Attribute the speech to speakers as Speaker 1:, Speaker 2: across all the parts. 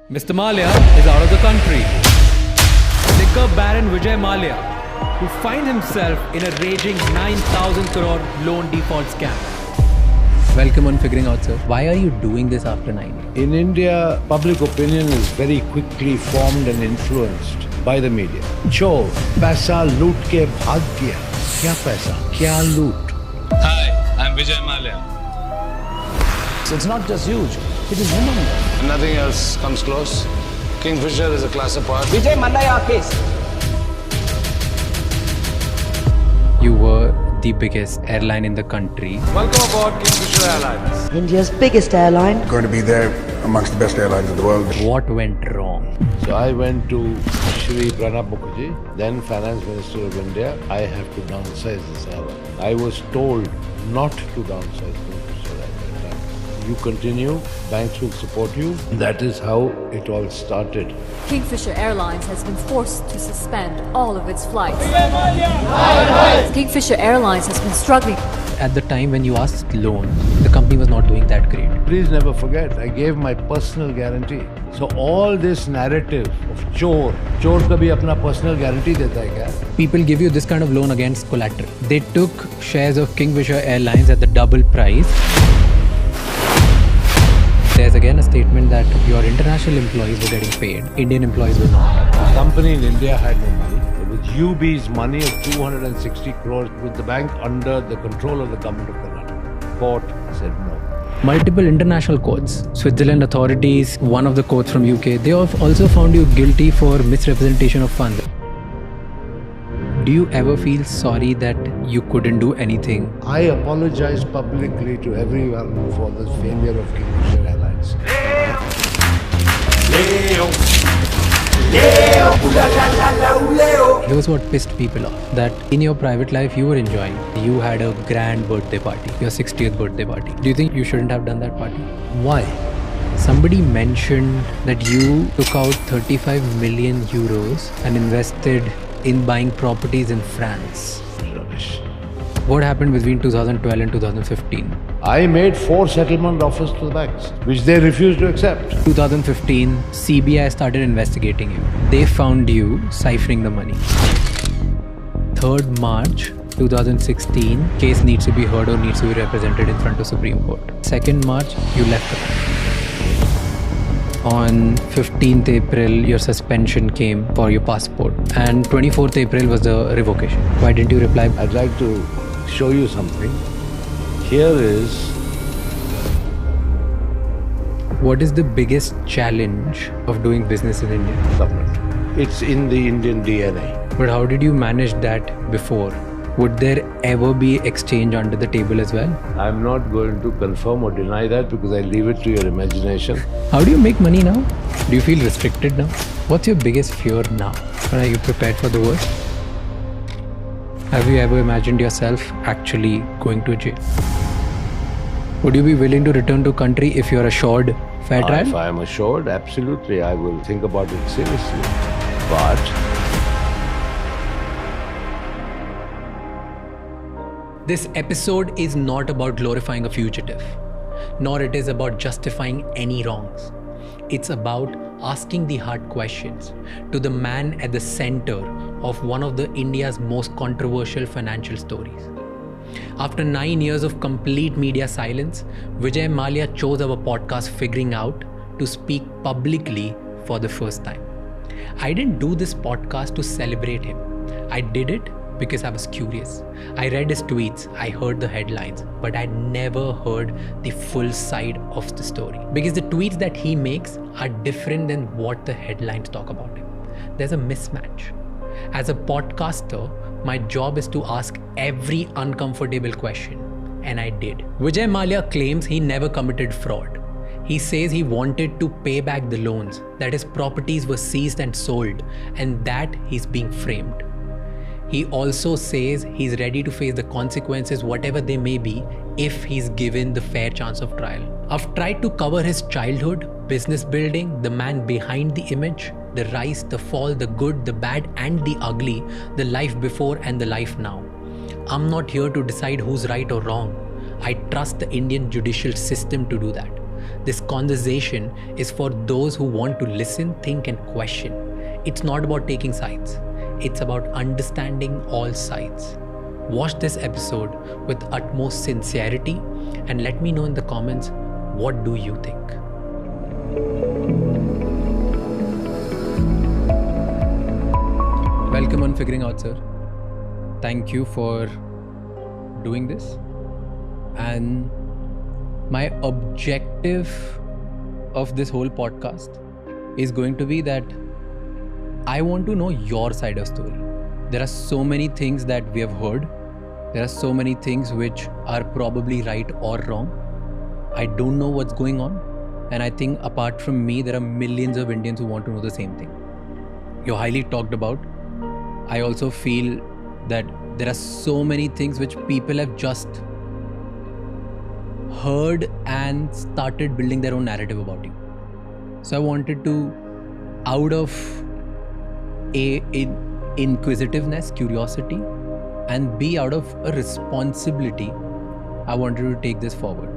Speaker 1: Mr. Mallya is out of the country. Liquor Baron Vijay Mallya, who finds himself in a raging 9,000 crore loan default scam. Welcome on Figuring Out, sir. Why are you doing this after 9?
Speaker 2: In India, public opinion is very quickly formed and influenced by the media. Chor, paisa loot ke bhag gaya. Kya paisa? Kya loot?
Speaker 3: Hi, I'm Vijay Mallya.
Speaker 4: So it's not just huge, it is humongous.
Speaker 3: Nothing else comes close. Kingfisher is a class apart.
Speaker 4: Vijay Mallya case.
Speaker 1: You were the biggest airline in the country.
Speaker 3: Welcome aboard Kingfisher Airlines.
Speaker 5: India's biggest airline.
Speaker 6: Going to be there amongst the best airlines in the world.
Speaker 1: What went wrong?
Speaker 2: So I went to Shri Pranab Mukherjee, then Finance Minister of India. I have to downsize this airline. I was told not to downsize Kingfisher Airlines. You continue, banks will support you. That is how it all started.
Speaker 7: Kingfisher Airlines has been forced to suspend all of its flights. Kingfisher Airlines has been struggling.
Speaker 1: At the time when you asked loan, the company was not doing that great.
Speaker 2: Please never forget, I gave my personal guarantee. So all this narrative of chor kabhi apna personal guarantee deta hai kya?
Speaker 1: People give you this kind of loan against collateral. They took shares of Kingfisher Airlines at the double price. There's again a statement that your international employees were getting paid, Indian employees were not.
Speaker 2: The company in India had no money. It was UB's money of 260 crores with the bank under the control of the government of Karnataka. Court said no.
Speaker 1: Multiple international courts, Switzerland authorities, one of the courts from UK, they have also found you guilty for misrepresentation of funds. Do you ever feel sorry that you couldn't do anything?
Speaker 2: I apologize publicly to everyone for the failure of Kingfisher Airlines.
Speaker 1: Here's what pissed people off. That in your private life you were enjoying. You had a grand birthday party, your 60th birthday party. Do you think you shouldn't have done that party? Why? Somebody mentioned that you took out 35 million euros and invested in buying properties in France.
Speaker 2: Rubbish.
Speaker 1: What happened between 2012 and 2015?
Speaker 2: I made 4 settlement offers to the banks, which they refused to accept.
Speaker 1: 2015, CBI started investigating you. They found you siphoning the money. 3rd March 2016, case needs to be heard or needs to be represented in front of Supreme Court. 2nd March, you left the country. On 15th April, your suspension came for your passport. And 24th April was the revocation. Why didn't you reply?
Speaker 2: I'd like to show you something. Here is...
Speaker 1: What is the biggest challenge of doing business in India?
Speaker 2: government. It's in the Indian DNA.
Speaker 1: But how did you manage that before? Would there ever be exchange under the table as well?
Speaker 2: I'm not going to confirm or deny that because I leave it to your imagination.
Speaker 1: How do you make money now? Do you feel restricted now? What's your biggest fear now? Are you prepared for the worst? Have you ever imagined yourself actually going to jail? Would you be willing to return to country if you're assured fair trial?
Speaker 2: If I am assured, absolutely, I will think about it seriously. But
Speaker 1: This episode is not about glorifying a fugitive, nor it is about justifying any wrongs. It's about asking the hard questions to the man at the center of one of the India's most controversial financial stories. After 9 years of complete media silence, Vijay Mallya chose our podcast Figuring Out to speak publicly for the first time. I didn't do this podcast to celebrate him. I did it because I was curious. I read his tweets, I heard the headlines, but I'd never heard the full side of the story. Because the tweets that he makes are different than what the headlines talk about him. There's a mismatch. As a podcaster, my job is to ask every uncomfortable question, and I did. Vijay Mallya claims he never committed fraud. He says he wanted to pay back the loans, that his properties were seized and sold, and that he's being framed. He also says he's ready to face the consequences, whatever they may be, if he's given the fair chance of trial. I've tried to cover his childhood, business building, the man behind the image, the rise, the fall, the good, the bad, and the ugly, the life before and the life now. I'm not here to decide who's right or wrong. I trust the Indian judicial system to do that. This conversation is for those who want to listen, think, and question. It's not about taking sides. It's about understanding all sides. Watch this episode with utmost sincerity and let me know in the comments, what do you think? Welcome on Figuring Out, sir. Thank you for doing this. And my objective of this whole podcast is going to be that I want to know your side of story. There are so many things that we have heard. There are so many things which are probably right or wrong. I don't know what's going on. And I think apart from me, there are millions of Indians who want to know the same thing. You're highly talked about. I also feel that there are so many things which people have just heard and started building their own narrative about you. So I wanted to, out of inquisitiveness, curiosity, and B, out of a responsibility, I wanted to take this forward.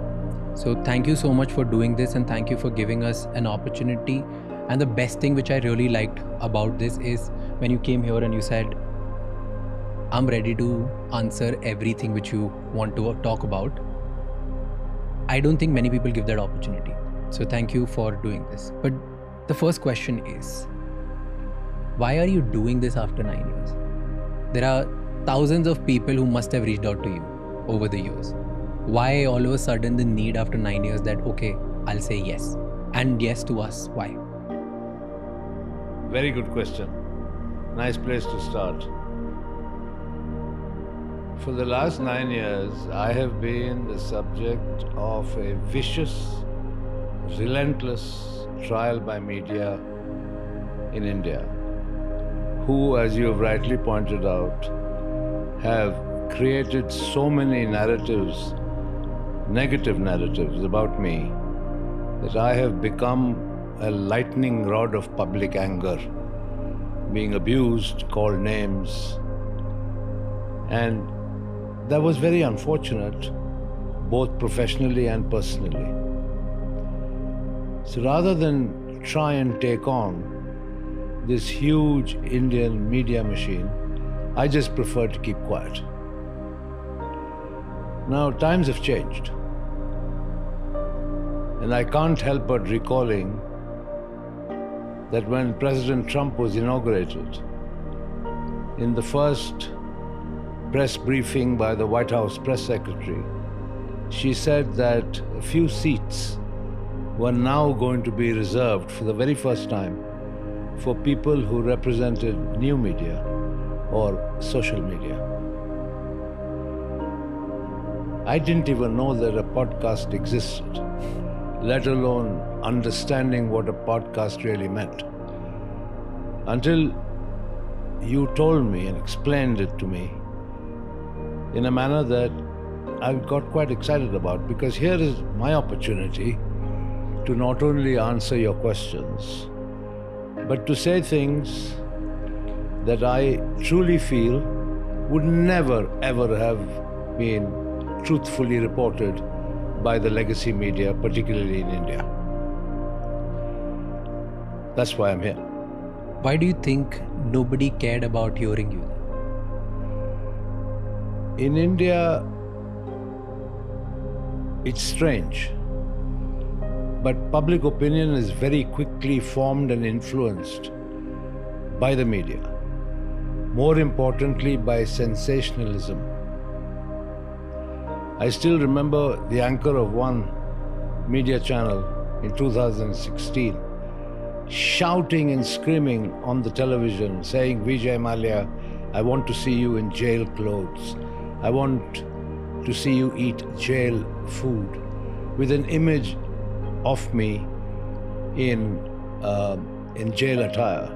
Speaker 1: So thank you so much for doing this, and thank you for giving us an opportunity. And the best thing which I really liked about this is when you came here and you said, I'm ready to answer everything which you want to talk about. I don't think many people give that opportunity. So thank you for doing this. But the first question is, why are you doing this after 9 years? There are thousands of people who must have reached out to you over the years. Why all of a sudden the need after 9 years that, okay, I'll say yes. And yes to us. Why?
Speaker 2: Very good question. Nice place to start. For the last 9 years, I have been the subject of a vicious, relentless trial by media in India, who, as you have rightly pointed out, have created so many narratives, negative narratives about me, that I have become a lightning rod of public anger, being abused, called names, and that was very unfortunate, both professionally and personally. So rather than try and take on this huge Indian media machine, I just prefer to keep quiet. Now, times have changed. And I can't help but recalling that when President Trump was inaugurated, in the first press briefing by the White House press secretary, she said that a few seats were now going to be reserved for the very first time for people who represented new media or social media. I didn't even know that a podcast existed, let alone understanding what a podcast really meant, until you told me and explained it to me in a manner that I got quite excited about, because here is my opportunity to not only answer your questions, but to say things that I truly feel would never ever have been truthfully reported by the legacy media, particularly in India. That's why I'm here.
Speaker 1: Why do you think nobody cared about hearing you?
Speaker 2: In India, it's strange, but public opinion is very quickly formed and influenced by the media. More importantly, by sensationalism. I still remember the anchor of one media channel in 2016 shouting and screaming on the television, saying, Vijay Mallya, I want to see you in jail clothes. I want to see you eat jail food, with an image of me in jail attire.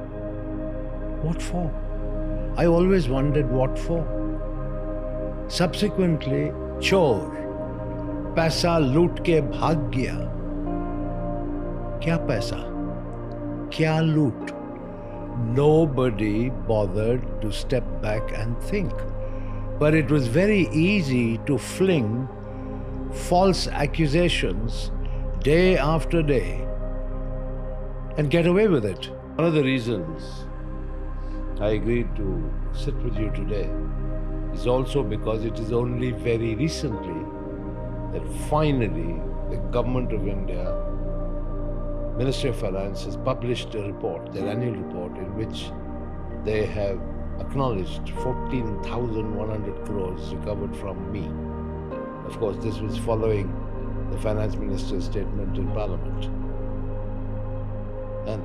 Speaker 2: What for? I always wondered what for. Subsequently, chor, paisa loot ke bhag gaya. Kya paisa? Kya loot? Nobody bothered to step back and think. But it was very easy to fling false accusations day after day and get away with it. One of the reasons I agreed to sit with you today is also because it is only very recently that finally the government of India, Ministry of Finance, has published a report, their annual report, in which they have acknowledged 14,100 crores recovered from me. Of course, this was following the Finance Minister's statement in Parliament. And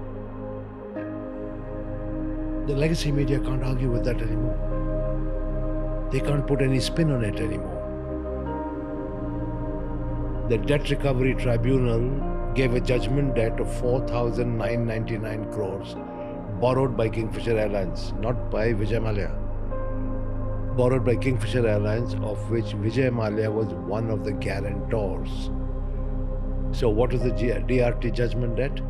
Speaker 2: the legacy media can't argue with that anymore. They can't put any spin on it anymore. The Debt Recovery Tribunal gave a judgment debt of 4,999 crores borrowed by Kingfisher Airlines, not by Vijay Mallya. Borrowed by Kingfisher Airlines, of which Vijay Mallya was one of the guarantors. So what is the DRT judgment debt?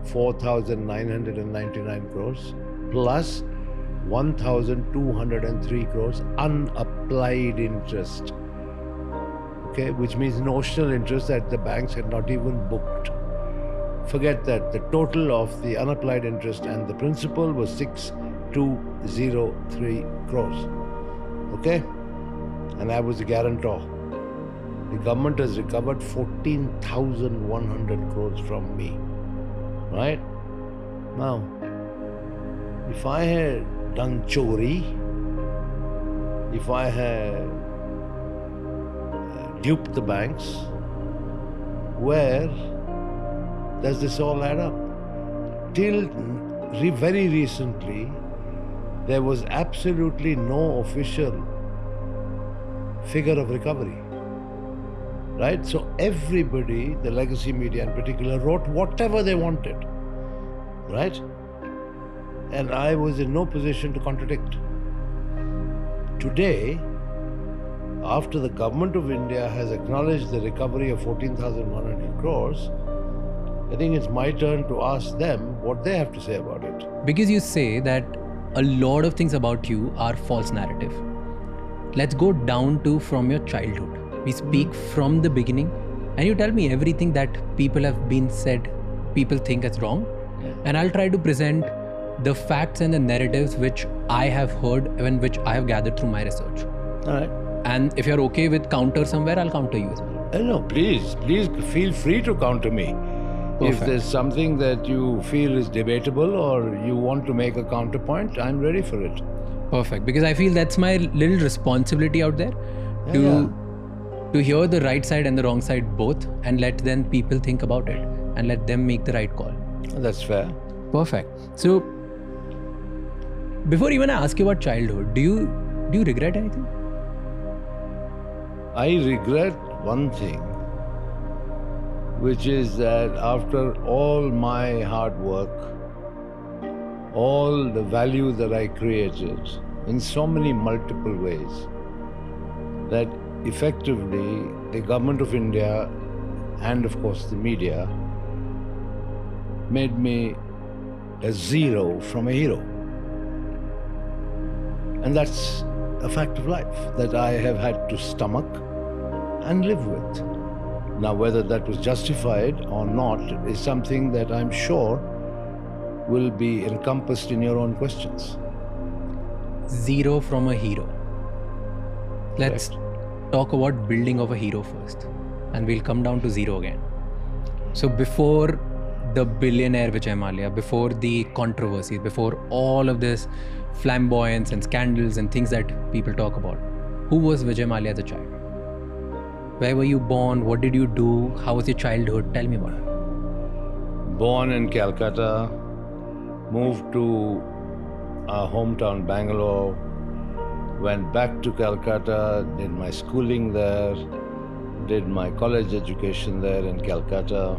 Speaker 2: 4,999 crores plus 1,203 crores unapplied interest. Okay, which means notional interest that the banks had not even booked. Forget that. The total of the unapplied interest and the principal was 6,203 crores. Okay? And I was the guarantor. The government has recovered 14,100 crores from me. Right? Now, if I had done chori, if I had duped the banks, where does this all add up? Till very recently, there was absolutely no official figure of recovery. Right? So everybody, the legacy media in particular, wrote whatever they wanted. Right? And I was in no position to contradict. Today, after the government of India has acknowledged the recovery of 14,100 crores, I think it's my turn to ask them what they have to say about it.
Speaker 1: Because you say that a lot of things about you are false narrative. Let's go down to from your childhood. We speak from the beginning, and you tell me everything that people have been said, people think is wrong. And I'll try to present the facts and the narratives which I have heard and which I have gathered through my research.
Speaker 2: All right.
Speaker 1: And if you're okay with counter somewhere, I'll counter you as well.
Speaker 2: No, please feel free to counter me.
Speaker 1: Perfect.
Speaker 2: If there's something that you feel is debatable or you want to make a counterpoint, I'm ready for it.
Speaker 1: Perfect. Because I feel that's my little responsibility out there to hear the right side and the wrong side both, and let then people think about it and let them make the right call.
Speaker 2: That's fair.
Speaker 1: Perfect. So before even I ask you about childhood, do you regret anything?
Speaker 2: I regret one thing, which is that after all my hard work, all the value that I created in so many multiple ways, that effectively the government of India and of course the media made me a zero from a hero. And that's a fact of life that I have had to stomach and live with. Now, whether that was justified or not is something that I'm sure will be encompassed in your own questions.
Speaker 1: Zero from a hero. Let's talk about building of a hero first, and we'll come down to zero again. So before the billionaire Vijay Mallya, before the controversies, before all of this flamboyance and scandals and things that people talk about, who was Vijay Mallya as a child? Where were you born? What did you do? How was your childhood? Tell me about it.
Speaker 2: Born in Calcutta, moved to our hometown Bangalore, went back to Calcutta, did my schooling there, did my college education there in Calcutta.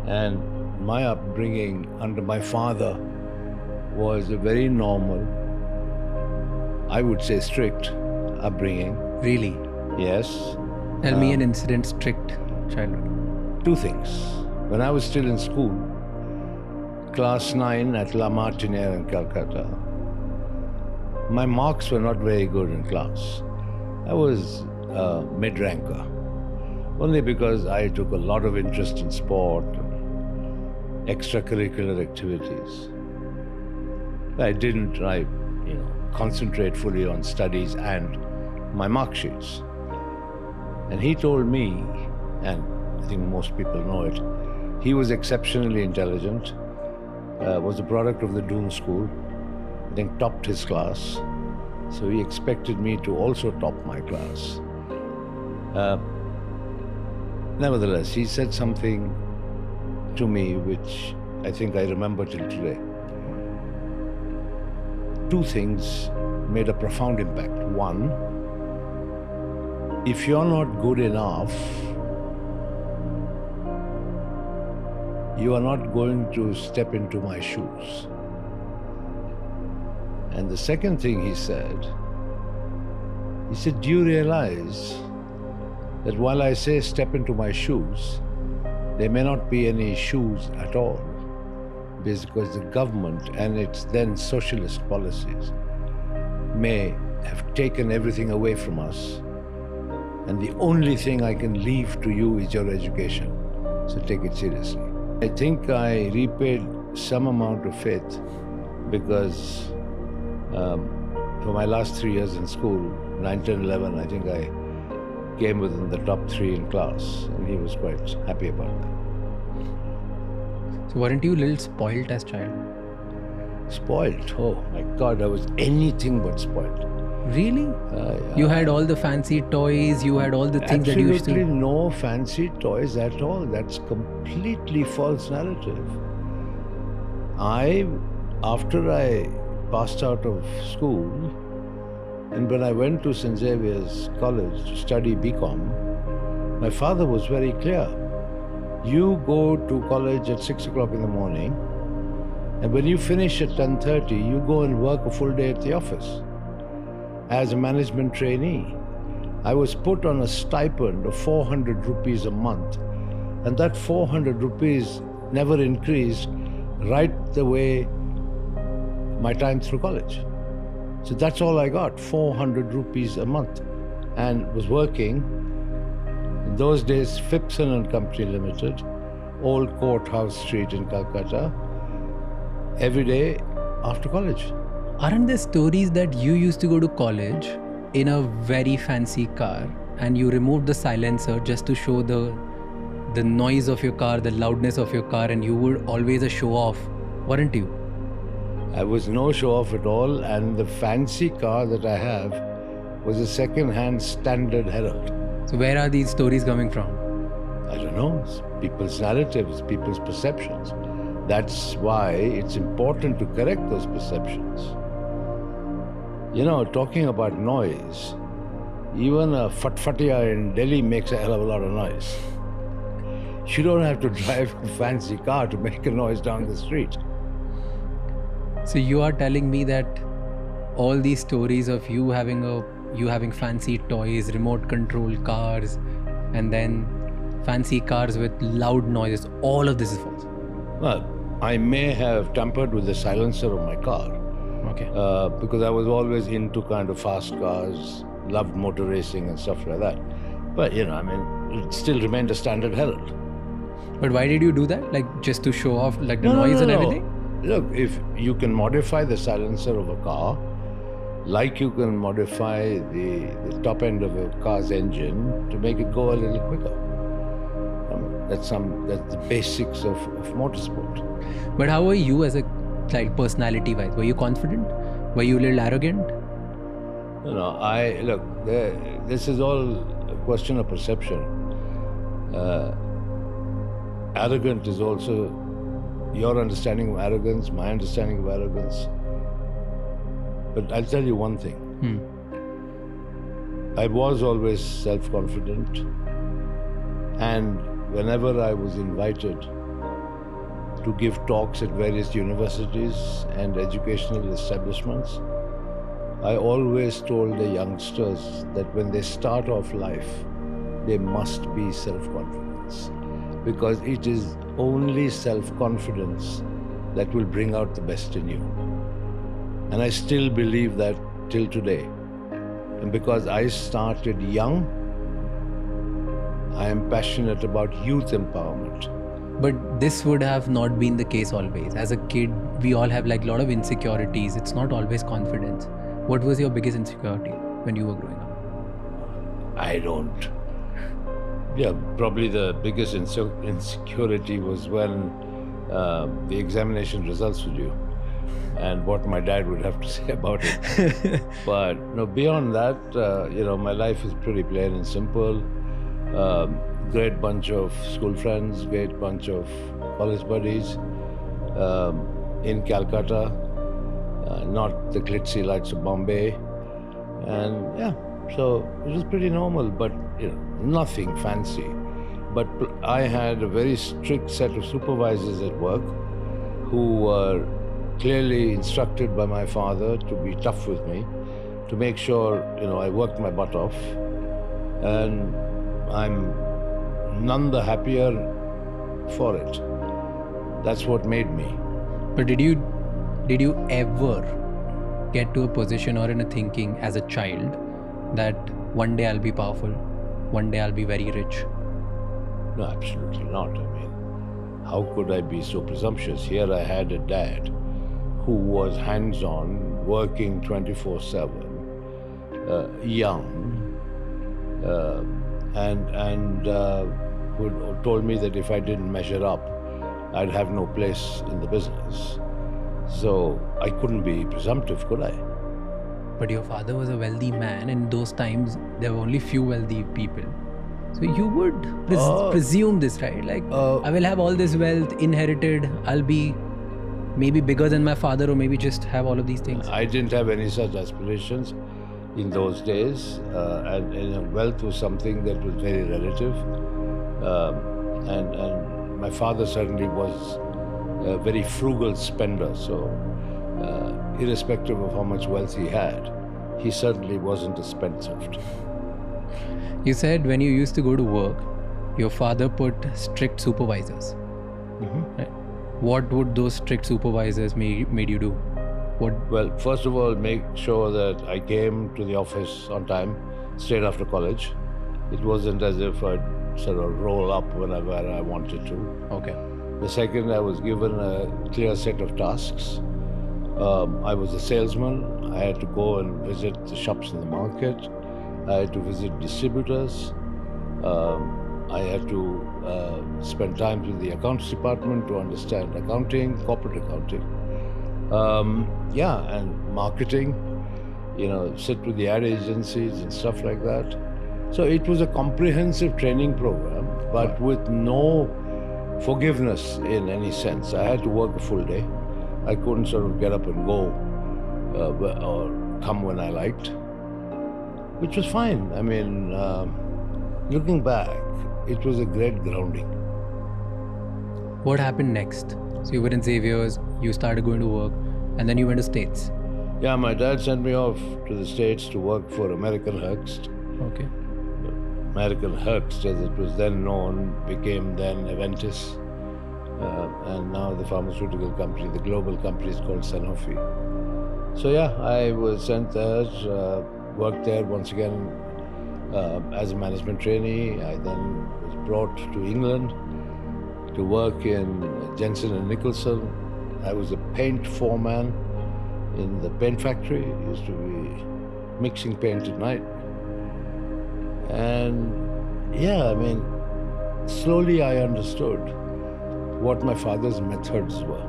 Speaker 2: And my upbringing under my father was a very normal, I would say strict upbringing.
Speaker 1: Really?
Speaker 2: Yes.
Speaker 1: Tell me an incident, strict childhood.
Speaker 2: Two things. When I was still in school, class 9 at La Martiniere in Calcutta, my marks were not very good in class. I was a mid-ranker. Only because I took a lot of interest in sport and extracurricular activities. I didn't concentrate fully on studies and my mark sheets. And he told me, and I think most people know it, he was exceptionally intelligent, was a product of the Doom School, I think topped his class. So he expected me to also top my class. Nevertheless, he said something to me which I think I remember till today. Two things made a profound impact. One, if you're not good enough, you are not going to step into my shoes. And the second thing he said, do you realize that while I say step into my shoes, there may not be any shoes at all, because the government and its then socialist policies may have taken everything away from us, and the only thing I can leave to you is your education. So take it seriously. I think I repaid some amount of faith because for my last 3 years in school, 9, 10, 11, I think I came within the top 3 in class, and he was quite happy about that.
Speaker 1: So weren't you a little spoiled as child?
Speaker 2: Spoiled? Oh my God, I was anything but spoiled.
Speaker 1: Really? You had all the fancy toys, you had all the things that you used to...
Speaker 2: Absolutely no fancy toys at all. That's completely false narrative. After I passed out of school, and when I went to St. Xavier's College to study BCom, my father was very clear. You go to college at 6 o'clock in the morning, and when you finish at 10:30, you go and work a full day at the office as a management trainee. I was put on a stipend of 400 rupees a month, and that 400 rupees never increased right the way my time through college. So that's all I got, 400 rupees a month, and was working in those days, Phipson and Company Limited, Old Courthouse Street in Calcutta, every day after college.
Speaker 1: Aren't there stories that you used to go to college in a very fancy car and you removed the silencer just to show the noise of your car, the loudness of your car, and you were always a show-off, weren't you?
Speaker 2: I was no show-off at all, and the fancy car that I have was a second-hand Standard Herald.
Speaker 1: So where are these stories coming from?
Speaker 2: I don't know. It's people's narratives, people's perceptions. That's why it's important to correct those perceptions. You know, talking about noise, even a Fatfatia in Delhi makes a hell of a lot of noise. You don't have to drive a fancy car to make a noise down the street.
Speaker 1: So you are telling me that all these stories of you having fancy toys, remote control cars, and then fancy cars with loud noises, all of this is false?
Speaker 2: Well, I may have tampered with the silencer of my car.
Speaker 1: Okay.
Speaker 2: Because I was always into kind of fast cars, loved motor racing and stuff like that. But, you know, I mean, it still remained a Standard Herald.
Speaker 1: But why did you do that? Like, just to show off, like, the noise and everything?
Speaker 2: Look, if you can modify the silencer of a car, like you can modify the top end of a car's engine to make it go a little quicker. That's the basics of motorsport.
Speaker 1: But how were you as a child, personality-wise? Were you confident? Were you a little arrogant?
Speaker 2: No, this is all a question of perception. Arrogant is also your understanding of arrogance, my understanding of arrogance. But I'll tell you one thing. I was always self-confident, and whenever I was invited to give talks at various universities and educational establishments, I always told the youngsters that when they start off life, they must be self-confidence, because it is only self-confidence that will bring out the best in you. And I still believe that till today. And because I started young, I am passionate about youth empowerment.
Speaker 1: But this would have not been the case always. As a kid, we all have like a lot of insecurities. It's not always confidence. What was your biggest insecurity when you were growing up?
Speaker 2: I don't. Yeah, probably the biggest insecurity was when the examination results were due, and what my dad would have to say about it. But no, beyond that, my life is pretty plain and simple. Great bunch of school friends, great bunch of college buddies in Calcutta, not the glitzy lights of Bombay, and yeah, so it was pretty normal, but nothing fancy. But I had a very strict set of supervisors at work who were clearly instructed by my father to be tough with me, to make sure I worked my butt off, and I'm none the happier for it. That's what made me.
Speaker 1: But did you ever get to a position or in a thinking as a child that one day I'll be powerful, one day I'll be very rich?
Speaker 2: No, absolutely not. I mean, how could I be so presumptuous? Here I had a dad who was hands-on, working 24/7, young, and who told me that if I didn't measure up, I'd have no place in the business. So I couldn't be presumptive, could I?
Speaker 1: But your father was a wealthy man, and in those times there were only few wealthy people. So you would presume this, right? Like, I will have all this wealth inherited, I'll be maybe bigger than my father, or maybe just have all of these things.
Speaker 2: I didn't have any such aspirations in those days, and wealth was something that was very relative. And my father certainly was a very frugal spender, so irrespective of how much wealth he had, he certainly wasn't a spendthrift.
Speaker 1: You said when you used to go to work, your father put strict supervisors.
Speaker 2: Mm-hmm.
Speaker 1: Right? What would those strict supervisors made you do?
Speaker 2: Well, first of all, make sure that I came to the office on time, straight after college. It wasn't as if I'd sort of roll up whenever I wanted to.
Speaker 1: Okay.
Speaker 2: The second, I was given a clear set of tasks. I was a salesman. I had to go and visit the shops in the market. I had to visit distributors. I had to spend time with the accounts department to understand accounting, corporate accounting. And marketing, sit with the ad agencies and stuff like that. So it was a comprehensive training program, but with no forgiveness in any sense. I had to work a full day. I couldn't sort of get up and go or come when I liked, which was fine. I mean, looking back, it was a great grounding.
Speaker 1: What happened next? So you were in Xavier's, you started going to work, and then you went to States.
Speaker 2: Yeah, my dad sent me off to the States to work for American Hearst.
Speaker 1: Okay.
Speaker 2: American Hearst, as it was then known, became then Aventis. And now the pharmaceutical company, the global company, is called Sanofi. So yeah, I was sent there, worked there once again as a management trainee. I then was brought to England to work in Jensen & Nicholson. I was a paint foreman in the paint factory. It used to be mixing paint at night. And yeah, I mean, slowly I understood what my father's methods were.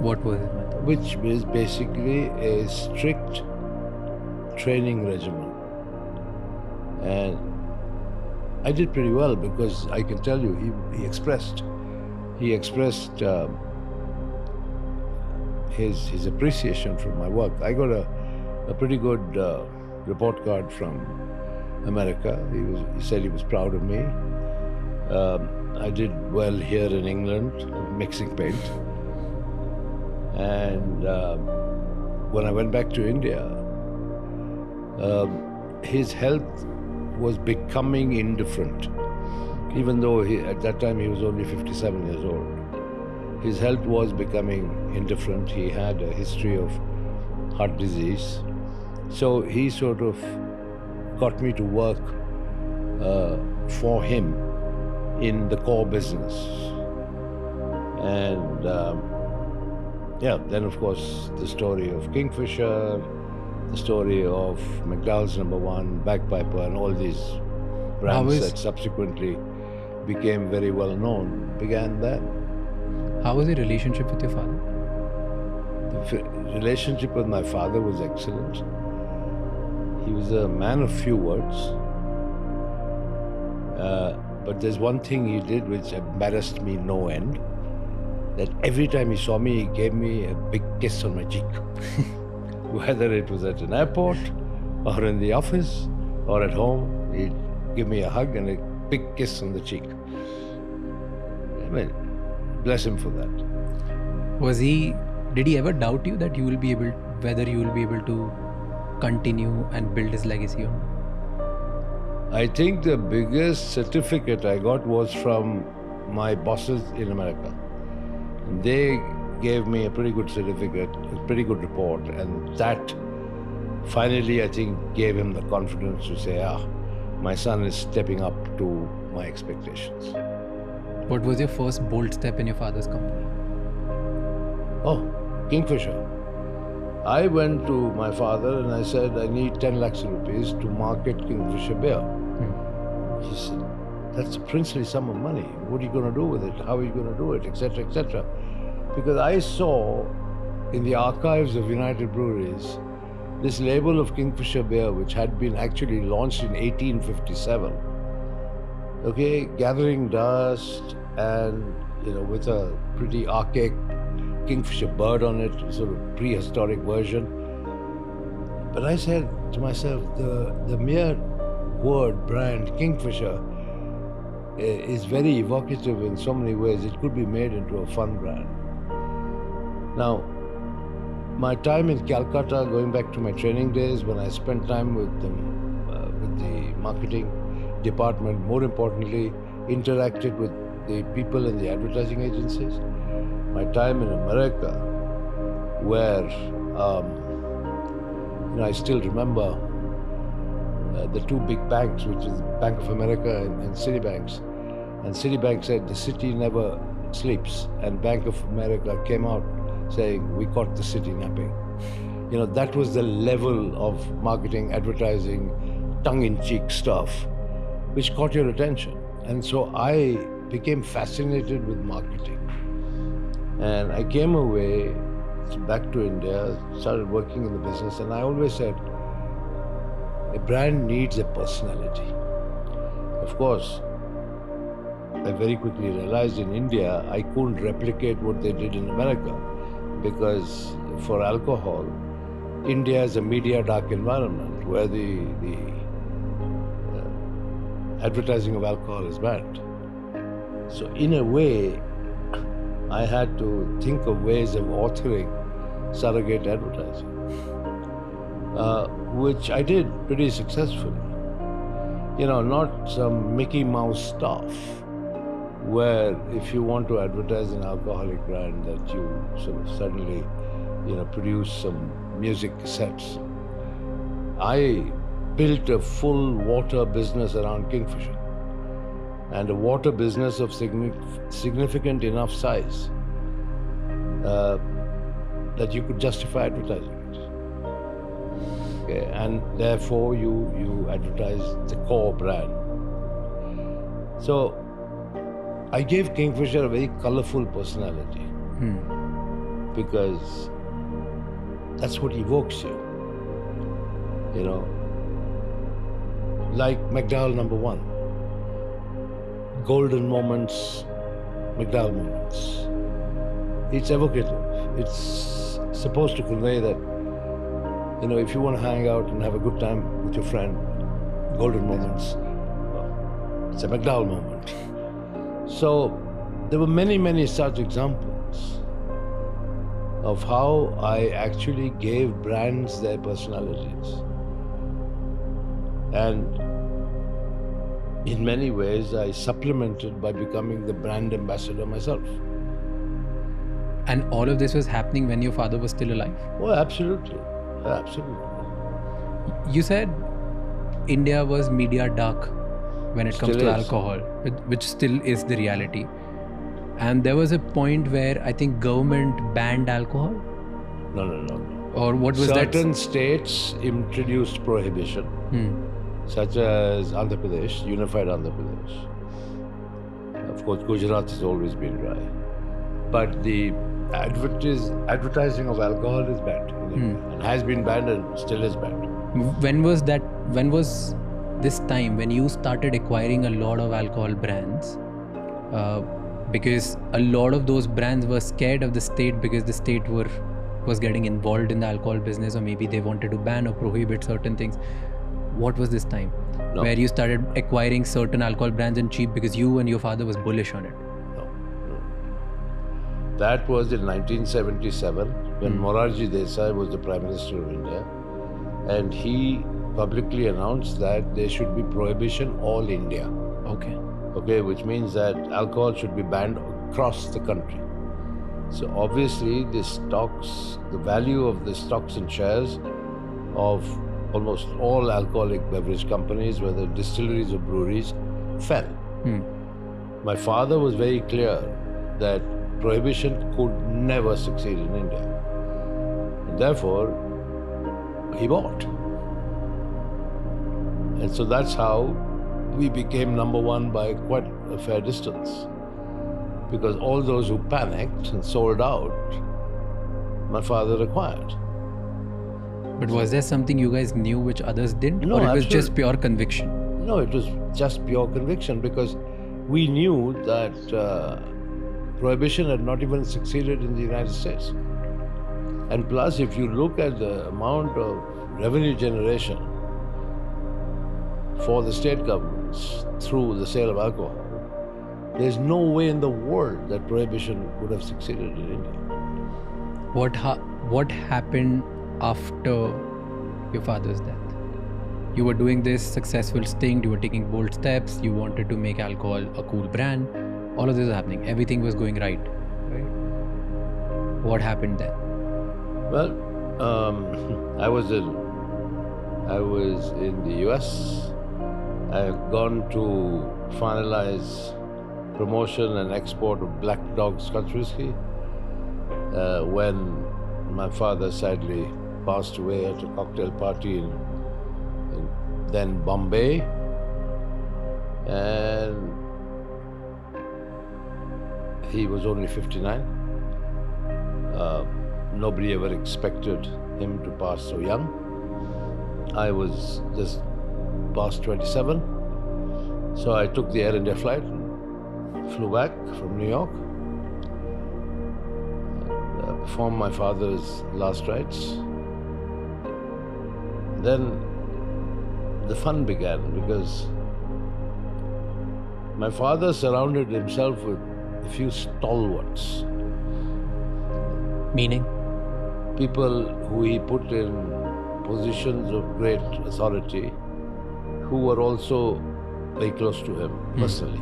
Speaker 1: What was his method?
Speaker 2: Which is basically a strict training regimen. And I did pretty well because I can tell you, he expressed his appreciation for my work. I got a pretty good report card from America. He said he was proud of me. I did well here in England, mixing paint. And when I went back to India, his health was becoming indifferent. Even though at that time he was only 57 years old. His health was becoming indifferent. He had a history of heart disease. So he sort of got me to work for him in the core business. And then of course the story of Kingfisher, the story of McDowell's #1, Bagpiper, and all these brands that subsequently became very well known began then.
Speaker 1: How was your relationship with your father?
Speaker 2: The relationship with my father was excellent. He was a man of few words. But there's one thing he did which embarrassed me no end. That every time he saw me, he gave me a big kiss on my cheek. Whether it was at an airport, or in the office, or at home, he'd give me a hug and a big kiss on the cheek. I mean, bless him for that.
Speaker 1: Did he ever doubt you that whether you will be able to continue and build his legacy or not?
Speaker 2: I think the biggest certificate I got was from my bosses in America. They gave me a pretty good certificate, a pretty good report, and that finally, I think, gave him the confidence to say, my son is stepping up to my expectations.
Speaker 1: What was your first bold step in your father's company?
Speaker 2: Oh, Kingfisher. I went to my father and I said, I need 10 lakhs rupees to market Kingfisher beer. He said, that's a princely sum of money. What are you going to do with it? How are you going to do it? Etc., etc. Because I saw in the archives of United Breweries this label of Kingfisher beer, which had been actually launched in 1857. Okay, gathering dust and, with a pretty archaic Kingfisher bird on it, sort of prehistoric version. But I said to myself, the mere word, brand, Kingfisher, is very evocative in so many ways. It could be made into a fun brand. Now, my time in Calcutta, going back to my training days, when I spent time with the marketing department, more importantly, interacted with the people in the advertising agencies. My time in America, where I still remember the two big banks, which is Bank of America and Citibank. And Citibank said the city never sleeps, and Bank of America came out saying, we caught the city napping. That was the level of marketing, advertising, tongue-in-cheek stuff, which caught your attention. And so I became fascinated with marketing. And I came away back to India, started working in the business, and I always said, a brand needs a personality. Of course, I very quickly realized in India, I couldn't replicate what they did in America, because for alcohol, India is a media dark environment where the advertising of alcohol is banned. So in a way, I had to think of ways of authoring surrogate advertising, which I did pretty successfully. Not some Mickey Mouse stuff, where if you want to advertise an alcoholic brand that you sort of suddenly, produce some music cassettes. I built a full water business around Kingfisher, and a water business of significant enough size that you could justify advertising it. Okay, and therefore you advertise the core brand. So I gave Kingfisher a very colorful personality because that's what evokes you. Like McDowell #1. Golden moments, McDowell moments. It's evocative. It's supposed to convey that, if you want to hang out and have a good time with your friend, golden moments, it's a McDowell moment. So there were many, many such examples of how I actually gave brands their personalities. And in many ways, I supplemented by becoming the brand ambassador myself.
Speaker 1: And all of this was happening when your father was still alive?
Speaker 2: Oh, absolutely. Absolutely.
Speaker 1: You said India was media dark when it comes
Speaker 2: Still
Speaker 1: to
Speaker 2: is.
Speaker 1: alcohol, which still is the reality. And there was a point where I think government banned alcohol,
Speaker 2: No.
Speaker 1: or what was
Speaker 2: Certain
Speaker 1: that?
Speaker 2: states introduced prohibition, such as Andhra Pradesh, unified Andhra Pradesh. Of course, Gujarat has always been dry. But the advertising of alcohol is banned in India, and has been banned and still is banned.
Speaker 1: When was that? When was this time when you started acquiring a lot of alcohol brands? Because a lot of those brands were scared of the state because the state was getting involved in the alcohol business, or maybe they wanted to ban or prohibit certain things. What was this time where you started acquiring certain alcohol brands and cheap because you and your father was bullish on it?
Speaker 2: No. That was in 1977 when Morarji Desai was the Prime Minister of India, and he publicly announced that there should be prohibition all India. Okay, which means that alcohol should be banned across the country. So obviously the value of the stocks and shares of almost all alcoholic beverage companies, whether distilleries or breweries, fell. My father was very clear that prohibition could never succeed in India. And therefore, he bought. And so that's how we became number one by quite a fair distance. Because all those who panicked and sold out, my father acquired.
Speaker 1: But was there something you guys knew which others didn't?
Speaker 2: No,
Speaker 1: or it was
Speaker 2: absolutely.
Speaker 1: just pure conviction?
Speaker 2: No, it was just pure conviction because we knew that prohibition had not even succeeded in the United States. And plus, if you look at the amount of revenue generation for the state governments through the sale of alcohol, there's no way in the world that prohibition would have succeeded in India.
Speaker 1: What happened after your father's death? You were doing this successful sting, you were taking bold steps, you wanted to make alcohol a cool brand. All of this was happening. Everything was going right. What happened then?
Speaker 2: Well, I was in the US. I had gone to finalize promotion and export of Black Dog Scotch whiskey when my father sadly passed away at a cocktail party in then Bombay, and he was only 59. Nobody ever expected him to pass so young. I was just past 27, so I took the Air India flight and flew back from New York, performed my father's last rites. Then the fun began because my father surrounded himself with a few stalwarts.
Speaker 1: Meaning?
Speaker 2: People who he put in positions of great authority, who were also very close to him personally.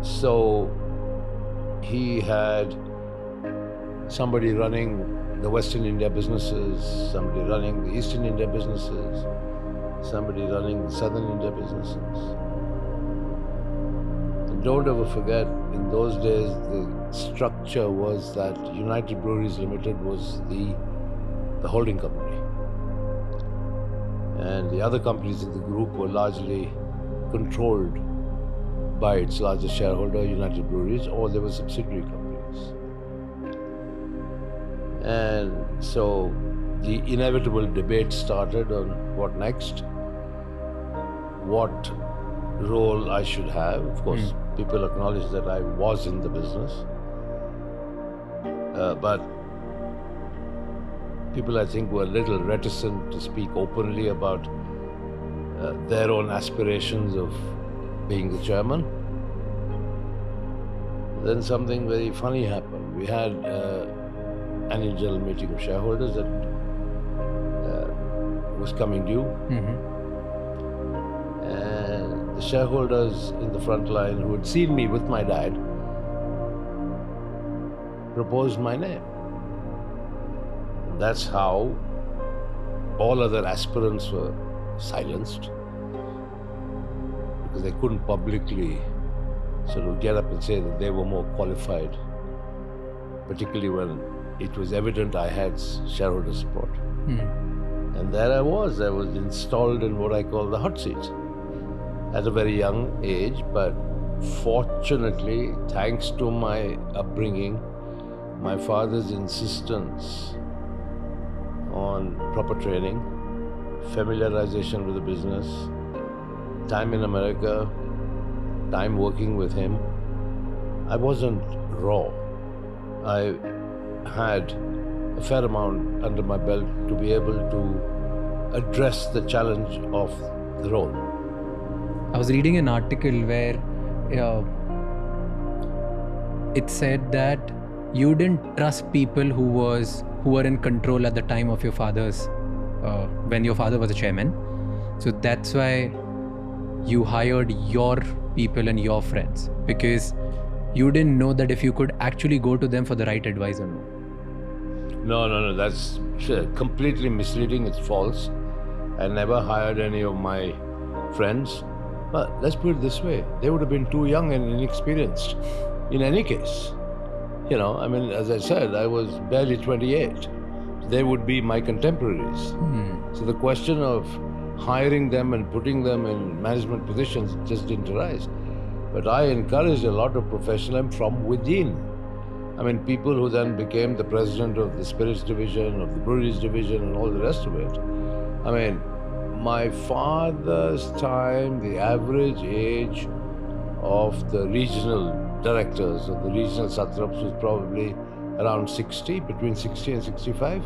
Speaker 2: So he had somebody running the Western India businesses, somebody running the Eastern India businesses, somebody running the Southern India businesses. And don't ever forget, in those days, the structure was that United Breweries Limited was the holding company. And the other companies in the group were largely controlled by its largest shareholder, United Breweries, or they were subsidiary companies. And so the inevitable debate started on what next, what role I should have. Of course, people acknowledged that I was in the business. But people, I think, were a little reticent to speak openly about their own aspirations of being the chairman. Then something very funny happened. We had annual general meeting of shareholders that was coming due. And the shareholders in the front line who had seen me with my dad proposed my name. That's how all other aspirants were silenced. because they couldn't publicly sort of get up and say that they were more qualified, particularly when it was evident I had shareholder support. And there I was installed in what I call the hot seat at a very young age, but fortunately, thanks to my upbringing, my father's insistence on proper training, familiarization with the business, time in America, time working with him, I wasn't raw. I had a fair amount under my belt to be able to address the challenge of the role.
Speaker 1: I was reading an article where it said that you didn't trust people who were in control at the time of your father's, when your father was a chairman. So that's why you hired your people and your friends, because you didn't know that if you could actually go to them for the right advice or no.
Speaker 2: No, that's completely misleading. It's false. I never hired any of my friends. But let's put it this way, they would have been too young and inexperienced in any case. You know, I mean, as I said, I was barely 28. They would be my contemporaries. So the question of hiring them and putting them in management positions just didn't arise. But I encouraged a lot of professionalism from within. I mean, people who then became the president of the spirits division, of the breweries division, and all the rest of it. I mean, my father's time, the average age of the regional directors of the regional satraps was probably around 60, between 60 and 65.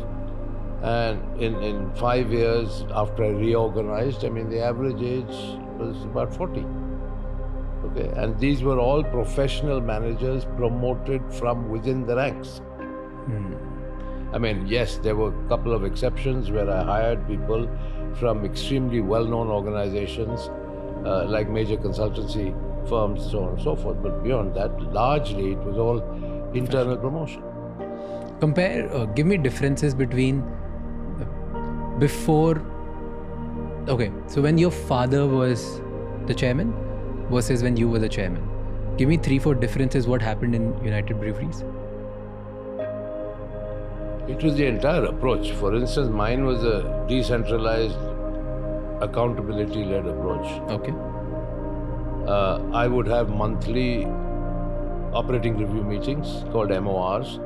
Speaker 2: And in 5 years after I reorganized, I mean, the average age was about 40. Okay, and these were all professional managers promoted from within the ranks. I mean, yes, there were a couple of exceptions where I hired people from extremely well-known organizations, like major consultancy firms, so on and so forth. But beyond that, largely it was all internal promotion.
Speaker 1: Give me differences between before, okay, so when your father was the chairman versus when you were the chairman. Give me 3-4 differences what happened in United Breweries.
Speaker 2: It was the entire approach. For instance, mine was a decentralized, accountability-led approach.
Speaker 1: Okay.
Speaker 2: I would have monthly operating review meetings called MORs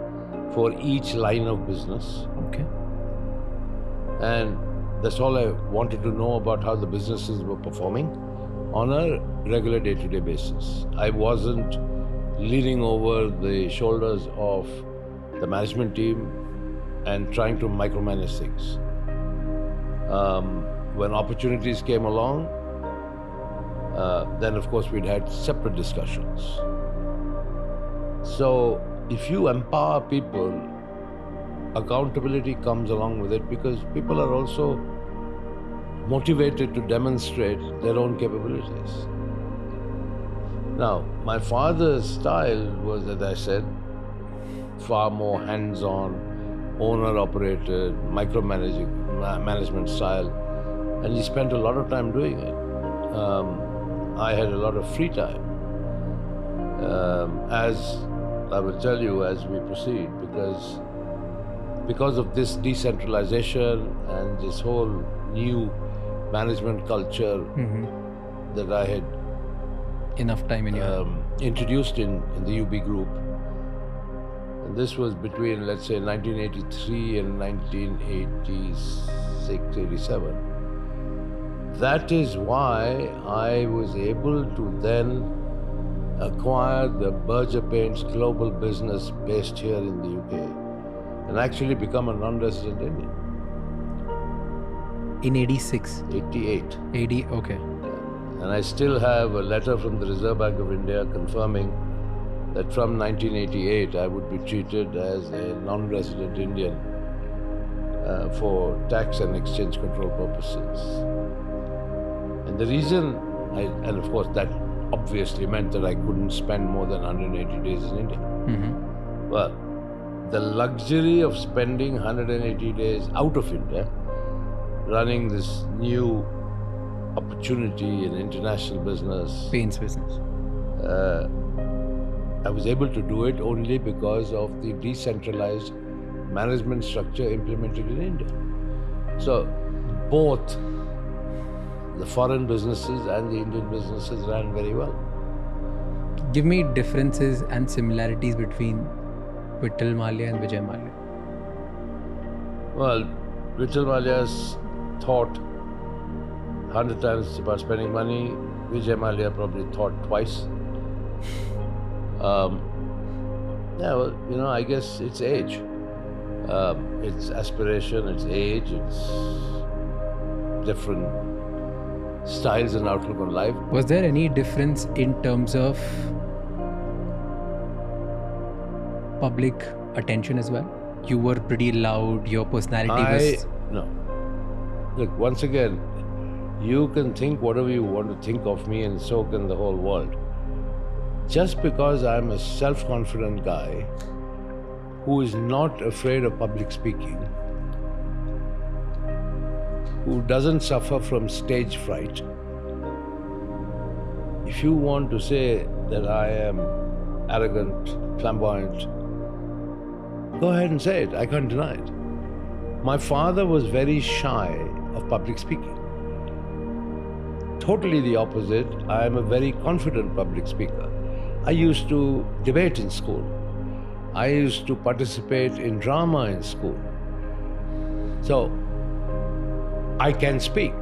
Speaker 2: for each line of business.
Speaker 1: Okay.
Speaker 2: And that's all I wanted to know about how the businesses were performing on a regular day-to-day basis. I wasn't leaning over the shoulders of the management team and trying to micromanage things. When opportunities came along, then of course we'd had separate discussions. So if you empower people, accountability comes along with it, because people are also motivated to demonstrate their own capabilities. Now, my father's style was, as I said, far more hands-on, owner-operated, management style, and he spent a lot of time doing it. I had a lot of free time, as I will tell you as we proceed, because of this decentralization and this whole new management culture that I had
Speaker 1: Enough time in your
Speaker 2: introduced in the UB group. And this was between, let's say, 1983 and 1986, 87. That is why I was able to then acquire the Berger Paints global business based here in the UK and actually become a non-resident Indian.
Speaker 1: in 86.
Speaker 2: 88.
Speaker 1: 80, okay.
Speaker 2: And I still have a letter from the Reserve Bank of India confirming that from 1988 I would be treated as a non-resident Indian for tax and exchange control purposes. And the reason, and of course that obviously meant that I couldn't spend more than 180 days in India. Well, the luxury of spending 180 days out of India, running this new opportunity in international business.
Speaker 1: Paints business.
Speaker 2: I was able to do it only because of the decentralized management structure implemented in India. So both the foreign businesses and the Indian businesses ran very well.
Speaker 1: Give me differences and similarities between Vijay Mallya and Vijay Mallya.
Speaker 2: Well, Vijay Mallya's thought 100 times about spending money. Vijay Mallya probably thought twice. Yeah, well, you know, I guess it's age. It's aspiration, it's age, it's different styles and outlook on life.
Speaker 1: Was there any difference in terms of public attention as well? You were pretty loud, your personality was...
Speaker 2: No. Look, once again, you can think whatever you want to think of me, and so can the whole world. Just because I'm a self-confident guy who is not afraid of public speaking, who doesn't suffer from stage fright, if you want to say that I am arrogant, flamboyant, go ahead and say it. I can't deny it. My father was very shy of public speaking. Totally the opposite. I am a very confident public speaker. I used to debate in school. I used to participate in drama in school. So, I can speak.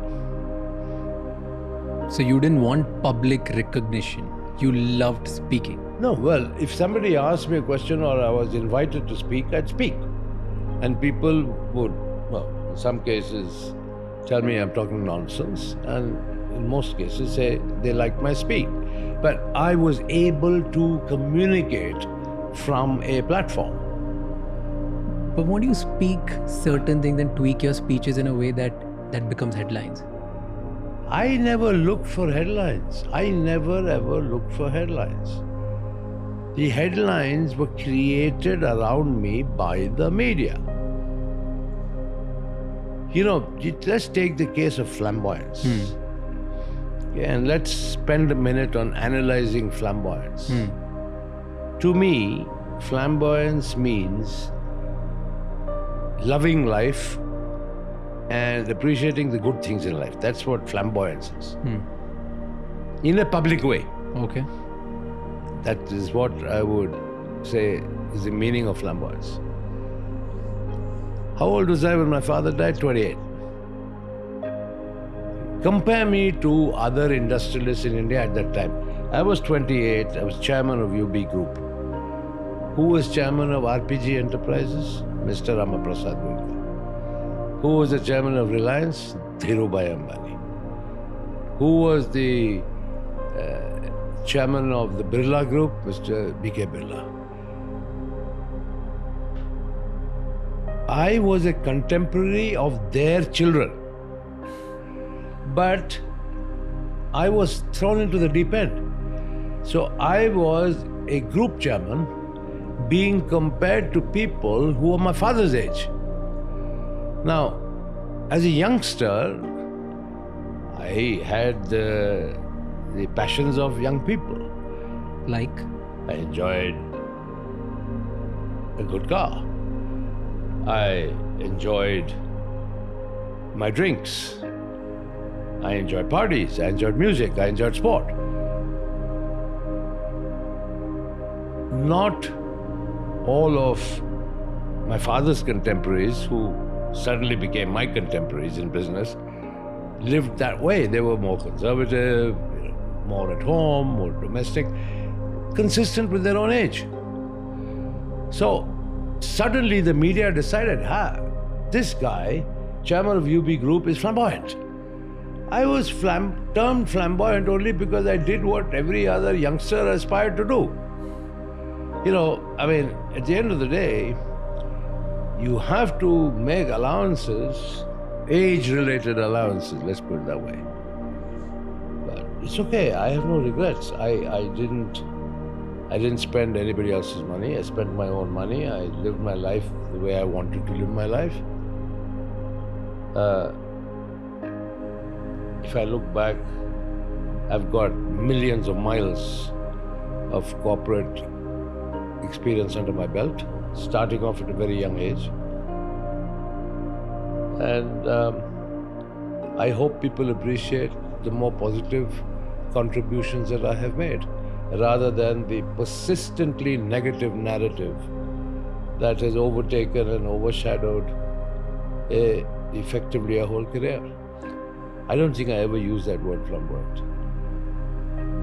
Speaker 1: So you didn't want public recognition. You loved speaking.
Speaker 2: No, well, if somebody asked me a question or I was invited to speak, I'd speak. And people would, well, in some cases, tell me I'm talking nonsense, and in most cases say they like my speak. But I was able to communicate from a platform.
Speaker 1: But won't you speak certain things and tweak your speeches in a way that becomes headlines?
Speaker 2: I never looked for headlines. I never ever looked for headlines. The headlines were created around me by the media. You know, let's take the case of flamboyance. Okay, and let's spend a minute on analyzing flamboyance. To me, flamboyance means loving life and appreciating the good things in life. That's what flamboyance is. In a public way.
Speaker 1: Okay.
Speaker 2: That is what I would say is the meaning of flamboyance. How old was I when my father died? 28. Compare me to other industrialists in India at that time. I was 28, I was chairman of UB Group. Who was chairman of RPG Enterprises? Mr. Ramaprasad Gurkar. Who was the chairman of Reliance? Dhirubhai Ambani. Who was the chairman of the Birla Group? Mr. B.K. Birla. I was a contemporary of their children. But I was thrown into the deep end. So I was a group chairman being compared to people who were my father's age. Now, as a youngster, I had the passions of young people.
Speaker 1: Like?
Speaker 2: I enjoyed a good car. I enjoyed my drinks. I enjoyed parties, I enjoyed music, I enjoyed sport. Not all of my father's contemporaries, who suddenly became my contemporaries in business, lived that way. They were more conservative, more at home, more domestic, consistent with their own age. So suddenly the media decided, this guy, chairman of UB Group, is flamboyant. I was termed flamboyant only because I did what every other youngster aspired to do. You know, I mean, at the end of the day, you have to make allowances, age-related allowances, let's put it that way. But it's okay, I have no regrets. I didn't spend anybody else's money. I spent my own money. I lived my life the way I wanted to live my life. If I look back, I've got millions of miles of corporate experience under my belt, starting off at a very young age. And I hope people appreciate the more positive contributions that I have made, rather than the persistently negative narrative that has overtaken and overshadowed effectively a whole career. I don't think I ever used that word flamboyant.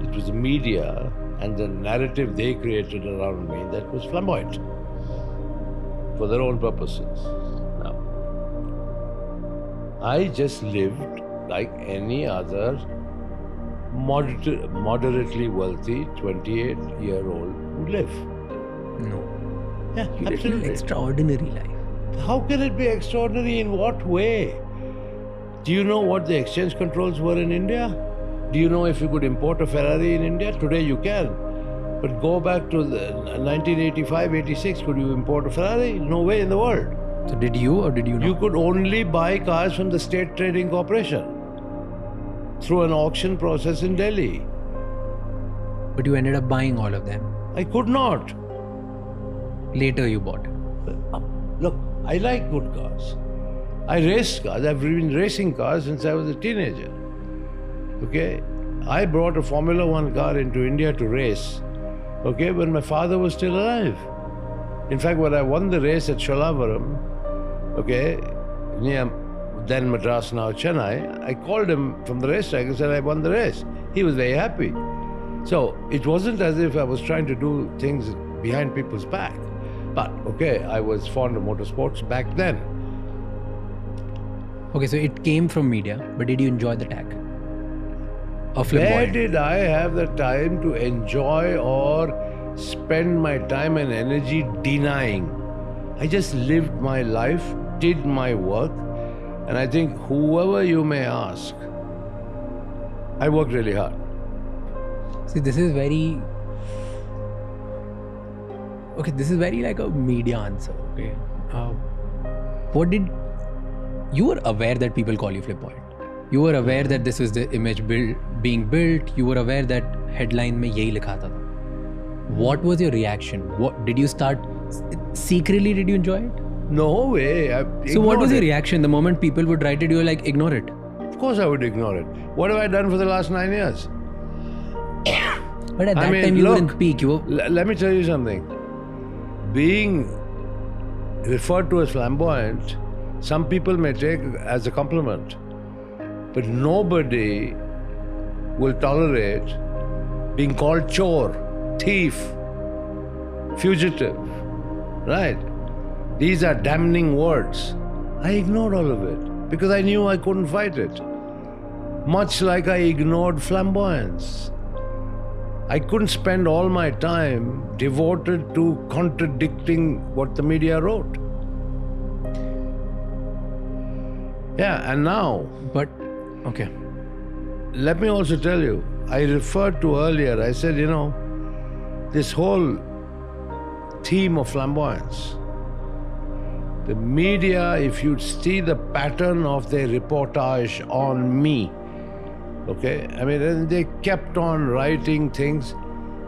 Speaker 2: It was the media and the narrative they created around me that was flamboyant for their own purposes. Now, I just lived like any other moderately wealthy 28-year-old would live.
Speaker 1: No.
Speaker 2: Yeah,
Speaker 1: You lived an
Speaker 2: absolutely.
Speaker 1: extraordinary life.
Speaker 2: How can it be extraordinary? In what way? Do you know what the exchange controls were in India? Do you know if you could import a Ferrari in India? Today you can. But go back to the 1985-86, could you import a Ferrari? No way in the world.
Speaker 1: So did you or did you not?
Speaker 2: You could only buy cars from the State Trading Corporation through an auction process in Delhi.
Speaker 1: But you ended up buying all of them.
Speaker 2: I could not.
Speaker 1: Later you bought.
Speaker 2: Look, I like good cars. I race cars. I've been racing cars since I was a teenager. Okay? I brought a Formula One car into India to race, okay, when my father was still alive. In fact, when I won the race at Sholavaram, okay, near then Madras, now Chennai, I called him from the racetrack and said I won the race. He was very happy. So it wasn't as if I was trying to do things behind people's back. But, okay, I was fond of motorsports back then.
Speaker 1: Okay, so it came from media, but did you enjoy the tag? Or
Speaker 2: Where
Speaker 1: flamboyant?
Speaker 2: did I have the time to enjoy or spend my time and energy denying? I just lived my life, did my work, and I think whoever you may ask, I worked really hard.
Speaker 1: See, this is very... Okay, this is very like a media answer, okay? What did... You were aware that people call you flamboyant. You were aware that this was the image being built. You were aware that headline mein yahi likha tha. What was your reaction? What did you start... Secretly, did you enjoy it?
Speaker 2: No way.
Speaker 1: So what was your
Speaker 2: it.
Speaker 1: reaction? The moment people would write it, you were like, ignore it.
Speaker 2: Of course I would ignore it. What have I done for the last 9 years?
Speaker 1: But at that time, you were in peak. You were...
Speaker 2: Let me tell you something. Being referred to as flamboyant, some people may take as a compliment. But nobody will tolerate being called chor, thief, fugitive, right? These are damning words. I ignored all of it because I knew I couldn't fight it. Much like I ignored flamboyance. I couldn't spend all my time devoted to contradicting what the media wrote. Yeah, and now...
Speaker 1: But, okay.
Speaker 2: Let me also tell you, I referred to earlier, I said, you know, this whole theme of flamboyance, the media, if you see the pattern of their reportage on me, okay, I mean, they kept on writing things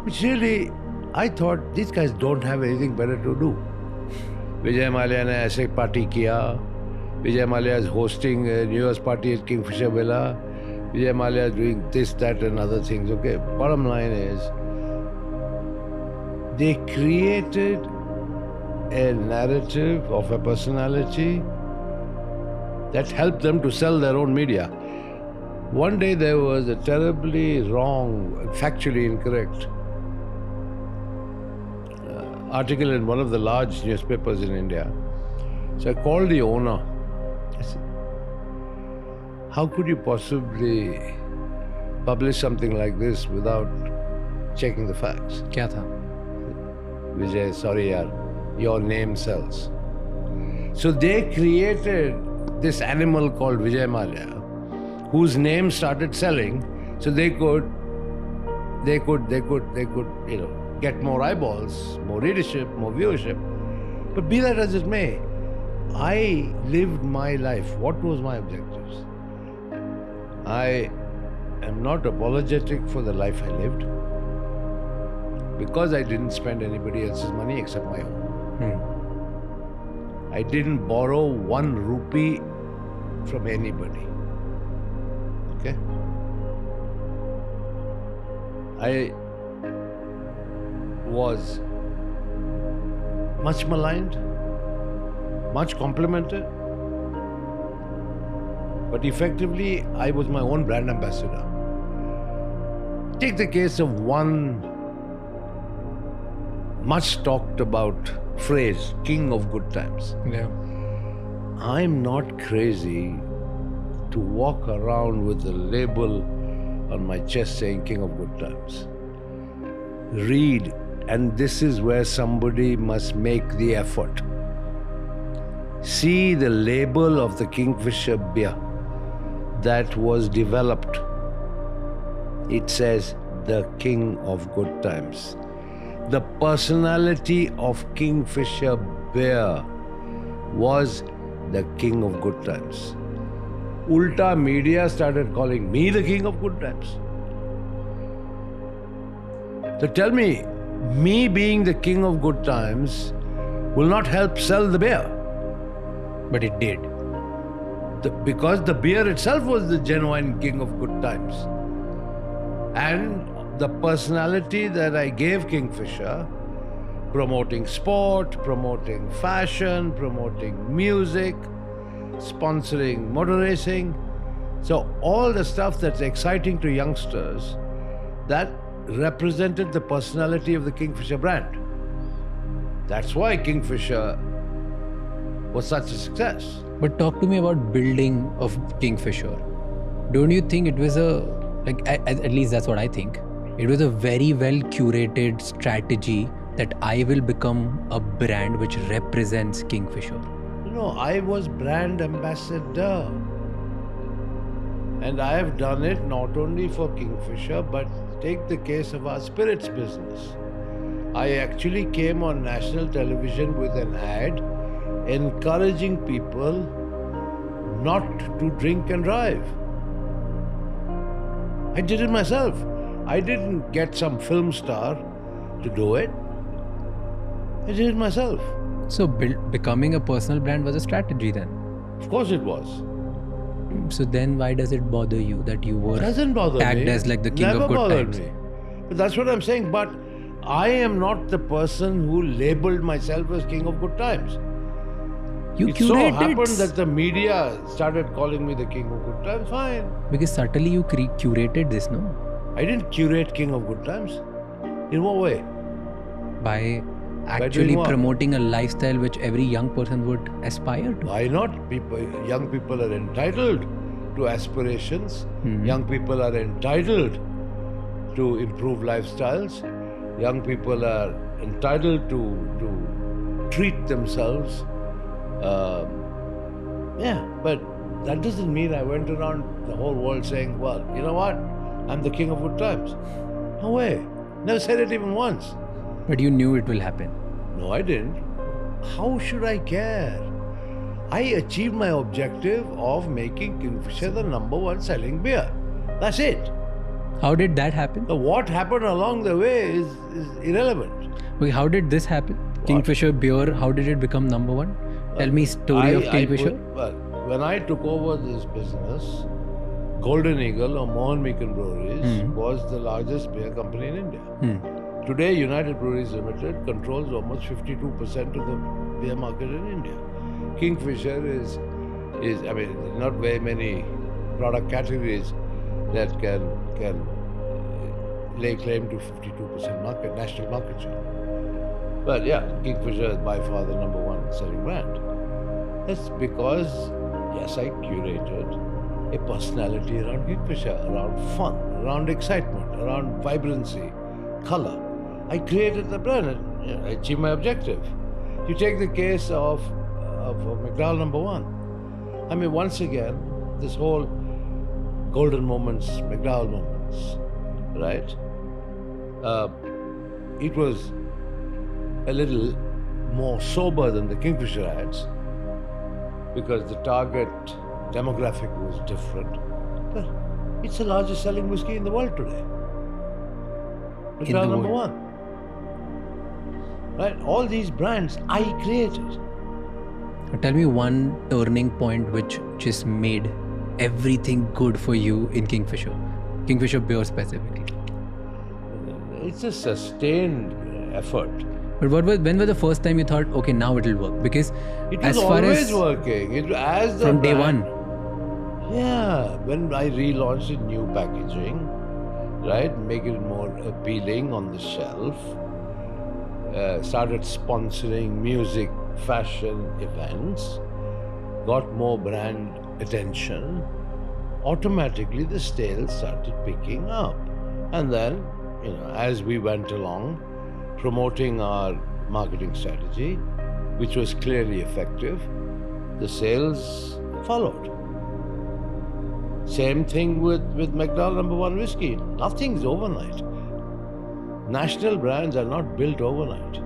Speaker 2: which really, I thought, these guys don't have anything better to do. Vijay Mallya ne aise party kiya. Vijay Mallya is hosting a New Year's party at Kingfisher Villa. Vijay Mallya is doing this, that and other things, okay? Bottom line is, they created a narrative of a personality that helped them to sell their own media. One day there was a terribly wrong, factually incorrect article in one of the large newspapers in India. So I called the owner. I said, how could you possibly publish something like this without checking the facts?
Speaker 1: Kya tha?
Speaker 2: Vijay, sorry yaar, your name sells. So they created this animal called Vijay Mallya, whose name started selling, so they could, you know, get more eyeballs, more readership, more viewership. But be that as it may, I lived my life. What was my objectives? I am not apologetic for the life I lived because I didn't spend anybody else's money except my own. I didn't borrow 1 rupee from anybody. Okay? I was much maligned, much complimented, but effectively I was my own brand ambassador. Take the case of one much talked about phrase, king of good times.
Speaker 1: Yeah.
Speaker 2: I'm not crazy to walk around with a label on my chest saying king of good times. Read, and this is where somebody must make the effort. See the label of the Kingfisher beer that was developed. It says the king of good times. The personality of Kingfisher beer was the king of good times. Ulta media started calling me the king of good times. So tell me being the king of good times will not help sell the beer.
Speaker 1: But it did.
Speaker 2: Because the beer itself was the genuine king of good times. And the personality that I gave Kingfisher, promoting sport, promoting fashion, promoting music, sponsoring motor racing. So all the stuff that's exciting to youngsters, that represented the personality of the Kingfisher brand. That's why Kingfisher was such a success.
Speaker 1: But talk to me about building of Kingfisher. Don't you think it was at least that's what I think. It was a very well curated strategy that I will become a brand which represents Kingfisher.
Speaker 2: No, I was brand ambassador. And I have done it not only for Kingfisher, but take the case of our spirits business. I actually came on national television with an ad encouraging people not to drink and drive. I did it myself. I didn't get some film star to do it. I did it myself.
Speaker 1: So becoming a personal brand was a strategy then?
Speaker 2: Of course it was.
Speaker 1: So then why does it bother you that you were
Speaker 2: Doesn't bother
Speaker 1: tagged
Speaker 2: me.
Speaker 1: as like the king
Speaker 2: Never
Speaker 1: of good
Speaker 2: bothered
Speaker 1: times?
Speaker 2: me. But that's what I'm saying. But I am not the person who labeled myself as king of good times.
Speaker 1: You
Speaker 2: It so
Speaker 1: curated
Speaker 2: happened that the media started calling me the king of good times. Fine.
Speaker 1: because subtly you curated this, no?
Speaker 2: I didn't curate king of good times. In what way?
Speaker 1: By
Speaker 2: doing
Speaker 1: actually
Speaker 2: what?
Speaker 1: promoting a lifestyle which every young person would aspire to.
Speaker 2: Why not? Young people are entitled to aspirations. Young people are entitled to improve lifestyles. Young people are entitled to treat themselves. But that doesn't mean I went around the whole world saying, well, you know what? I'm the king of good times. No way. Never said it even once.
Speaker 1: But you knew it will happen.
Speaker 2: No, I didn't. How should I care? I achieved my objective of making Kingfisher the #1 selling beer. That's it.
Speaker 1: How did that happen?
Speaker 2: Now, what happened along the way is irrelevant.
Speaker 1: Okay, how did this happen? Kingfisher beer, how did it become #1? Tell me story of Kingfisher.
Speaker 2: When I took over this business, Golden Eagle or Mohan Meekan Breweries was the largest beer company in India. Today, United Breweries Limited controls almost 52% of the beer market in India. Kingfisher is not very many product categories that can lay claim to 52% national market share. But yeah, Kingfisher is by far the #1 selling brand. That's because, yes, I curated a personality around Kingfisher, around fun, around excitement, around vibrancy, color. I created the brand and I achieved my objective. You take the case of McDowell #1. I mean, once again, this whole golden moments, McDowell moments, right? It was a little more sober than the Kingfisher ads because the target demographic was different. But It's the largest selling whiskey in the world today. McDowell number one. Right? All these brands I created.
Speaker 1: Tell me one turning point which just made everything good for you in Kingfisher. Kingfisher beer specifically.
Speaker 2: It's a sustained effort.
Speaker 1: But when was the first time you thought, okay, now it'll work? Because
Speaker 2: It
Speaker 1: as
Speaker 2: was
Speaker 1: far
Speaker 2: always
Speaker 1: as
Speaker 2: working. As the
Speaker 1: from day
Speaker 2: brand-
Speaker 1: one.
Speaker 2: Yeah, when I relaunched it, new packaging, right, make it more appealing on the shelf, started sponsoring music, fashion events, got more brand attention, automatically the sales started picking up. And then, as we went along, promoting our marketing strategy, which was clearly effective, the sales followed. Same thing with McDowell number one whiskey. Nothing's overnight. National brands are not built overnight.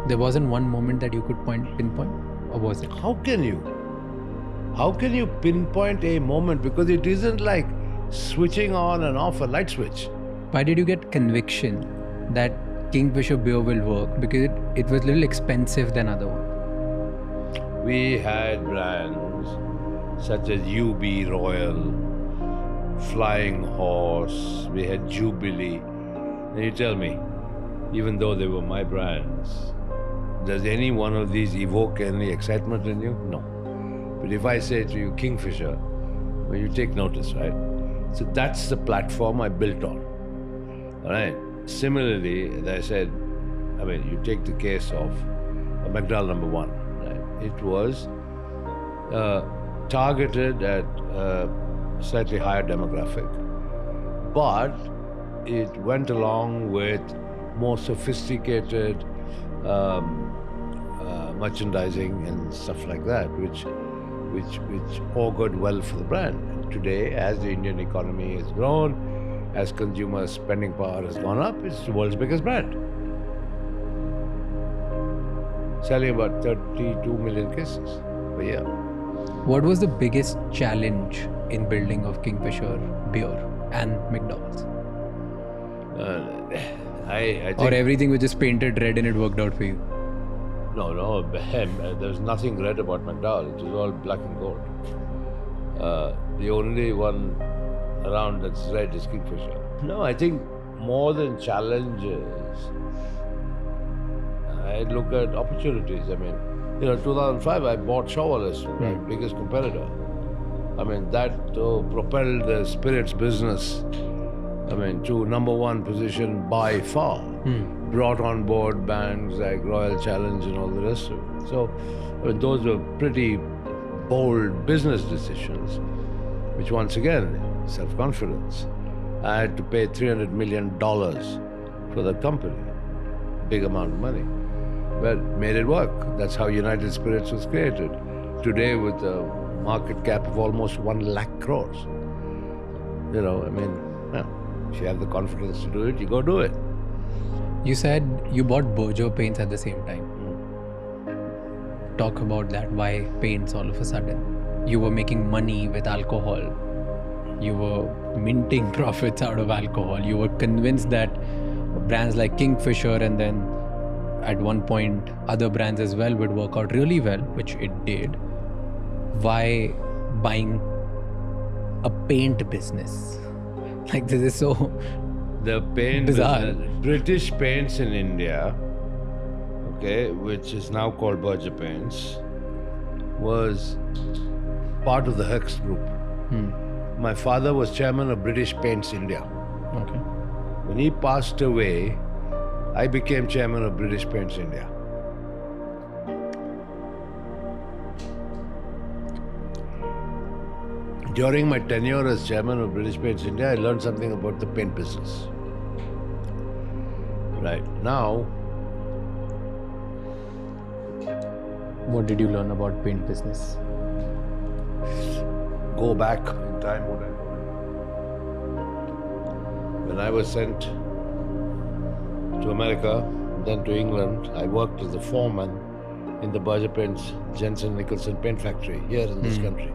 Speaker 1: There wasn't one moment that you could pinpoint, or was it?
Speaker 2: How can you? How can you pinpoint a moment? Because it isn't like switching on and off a light switch.
Speaker 1: Why did you get conviction that Kingfisher beer will work? Because it was a little expensive than other one.
Speaker 2: We had brands such as UB Royal, Flying Horse, we had Jubilee. And you tell me, even though they were my brands, does any one of these evoke any excitement in you? No. But if I say to you Kingfisher, well, you take notice, right? So that's the platform I built on. All right. Similarly, as I said, you take the case of McDowell number one, right? It was targeted at a slightly higher demographic, but it went along with more sophisticated merchandising and stuff like that, which augured well for the brand. And today, as the Indian economy has grown, as consumer spending power has gone up, it's the world's biggest brand. Selling about 32 million cases per year.
Speaker 1: What was the biggest challenge in building of Kingfisher beer and McDowell's?
Speaker 2: I think
Speaker 1: Or everything was just painted red and it worked out for you?
Speaker 2: No, there's nothing red about McDowell. It was all black and gold. The only one around that's red is Kingfisher. No, I think more than challenges, I look at opportunities. 2005, I bought Shawwalis, my biggest competitor. That propelled the spirits business, to number one position by far. Brought on board bands like Royal Challenge and all the rest of it. So those were pretty bold business decisions, which once again, self-confidence. I had to pay $300 million for the company, big amount of money. Well, made it work. That's how United Spirits was created. Today, with a market cap of almost 1 lakh crores. If you have the confidence to do it, you go do it.
Speaker 1: You said you bought Bojo paints at the same time. Talk about that. Why paints all of a sudden? You were making money with alcohol. You were minting profits out of alcohol. You were convinced that brands like Kingfisher and then at one point other brands as well would work out really well, which it did. Why buying a paint business? Like, this is so
Speaker 2: the paint
Speaker 1: bizarre.
Speaker 2: British Paints in India, which is now called Berger Paints, was part of the Hearst Group. My father was chairman of British Paints India.
Speaker 1: Okay.
Speaker 2: When he passed away, I became chairman of British Paints India. During my tenure as chairman of British Paints India, I learned something about the paint business. Right now,
Speaker 1: What did you learn about paint business?
Speaker 2: go back in time. When I was sent to America, then to England, I worked as the foreman in the Berger Paints Jensen Nicholson paint factory here in this country.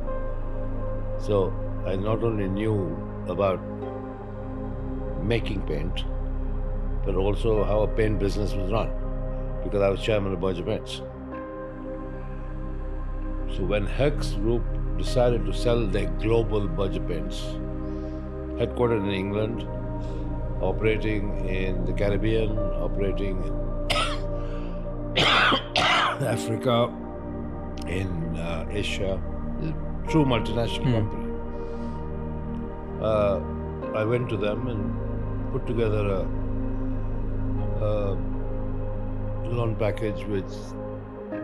Speaker 2: So I not only knew about making paint, but also how a paint business was run, because I was chairman of Berger Paints. So when Hex Group decided to sell their global Berger Paints, headquartered in England, operating in the Caribbean, operating in Africa, in Asia, a true multinational company. I went to them and put together a loan package with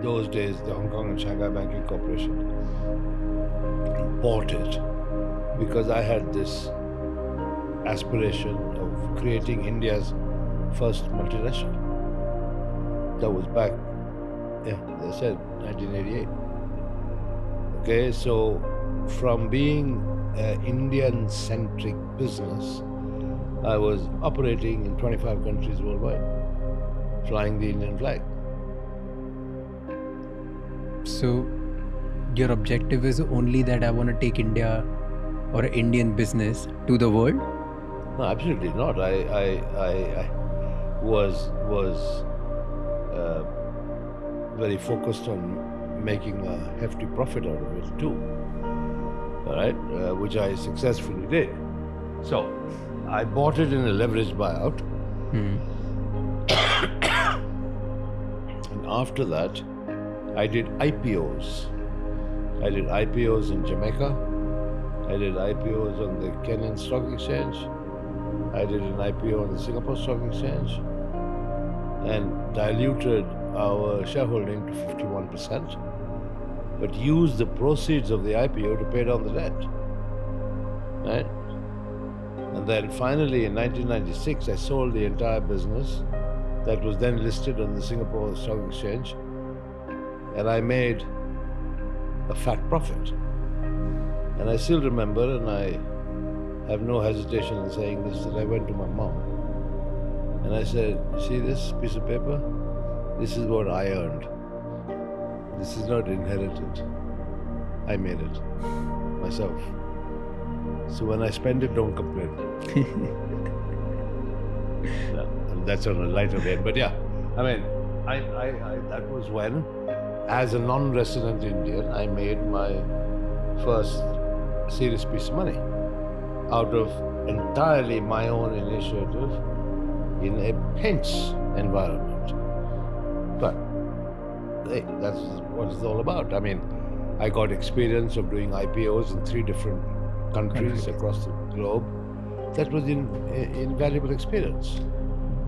Speaker 2: those days the Hong Kong and Shanghai Banking Corporation. Bought it because I had this aspiration of creating India's first multinational. That was back, they said 1988. Okay, so from being an Indian-centric business, I was operating in 25 countries worldwide, flying the Indian flag.
Speaker 1: So your objective is only that I want to take India or Indian business to the world?
Speaker 2: No, absolutely not. I was very focused on making a hefty profit out of it too. All right, which I successfully did. So I bought it in a leveraged buyout. And after that, I did IPOs. I did IPOs in Jamaica. I did IPOs on the Kenyan Stock Exchange. I did an IPO on the Singapore Stock Exchange and diluted our shareholding to 51%, but used the proceeds of the IPO to pay down the debt. Right? And then finally in 1996, I sold the entire business that was then listed on the Singapore Stock Exchange, and I made a fat profit. And I still remember, and I have no hesitation in saying this, that I went to my mom and I said, see this piece of paper? This is what I earned. This is not inherited. I made it myself. So when I spend it, don't complain. And that's on a lighter vein, but yeah, I mean, I that was when, as a non-resident Indian, I made my first serious piece of money out of entirely my own initiative in a pinch environment. But hey, that's what it's all about. I mean, I got experience of doing IPOs in 3 different countries across the globe. That was invaluable experience.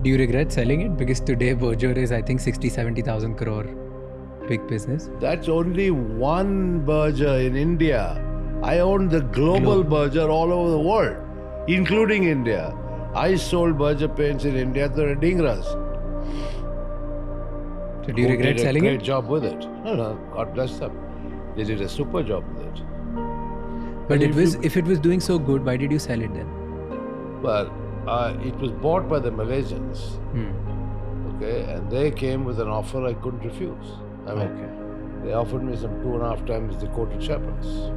Speaker 1: Do you regret selling it? Because today Berger is, I think, 60-70,000 crore big business.
Speaker 2: That's only one Berger in India. I owned the global Berger all over the world, including India. I sold Berger paints in India to the Dingras.
Speaker 1: So do you regret selling it?
Speaker 2: They did a great job with it. No, God bless them. They did a super job with it.
Speaker 1: But if it was doing so good, why did you sell it then?
Speaker 2: Well, it was bought by the Malaysians. Okay, and they came with an offer I couldn't refuse. I mean, they offered me some 2.5 times the quoted share price.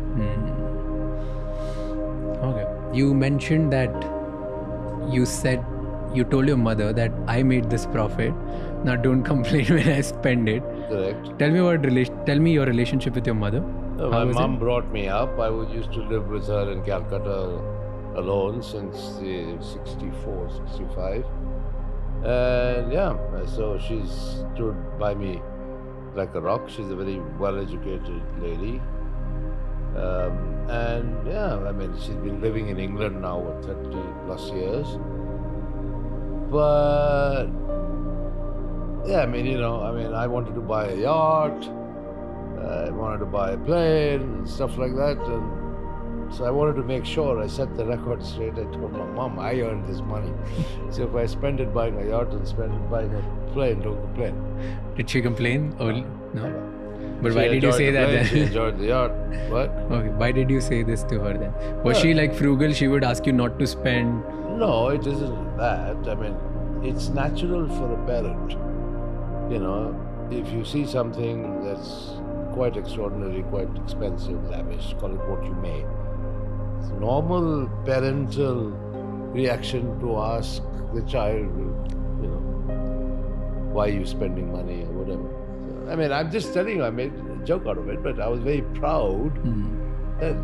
Speaker 1: Okay. You mentioned that you told your mother that I made this profit. Now don't complain when I spend it.
Speaker 2: Correct.
Speaker 1: Tell me your relationship with your mother.
Speaker 2: My mom brought me up. I used to live with her in Calcutta alone since 64, 65. And yeah, so she's stood by me like a rock. She's a very well-educated lady. And yeah, I mean, she's been living in England now for 30 plus years. But yeah, I wanted to buy a yacht. I wanted to buy a plane and stuff like that. And so I wanted to make sure I set the record straight. I told my mom, I earned this money. So if I spend it buying a yacht and spend it buying a plane, don't complain.
Speaker 1: Did she complain? No. But why did you say that then?
Speaker 2: She enjoyed the yacht. What?
Speaker 1: Okay. Why did you say this to her then? Was she like frugal? She would ask you not to spend?
Speaker 2: No, it isn't that. I mean, it's natural for a parent. You know, if you see something that's quite extraordinary, quite expensive, lavish, call it what you may. normal parental reaction to ask the child, why are you spending money or whatever. So, I mean, I'm just telling you, I made a joke out of it, but I was very proud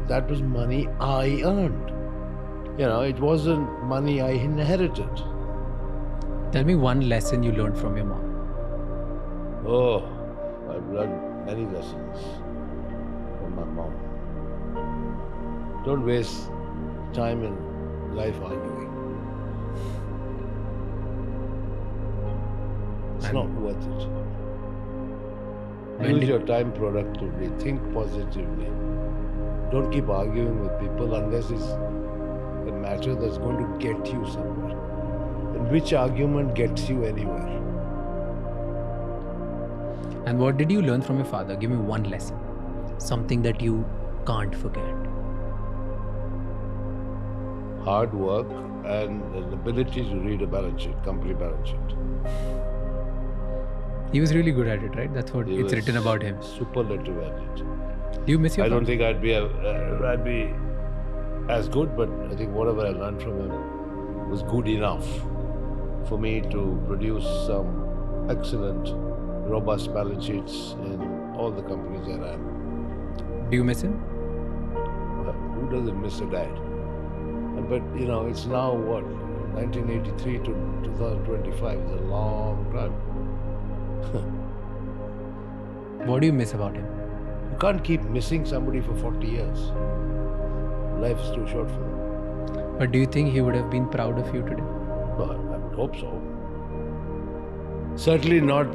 Speaker 2: that was money I earned. It wasn't money I inherited.
Speaker 1: Tell me one lesson you learned from your mom.
Speaker 2: Oh, I've learned many lessons from my mom. Don't waste time in life arguing. It's not worth it. Use your time productively. Think positively. Don't keep arguing with people unless it's a matter that's going to get you somewhere. And which argument gets you anywhere?
Speaker 1: And what did you learn from your father? Give me one lesson. Something that you can't forget.
Speaker 2: Hard work and an ability to read a balance sheet, company balance sheet.
Speaker 1: He was really good at it, right? That's what it's written about him.
Speaker 2: Superlative at it.
Speaker 1: Do you miss your father?
Speaker 2: I don't think I'd be as good, but I think whatever I learned from him was good enough for me to produce some excellent, robust balance sheets in all the companies that I am.
Speaker 1: Do you miss him?
Speaker 2: Who doesn't miss a dad? But it's now what, 1983 to 2025 is a long time.
Speaker 1: What do you miss about him?
Speaker 2: You can't keep missing somebody for 40 years. Life is too short for them.
Speaker 1: But do you think he would have been proud of you today?
Speaker 2: Well, I would hope so. Certainly not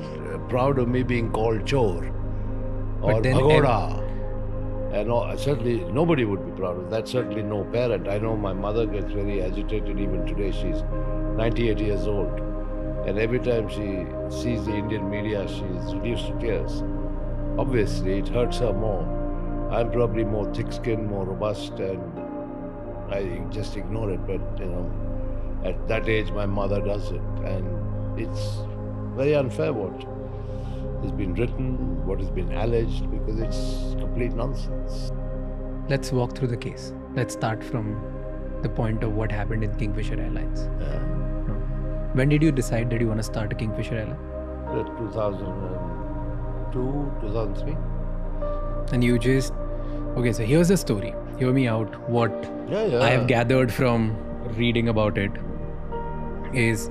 Speaker 2: proud of me being called chor or pagoda. And certainly nobody would be proud of that. Certainly no parent. I know my mother gets very agitated even today. She's 98 years old. And every time she sees the Indian media, she's reduced to tears. Obviously, it hurts her more. I'm probably more thick-skinned, more robust, and I just ignore it. But, at that age, my mother does it. And it's very unfair what has been written, what has been alleged, because it's complete nonsense.
Speaker 1: Let's walk through the case. Let's start from the point of what happened in Kingfisher Airlines.
Speaker 2: Yeah.
Speaker 1: When did you decide that you want to start a Kingfisher Airline?
Speaker 2: 2002, 2003.
Speaker 1: And you just... Okay, so here's the story. Hear me out. What I have gathered from reading about it is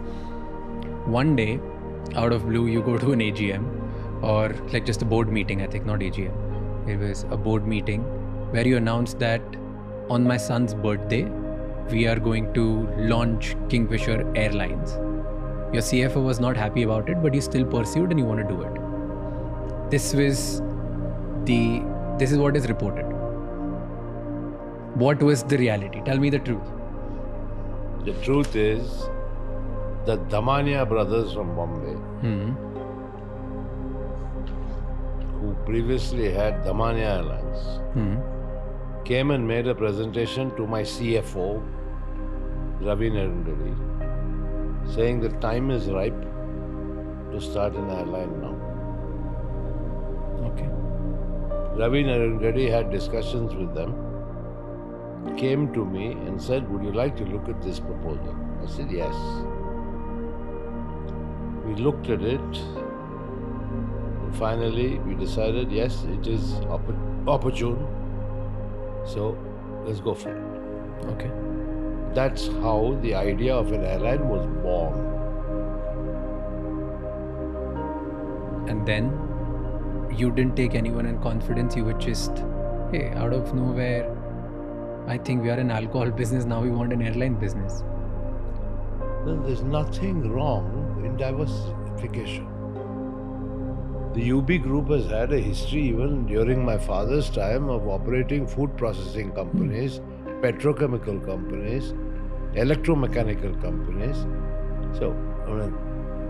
Speaker 1: one day, out of blue, you go to an AGM or like just a board meeting, I think, not AGM. It was a board meeting where you announced that on my son's birthday, we are going to launch Kingfisher Airlines. Your CFO was not happy about it, but you still pursued and you want to do it. This is what is reported. What was the reality? Tell me the truth.
Speaker 2: The truth is the Damania brothers from Bombay, who previously had Damania Airlines, came and made a presentation to my CFO, Ravi Narendra, saying the time is ripe to start an airline now.
Speaker 1: Okay.
Speaker 2: Ravi Narendra had discussions with them, came to me and said, would you like to look at this proposal? I said, yes. We looked at it and finally we decided, yes, it is opportune. So let's go for it.
Speaker 1: Okay.
Speaker 2: That's how the idea of an airline was born.
Speaker 1: And then you didn't take anyone in confidence. You were just, hey, out of nowhere, I think we are an alcohol business. Now we want an airline business.
Speaker 2: Well, there's nothing wrong in diversification. The UB group has had a history even during my father's time of operating food processing companies, petrochemical companies, electromechanical companies. So,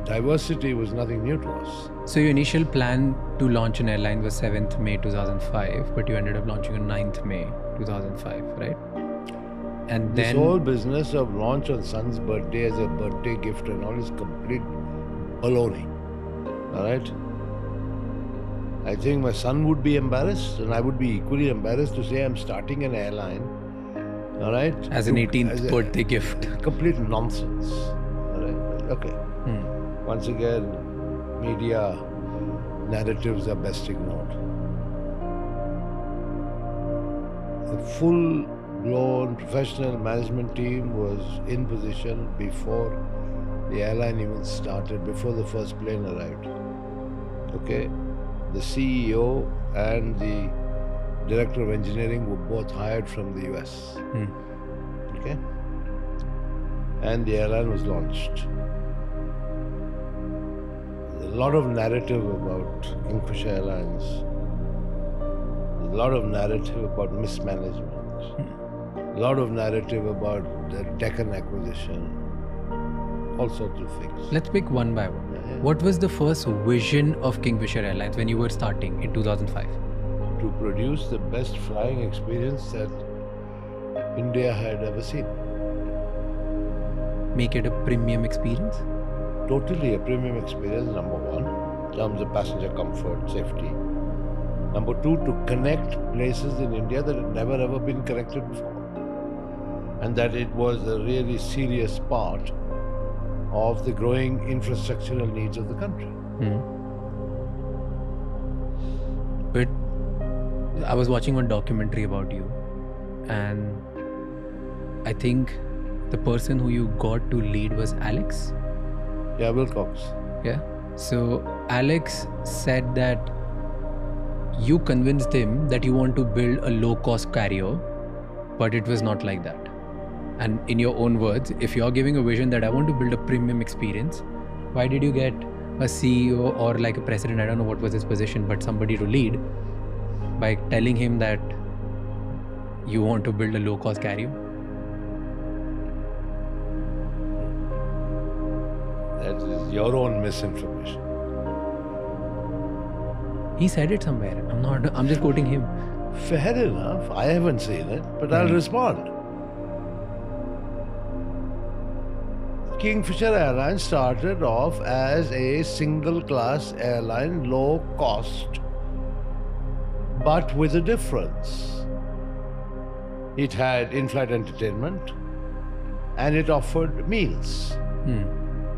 Speaker 2: diversity was nothing new to us.
Speaker 1: So your initial plan to launch an airline was 7th May 2005, but you ended up launching on 9th May 2005, right? And
Speaker 2: this
Speaker 1: then...
Speaker 2: whole business of launch on son's birthday as a birthday gift and all is complete baloney. All right? I think my son would be embarrassed and I would be equally embarrassed to say I'm starting an airline All right?
Speaker 1: As an 18th birthday gift.
Speaker 2: Complete nonsense. All right? Okay. Once again, media narratives are best ignored. The full-blown professional management team was in position before the airline even started, before the first plane arrived. Okay? The CEO and the director of engineering were both hired from the US. Okay? And the airline was launched. A lot of narrative about Kingfisher Airlines. A lot of narrative about mismanagement. A lot of narrative about the Deccan acquisition. All sorts of things.
Speaker 1: Let's pick one by one. What was the first vision of Kingfisher Airlines when you were starting in 2005?
Speaker 2: To produce the best flying experience that India had ever seen.
Speaker 1: Make it a premium experience?
Speaker 2: Totally a premium experience, number one, in terms of passenger comfort, safety. Number two, to connect places in India that had never ever been connected before. And that it was a really serious part of the growing infrastructural needs of the country.
Speaker 1: But I was watching one documentary about you, and I think the person who you got to lead was Alex.
Speaker 2: Yeah, Wilcox.
Speaker 1: Yeah. So Alex said that you convinced him that you want to build a low-cost carrier, but it was not like that. And in your own words, if you're giving a vision that I want to build a premium experience, why did you get a CEO or like a president, I don't know what was his position, but somebody to lead by telling him that you want to build a low-cost carrier?
Speaker 2: That is your own misinformation.
Speaker 1: He said it somewhere. I'm just quoting him.
Speaker 2: Fair enough. I haven't seen it, but I'll respond. Kingfisher Airlines started off as a single-class airline, low cost, but with a difference. It had in-flight entertainment and it offered meals.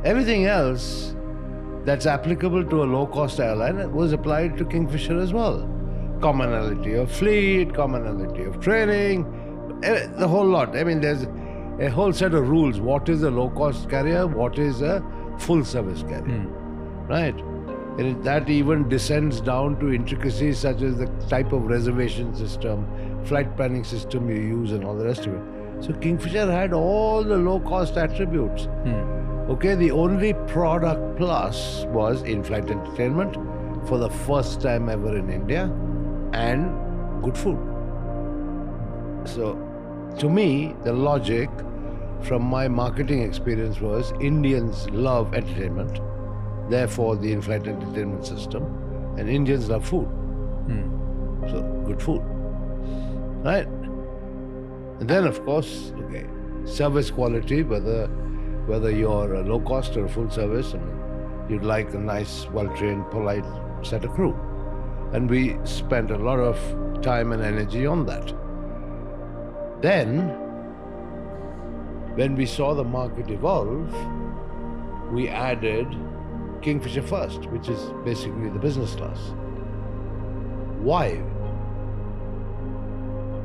Speaker 2: Everything else that's applicable to a low-cost airline was applied to Kingfisher as well. Commonality of fleet, commonality of training, the whole lot. I mean, there's a whole set of rules. What is a low-cost carrier? What is a full-service carrier? Right? And that even descends down to intricacies such as the type of reservation system, flight planning system you use and all the rest of it. So Kingfisher had all the low-cost attributes. Okay, the only product plus was in-flight entertainment for the first time ever in India and good food. So to me, the logic from my marketing experience was Indians love entertainment, therefore the in-flight entertainment system, and Indians love food. So good food, right? And then of course, okay, service quality, whether you're a low cost or a full service, I mean, you'd like a nice, well-trained, polite set of crew. And we spent a lot of time and energy on that. Then, when we saw the market evolve, we added Kingfisher First, which is basically the business class. Why?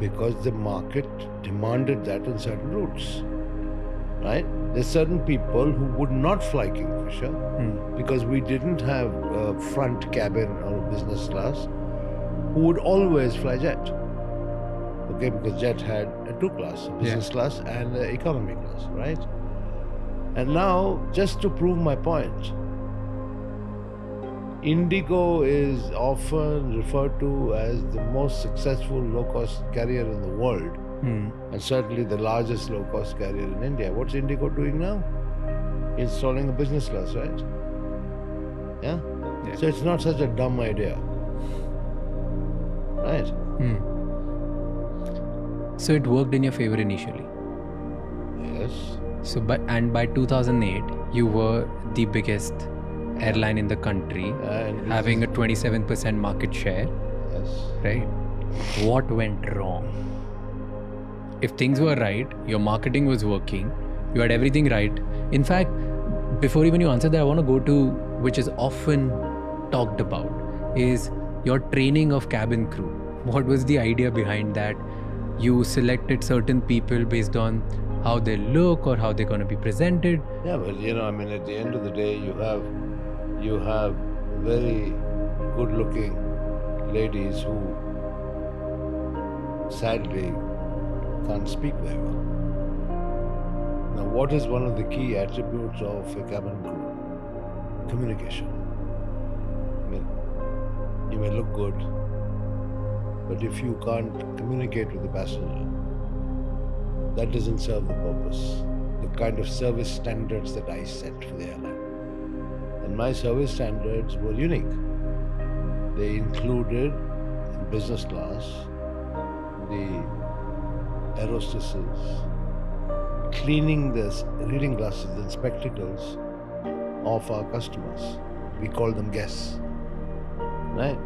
Speaker 2: Because the market demanded that on certain routes, right? There's certain people who would not fly Kingfisher because we didn't have a front cabin or a business class, who would always fly jet. Okay, because jet had a two class, a business class and an economy class, right? And now, just to prove my point, Indigo is often referred to as the most successful low-cost carrier in the world, and certainly the largest low-cost carrier in India. What's Indigo doing now? Installing a business class, right? Yeah? So it's not such a dumb idea, right?
Speaker 1: So it worked in your favor initially.
Speaker 2: Yes.
Speaker 1: So by 2008, you were the biggest airline in the country,
Speaker 2: And
Speaker 1: having a 27% market share,
Speaker 2: Yes.
Speaker 1: right? What went wrong if things were right, your marketing was working, you had everything right. In fact, before even you answer that, I want to go to, which is often talked about, is your training of cabin crew. What was the idea behind that? You selected certain people based on how they look or how they're going to be presented.
Speaker 2: Yeah, but at the end of the day, you have very good-looking ladies who sadly can't speak very well. Now, what is one of the key attributes of a cabin crew? Communication. You may look good, but if you can't communicate with the passenger, that doesn't serve the purpose. The kind of service standards that I set for the airline. And my service standards were unique. They included, in business class, the air hostesses cleaning the reading glasses and spectacles of our customers. We call them guests. Right?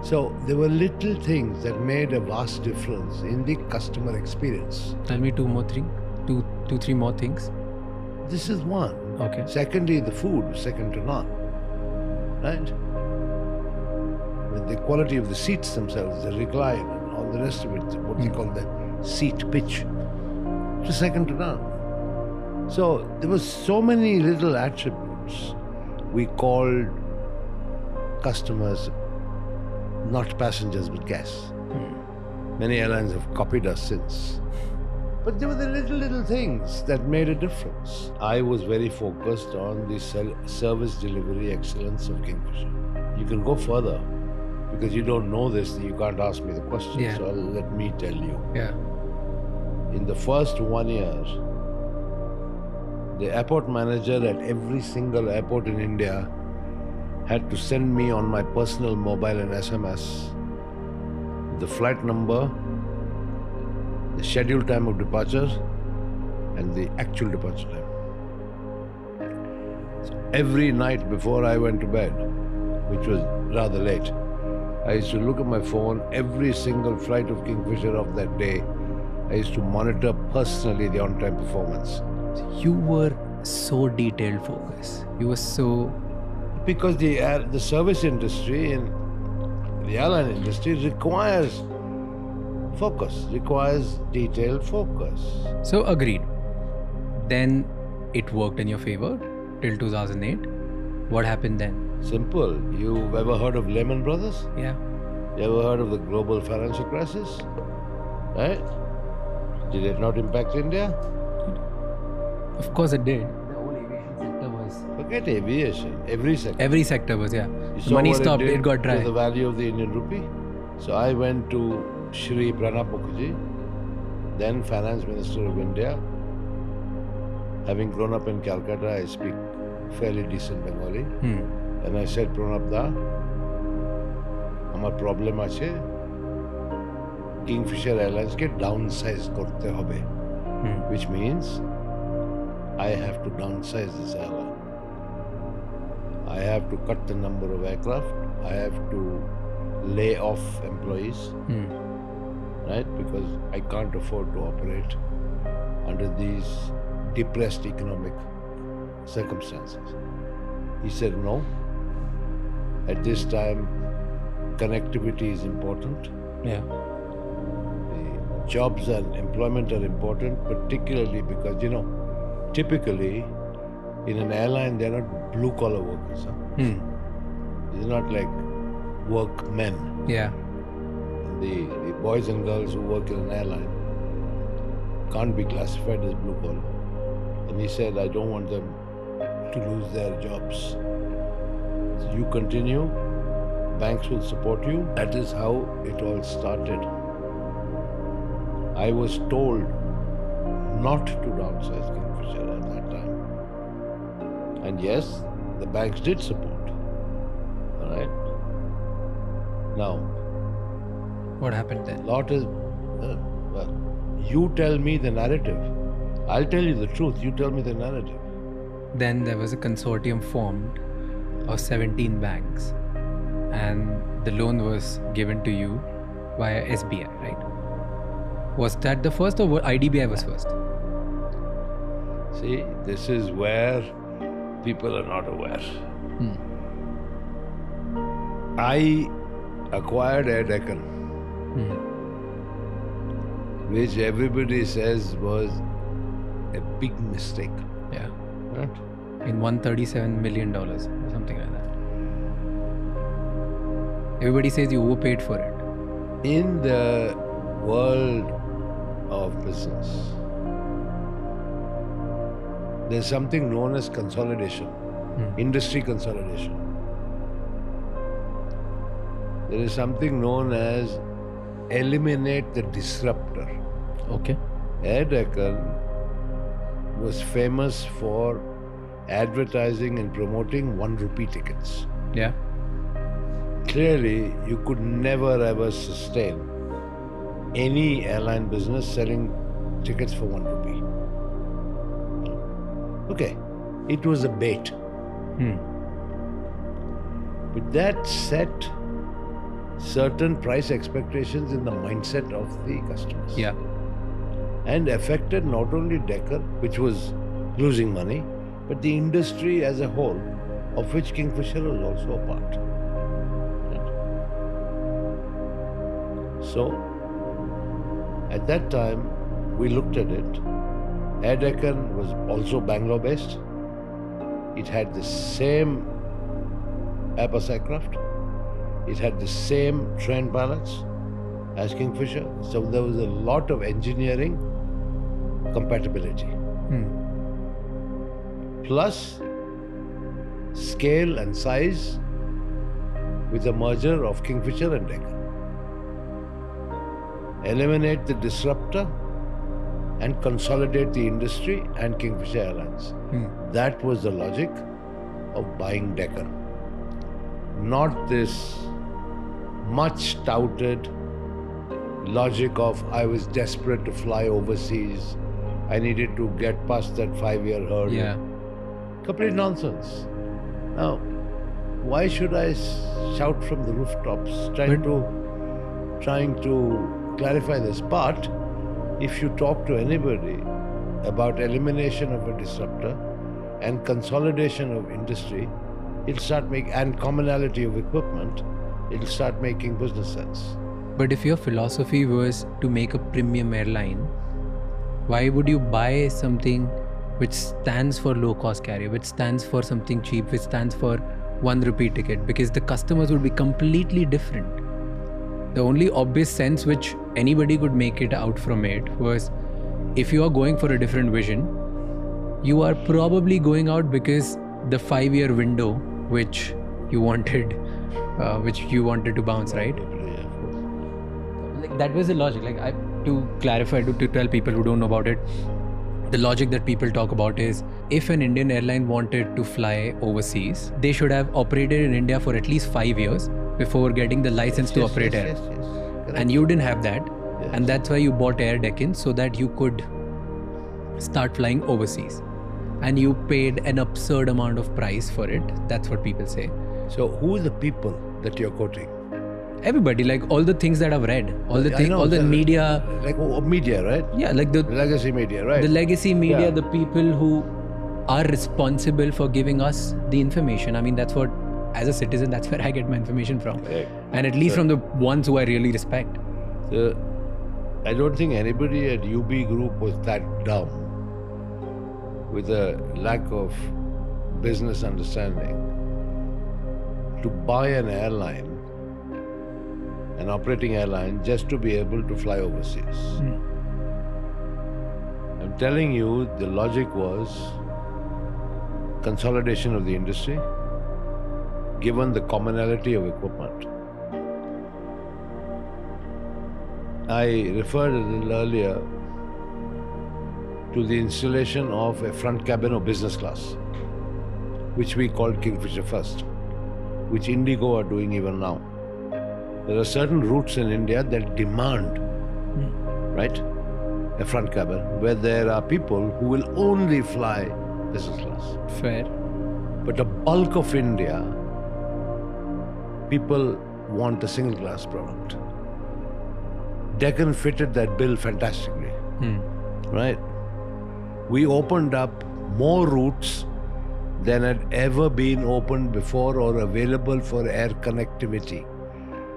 Speaker 2: So there were little things that made a vast difference in the customer experience.
Speaker 1: Tell me two, three more things.
Speaker 2: This is one.
Speaker 1: Okay.
Speaker 2: Secondly, the food was second to none. Right? With the quality of the seats themselves, the recline and all the rest of it, what we call the seat pitch, it was second to none. So there were so many little attributes. We called customers not passengers but guests. Many airlines have copied us since. But there were the little things that made a difference. I was very focused on the service delivery excellence of Kingfisher. You can go further because you don't know this, you can't ask me the question.
Speaker 1: Yeah.
Speaker 2: So let me tell you.
Speaker 1: Yeah.
Speaker 2: In the first 1 year, the airport manager at every single airport in India had to send me on my personal mobile and SMS the flight number, the scheduled time of departure, and the actual departure time. So every night before I went to bed, which was rather late, I used to look at my phone. Every single flight of Kingfisher of that day, I used to monitor personally the on-time performance.
Speaker 1: You were so detailed focused. You were so...
Speaker 2: Because the service industry and the airline industry requires focus, requires detailed focus.
Speaker 1: So agreed. Then it worked in your favor till 2008. What happened then?
Speaker 2: Simple. You've ever heard of Lehman Brothers?
Speaker 1: Yeah.
Speaker 2: You ever heard of the global financial crisis? Right? Did it not impact India?
Speaker 1: Of course it did. The whole aviation sector was...
Speaker 2: Forget aviation. Every sector.
Speaker 1: Every sector was, yeah.
Speaker 2: You
Speaker 1: The
Speaker 2: saw
Speaker 1: money
Speaker 2: what
Speaker 1: stopped,
Speaker 2: did
Speaker 1: it got dry.
Speaker 2: to the value of the Indian rupee. So I went to Shri Pranab Mukherjee, then Finance Minister of India. Having grown up in Calcutta, I speak fairly decent Bengali. And I said, Pranab da, আমার problem আছে, Kingfisher Airlines ke downsize korte hobe. Which means I have to downsize this airline. I have to cut the number of aircraft. I have to lay off employees. Right? Because I can't afford to operate under these depressed economic circumstances. He said, no. At this time, connectivity is important.
Speaker 1: Yeah.
Speaker 2: The jobs and employment are important, particularly because, typically in an airline, they're not blue-collar workers. They're not like workmen.
Speaker 1: Yeah.
Speaker 2: The boys and girls who work in an airline can't be classified as blue-collar. And he said, I don't want them to lose their jobs. So you continue, banks will support you. That is how it all started. I was told not to downsize Kingfisher at that time. And yes, the banks did support. All right? Now,
Speaker 1: What happened then?
Speaker 2: lot is, well, you tell me the narrative. I'll tell you the truth. You tell me the narrative.
Speaker 1: Then there was a consortium formed of 17 banks, and the loan was given to you via SBI, right? Was that the first or IDBI was first?
Speaker 2: See, this is where people are not aware. I acquired Air Deccan, which everybody says was a big mistake.
Speaker 1: Yeah.
Speaker 2: Right?
Speaker 1: In $137 million or something like that. Everybody says you overpaid for it.
Speaker 2: In the world of business, there's something known as consolidation, industry consolidation. There is something known as eliminate the disruptor.
Speaker 1: Okay.
Speaker 2: Air Deccan was famous for advertising and promoting 1 rupee tickets.
Speaker 1: Yeah.
Speaker 2: Clearly, you could never ever sustain any airline business selling tickets for 1 rupee. Okay, it was a bait. But that set certain price expectations in the mindset of the customers.
Speaker 1: Yeah.
Speaker 2: And affected not only Deccan, which was losing money, but the industry as a whole, of which Kingfisher was also a part. So, at that time, we looked at it. Air Deccan was also Bangalore-based. It had the same Airbus aircraft. It had the same train pilots as Kingfisher. So there was a lot of engineering compatibility. Plus scale and size with the merger of Kingfisher and Deccan. Eliminate the disruptor and consolidate the industry and Kingfisher Airlines. That was the logic of buying Deccan. Not this much touted logic of I was desperate to fly overseas. I needed to get past that 5-year hurdle.
Speaker 1: Yeah.
Speaker 2: Complete nonsense. Now, why should I shout from the rooftops trying to clarify this? But if you talk to anybody about elimination of a disruptor and consolidation of industry, it'll start making, and commonality of equipment, it'll start making business sense.
Speaker 1: But if your philosophy was to make a premium airline, why would you buy something which stands for low cost carrier, which stands for something cheap, which stands for 1 rupee ticket? Because the customers would be completely different. The only obvious sense which anybody could make it out from it was, if you are going for a different vision, you are probably going out because the 5-year window which you wanted to bounce, right? Like, that was the logic. Like, to clarify, to tell people who don't know about it, the logic that people talk about is, if an Indian airline wanted to fly overseas, they should have operated in India for at least 5 years before getting the license to operate air. And you didn't have that. Yes. And that's why you bought Air Deccan, so that you could start flying overseas. And you paid an absurd amount of price for it. That's what people say.
Speaker 2: So who are the people that you're quoting?
Speaker 1: Everybody, like all the things that I've read, all the media.
Speaker 2: Like media, right?
Speaker 1: Yeah, like the
Speaker 2: legacy media, right?
Speaker 1: The legacy media,
Speaker 2: Yeah.
Speaker 1: the people who are responsible for giving us the information. I mean, that's what, as a citizen, that's where I get my information from.
Speaker 2: Correct.
Speaker 1: And at least from the ones who I really respect.
Speaker 2: So, I don't think anybody at UB Group was that dumb, with a lack of business understanding, to buy an airline, an operating airline, just to be able to fly overseas. I'm telling you, the logic was consolidation of the industry, given the commonality of equipment. I referred a little earlier to the installation of a front cabin of business class, which we called Kingfisher First, which Indigo are doing even now. There are certain routes in India that demand, right, a front cabin, where there are people who will only fly business class.
Speaker 1: Fair.
Speaker 2: But the bulk of India, people want a single class product. Deccan fitted that bill fantastically. Right? We opened up more routes than had ever been opened before or available for air connectivity.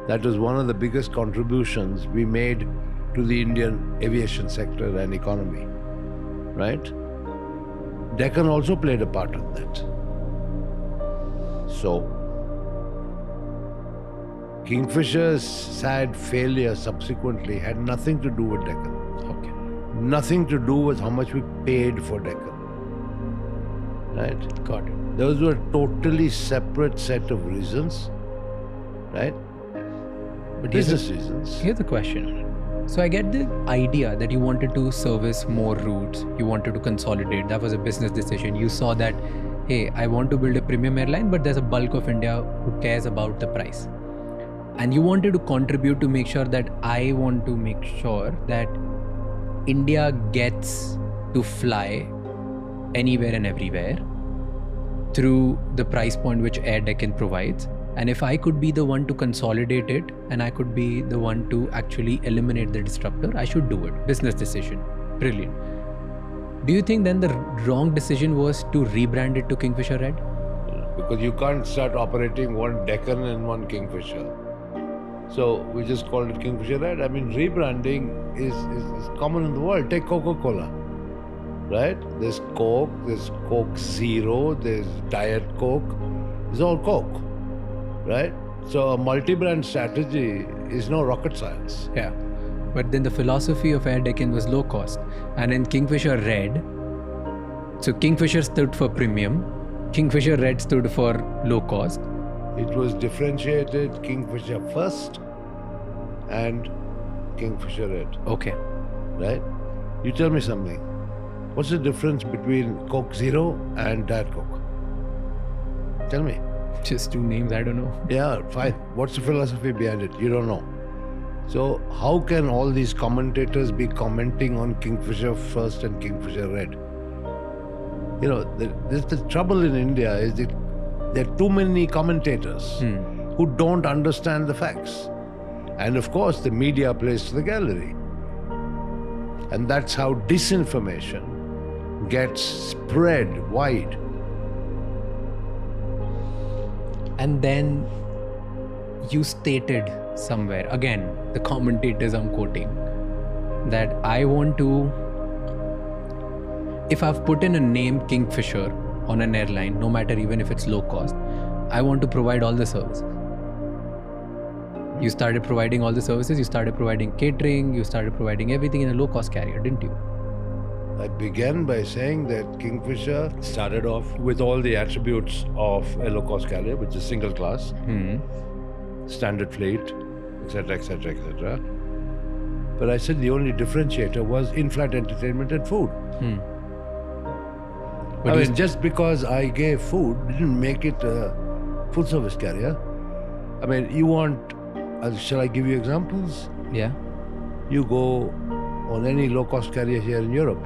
Speaker 2: That was one of the biggest contributions we made to the Indian aviation sector and economy. Right? Deccan also played a part in that. So, Kingfisher's sad failure subsequently had nothing to do with Deccan.
Speaker 1: Okay.
Speaker 2: Nothing to do with how much we paid for Deccan. Right?
Speaker 1: Got it.
Speaker 2: Those were totally separate set of reasons. Right?
Speaker 1: But
Speaker 2: Business reasons.
Speaker 1: Here's the question. So I get the idea that you wanted to service more routes, you wanted to consolidate. That was a business decision. You saw that, hey, I want to build a premium airline, but there's a bulk of India who cares about the price. And you wanted to contribute to make sure that I want to make sure that India gets to fly anywhere and everywhere through the price point which Air Deccan provides. And if I could be the one to consolidate it and I could be the one to actually eliminate the disruptor, I should do it. Business decision. Brilliant. Do you think then the wrong decision was to rebrand it to Kingfisher Red?
Speaker 2: Because you can't start operating one Deccan and one Kingfisher. So we just called it Kingfisher Red. I mean, rebranding is common in the world. Take Coca-Cola, right? There's Coke, there's Coke Zero, there's Diet Coke. It's all Coke, right? So a multi-brand strategy is no rocket science.
Speaker 1: Yeah. But then the philosophy of Air Deccan was low cost. And in Kingfisher Red, so Kingfisher stood for premium, Kingfisher Red stood for low cost.
Speaker 2: It was differentiated Kingfisher first and Kingfisher Red.
Speaker 1: Okay.
Speaker 2: Right? You tell me something. What's the difference between Coke Zero and Diet Coke? Tell me.
Speaker 1: Just two names, I don't know.
Speaker 2: Yeah, fine. What's the philosophy behind it? You don't know. So how can all these commentators be commenting on Kingfisher first and Kingfisher Red? You know, the trouble in India is that there are too many commentators who don't understand the facts. And of course, the media plays to the gallery. And that's how disinformation gets spread wide.
Speaker 1: And then you stated somewhere, again, the commentators I'm quoting, that I want to, if I've put in a name Kingfisher on an airline, no matter even if it's low cost, I want to provide all the services. You started providing all the services, you started providing catering, you started providing everything in a low cost carrier, didn't you?
Speaker 2: I began by saying that Kingfisher started off with all the attributes of a low-cost carrier, which is single class, standard fleet, etc., etc., etc. But I said the only differentiator was in-flight entertainment and food.
Speaker 1: But
Speaker 2: I mean, just because I gave food didn't make it a full-service carrier. I mean, you want, shall I give you examples?
Speaker 1: Yeah.
Speaker 2: You go on any low-cost carrier here in Europe.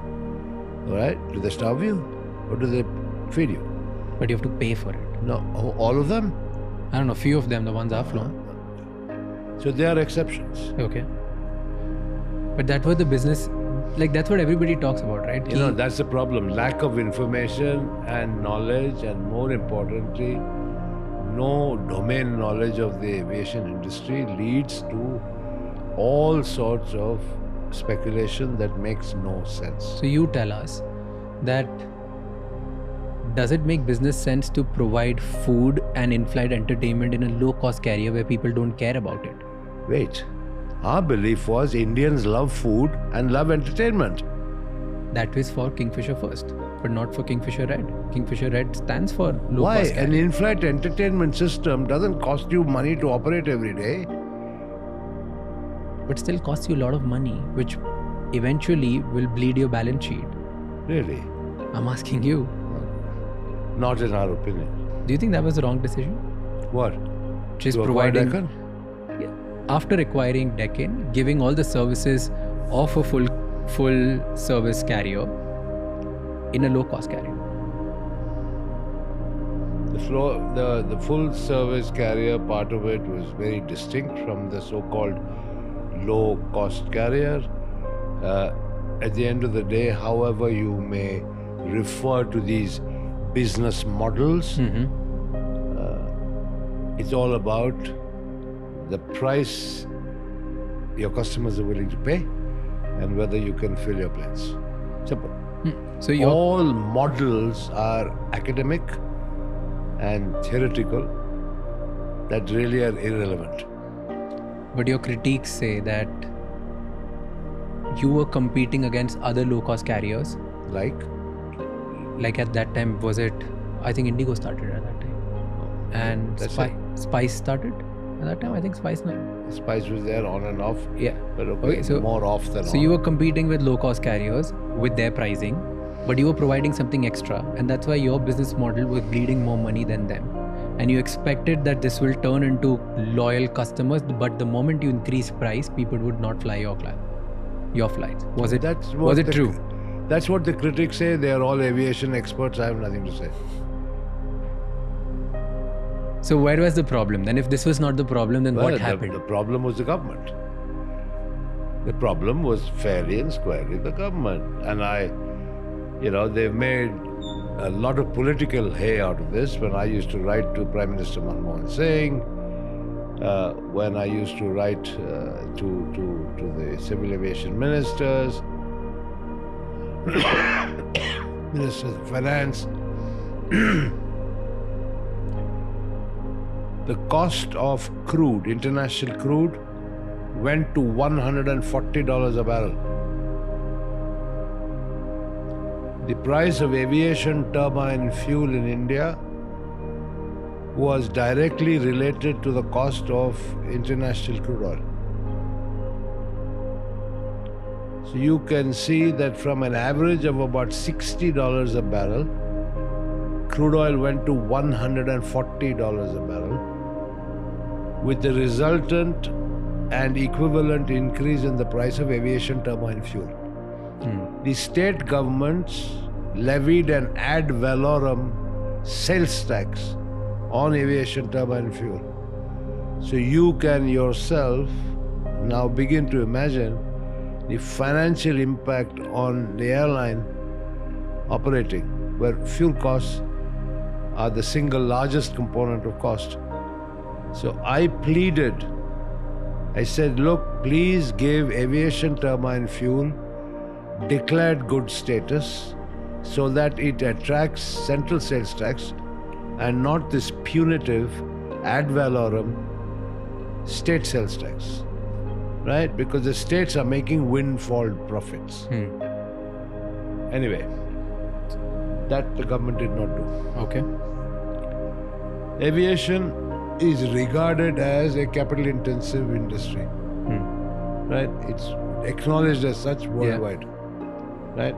Speaker 2: All right? Do they starve you or do they feed you?
Speaker 1: But you have to pay for it.
Speaker 2: No, all of them?
Speaker 1: I don't know, few of them, the ones I've flown.
Speaker 2: So they are exceptions.
Speaker 1: Okay. But that was the business, like that's what everybody talks about, right?
Speaker 2: You know, that's the problem. Lack of information and knowledge, and more importantly, no domain knowledge of the aviation industry leads to all sorts of speculation that makes no sense.
Speaker 1: So you tell us that does it make business sense to provide food and in-flight entertainment in a low-cost carrier where people don't care about it?
Speaker 2: Wait, our belief was Indians love food and love entertainment.
Speaker 1: That is for Kingfisher first, but not for Kingfisher Red. Kingfisher Red stands for low-cost
Speaker 2: Why?
Speaker 1: carrier.
Speaker 2: An in-flight entertainment system doesn't cost you money to operate every day.
Speaker 1: But still costs you a lot of money, which eventually will bleed your balance sheet.
Speaker 2: Really?
Speaker 1: I'm asking you.
Speaker 2: Not in our opinion.
Speaker 1: Do you think that was the wrong decision?
Speaker 2: What?
Speaker 1: Just
Speaker 2: To acquire
Speaker 1: providing,
Speaker 2: Deccan?
Speaker 1: Yeah, after acquiring Deccan, giving all the services of a full service carrier in a low cost carrier.
Speaker 2: The full service carrier part of it was very distinct from the so-called low-cost carrier. At the end of the day, however you may refer to these business models, it's all about the price your customers are willing to pay and whether you can fill your planes. Simple.
Speaker 1: So
Speaker 2: All models are academic and theoretical that really are irrelevant.
Speaker 1: But your critiques say that you were competing against other low-cost carriers. Like at that time, was it? I think Indigo started at that time, and Spice started at that time. I think Spice
Speaker 2: was there on and off.
Speaker 1: Yeah.
Speaker 2: But okay, so more off than on.
Speaker 1: So you were competing with low-cost carriers with their pricing, but you were providing something extra, and that's why your business model was bleeding more money than them. And you expected that this will turn into loyal customers, but the moment you increase price, people would not fly your flights. Was it true?
Speaker 2: That's what the critics say. They are all aviation experts. I have nothing to say.
Speaker 1: So where was the problem? Then if this was not the problem, then what happened?
Speaker 2: The problem was the government. The problem was fairly and squarely the government. And they've made a lot of political hay out of this. When I used to write to Prime Minister Manmohan Singh, when I used to write to the civil aviation ministers, ministers of finance, the cost of crude, international crude, went to $140 a barrel. The price of aviation turbine fuel in India was directly related to the cost of international crude oil. So you can see that from an average of about $60 a barrel, crude oil went to $140 a barrel, with the resultant and equivalent increase in the price of aviation turbine fuel. The state governments levied an ad valorem sales tax on aviation turbine fuel. So you can yourself now begin to imagine the financial impact on the airline operating, where fuel costs are the single largest component of cost. So I pleaded, I said, look, please give aviation turbine fuel declared good status so that it attracts central sales tax and not this punitive ad valorem state sales tax, right? Because the states are making windfall profits. Anyway, that the government did not do.
Speaker 1: Okay.
Speaker 2: Aviation is regarded as a capital-intensive industry, right? It's acknowledged as such worldwide, right?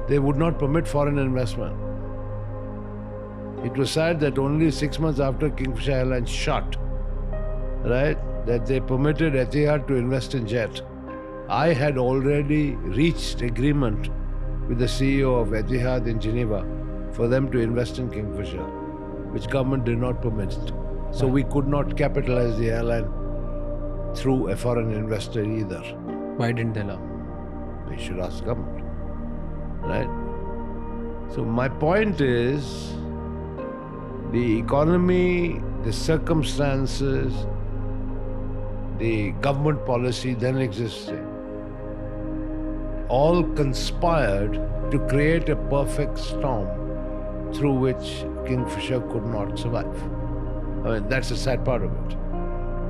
Speaker 2: They would not permit foreign investment. It was said that only 6 months after Kingfisher Airlines shut, right, that they permitted Etihad to invest in jet. I had already reached agreement with the CEO of Etihad in Geneva for them to invest in Kingfisher, which government did not permit. So we could not capitalize the airline through a foreign investor either.
Speaker 1: Why didn't they allow?
Speaker 2: They should ask the government, right? So my point is, the economy, the circumstances, the government policy then existing, all conspired to create a perfect storm through which Kingfisher could not survive. I mean, that's the sad part of it.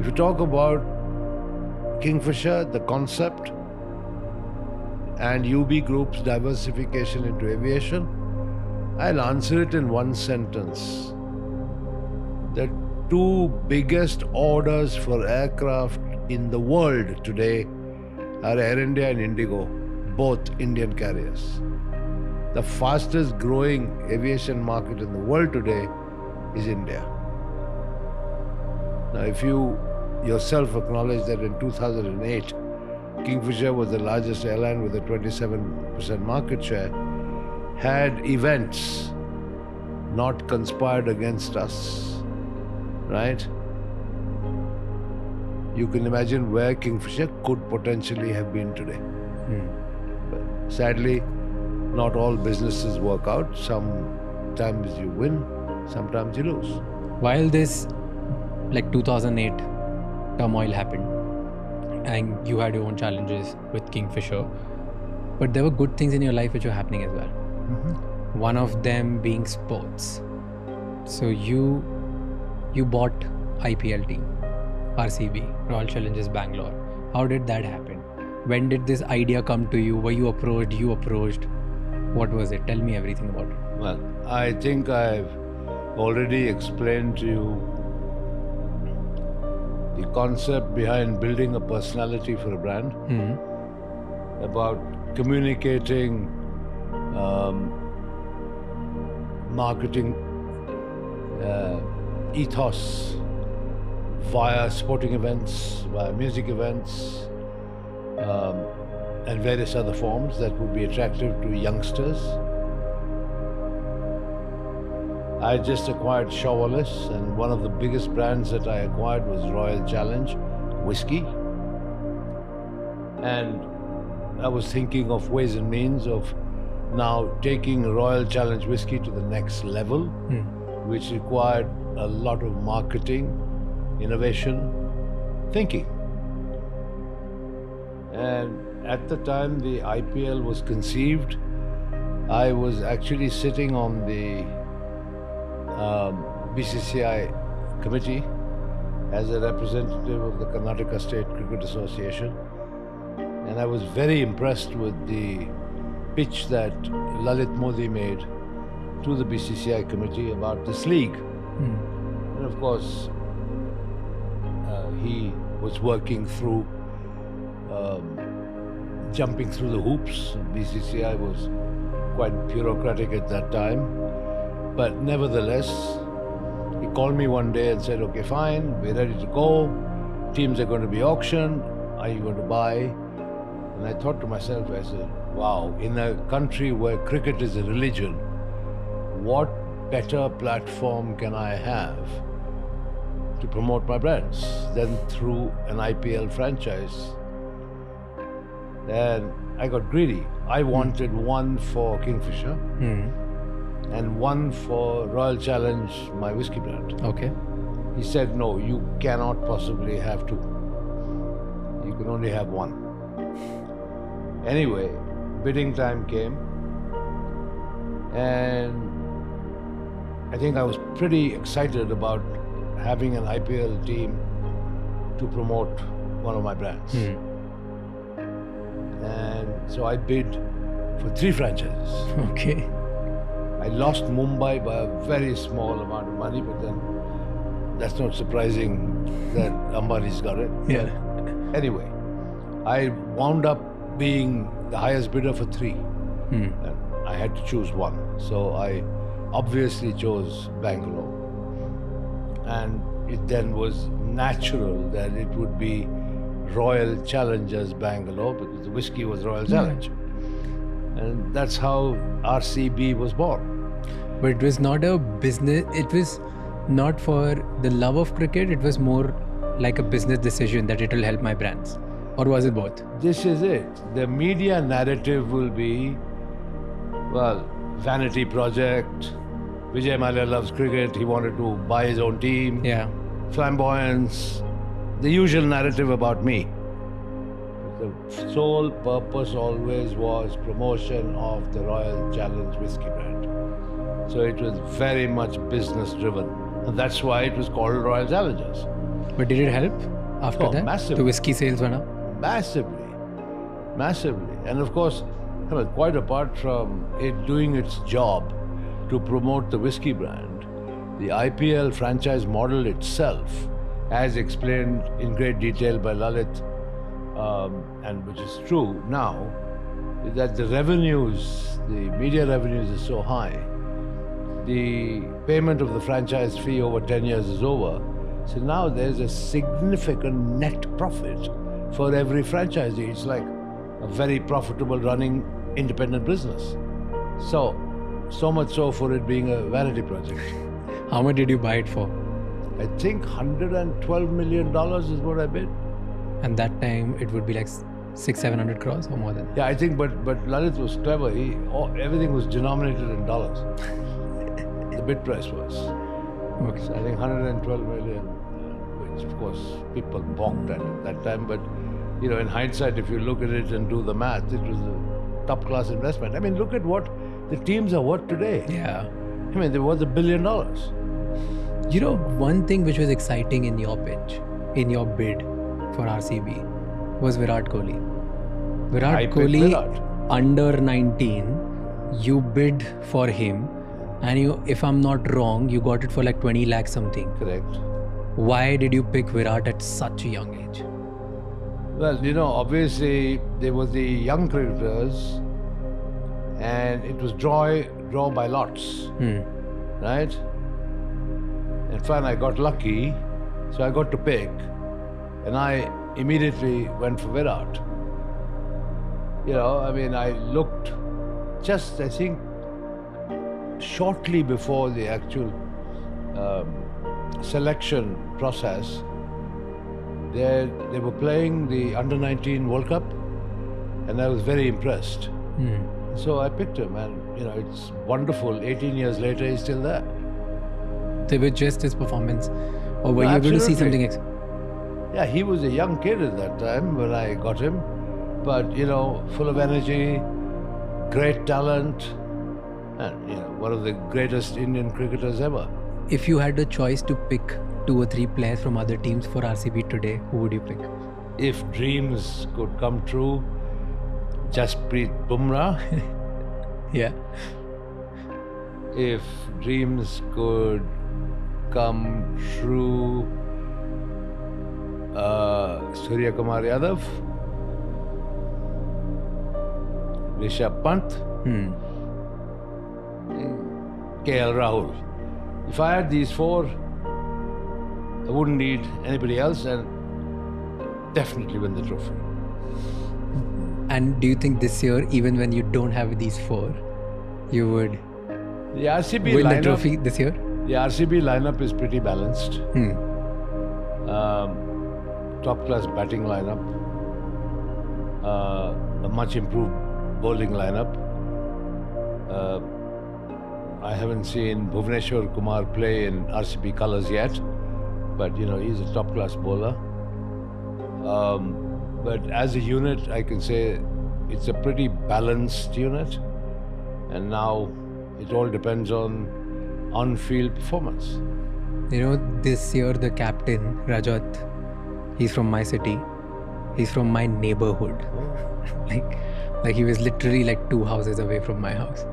Speaker 2: If you talk about Kingfisher, the concept, and UB Group's diversification into aviation, I'll answer it in one sentence. The two biggest orders for aircraft in the world today are Air India and Indigo, both Indian carriers. The fastest growing aviation market in the world today is India. Now, if you yourself acknowledge that in 2008, Kingfisher was the largest airline with a 27% market share, had events not conspired against us, right? you can imagine where Kingfisher could potentially have been today. But sadly, not all businesses work out. Sometimes you win, sometimes you lose.
Speaker 1: While this, like 2008 turmoil happened, and you had your own challenges with Kingfisher, but there were good things in your life which were happening as well. One of them being sports. So you bought IPL team, RCB, Royal Challengers Bangalore. How did that happen? When did this idea come to you? Were you approached? You approached? What was it? Tell me everything about it.
Speaker 2: Well, I think I've already explained to you the concept behind building a personality for a brand, about communicating marketing ethos via sporting events, via music events, and various other forms that would be attractive to youngsters. I just acquired Shawwalis, and one of the biggest brands that I acquired was Royal Challenge whiskey. And I was thinking of ways and means of now taking Royal Challenge whiskey to the next level, which required a lot of marketing, innovation, thinking. And at the time the IPL was conceived, I was actually sitting on the BCCI committee as a representative of the Karnataka State Cricket Association, and I was very impressed with the pitch that Lalit Modi made to the BCCI committee about this league. And of course, he was working through jumping through the hoops. BCCI was quite bureaucratic at that time. But nevertheless, he called me one day and said, okay, fine, we're ready to go. Teams are going to be auctioned. Are you going to buy? And I thought to myself, I said, wow, in a country where cricket is a religion, what better platform can I have to promote my brands than through an IPL franchise? And I got greedy. I wanted one for Kingfisher and one for Royal Challenge, my whiskey brand.
Speaker 1: Okay.
Speaker 2: He said, no, you cannot possibly have two. You can only have one. Anyway, bidding time came, and I think I was pretty excited about having an IPL team to promote one of my brands. And so I bid for 3 franchises.
Speaker 1: Okay.
Speaker 2: I lost Mumbai by a very small amount of money, but then that's not surprising that Ambani's got it.
Speaker 1: Yeah.
Speaker 2: Anyway, I wound up being the highest bidder for 3. And I had to choose one. So I obviously chose Bangalore. And it then was natural that it would be Royal Challengers Bangalore, because the whiskey was Royal Challenge. And that's how RCB was born.
Speaker 1: But it was not a business, it was not for the love of cricket, it was more like a business decision that it will help my brands. Or was it both?
Speaker 2: This is it. The media narrative will be, well, vanity project. Vijay Mallya loves cricket. He wanted to buy his own team.
Speaker 1: Yeah.
Speaker 2: Flamboyance. The usual narrative about me. The sole purpose always was promotion of the Royal Challenge whiskey brand. So it was very much business driven. And that's why it was called Royal Challengers.
Speaker 1: But did it help after that?
Speaker 2: Massively.
Speaker 1: The whiskey sales went up?
Speaker 2: Massively. Massively. And of course, quite apart from it doing its job to promote the whiskey brand, the IPL franchise model itself, as explained in great detail by Lalit, and which is true now, is that the revenues, the media revenues are so high. The payment of the franchise fee over 10 years is over. So now there's a significant net profit for every franchisee. It's like a very profitable running independent business. So much so for it being a vanity project.
Speaker 1: How much did you buy it for?
Speaker 2: I think $112 million is what I bid.
Speaker 1: And that time it would be like 600-700 crores or more than that.
Speaker 2: Yeah, I think, but Lalit was clever. Everything was denominated in dollars. The bid price was.
Speaker 1: Okay.
Speaker 2: So I think 112 million, which of course people balked at that time. But you know, in hindsight, if you look at it and do the math, it was a top-class investment. I mean, look at what the teams are worth today.
Speaker 1: Yeah.
Speaker 2: I mean, they were $1 billion.
Speaker 1: You know, one thing which was exciting in your pitch, in your bid for RCB, was Virat Kohli.
Speaker 2: I picked
Speaker 1: Kohli,
Speaker 2: Virat.
Speaker 1: under 19, you bid for him, and you, if I'm not wrong, you got it for like 20 lakh something.
Speaker 2: Correct.
Speaker 1: Why did you pick Virat at such a young age?
Speaker 2: Well, you know, obviously there were the young cricketers, and it was draw by lots, right? And fine, I got lucky, so I got to pick, and I immediately went for Virat. You know, I mean, I looked just, I think, shortly before the actual selection process. They were playing the Under-19 World Cup, and I was very impressed. So I picked him, and you know, it's wonderful. 18 years later, he's still there.
Speaker 1: So with just his performance, or were you able to see
Speaker 2: Absolutely.
Speaker 1: something?
Speaker 2: Yeah, he was a young kid at that time when I got him, but you know, full of energy, great talent, and you know, one of the greatest Indian cricketers ever.
Speaker 1: If you had the choice to pick 2 or 3 players from other teams for RCB today, who would you pick?
Speaker 2: If dreams could come true, Jasprit Bumrah.
Speaker 1: Yeah.
Speaker 2: If dreams could come true, Surya Kumar Yadav, Rishabh Pant, KL Rahul. If I had these 4, I wouldn't need anybody else, and definitely win the trophy.
Speaker 1: And do you think this year, even when you don't have these 4, you would
Speaker 2: The RCB
Speaker 1: win the
Speaker 2: lineup,
Speaker 1: trophy this year?
Speaker 2: the RCB lineup is pretty balanced. Top-class batting lineup, a much improved bowling lineup. I haven't seen Bhuvneshwar Kumar play in RCB colours yet, but you know, he's a top-class bowler. But as a unit, I can say it's a pretty balanced unit, and now it all depends on-field performance.
Speaker 1: You know, this year the captain, Rajat, he's from my city. He's from my neighborhood. like he was literally like 2 houses away from my house.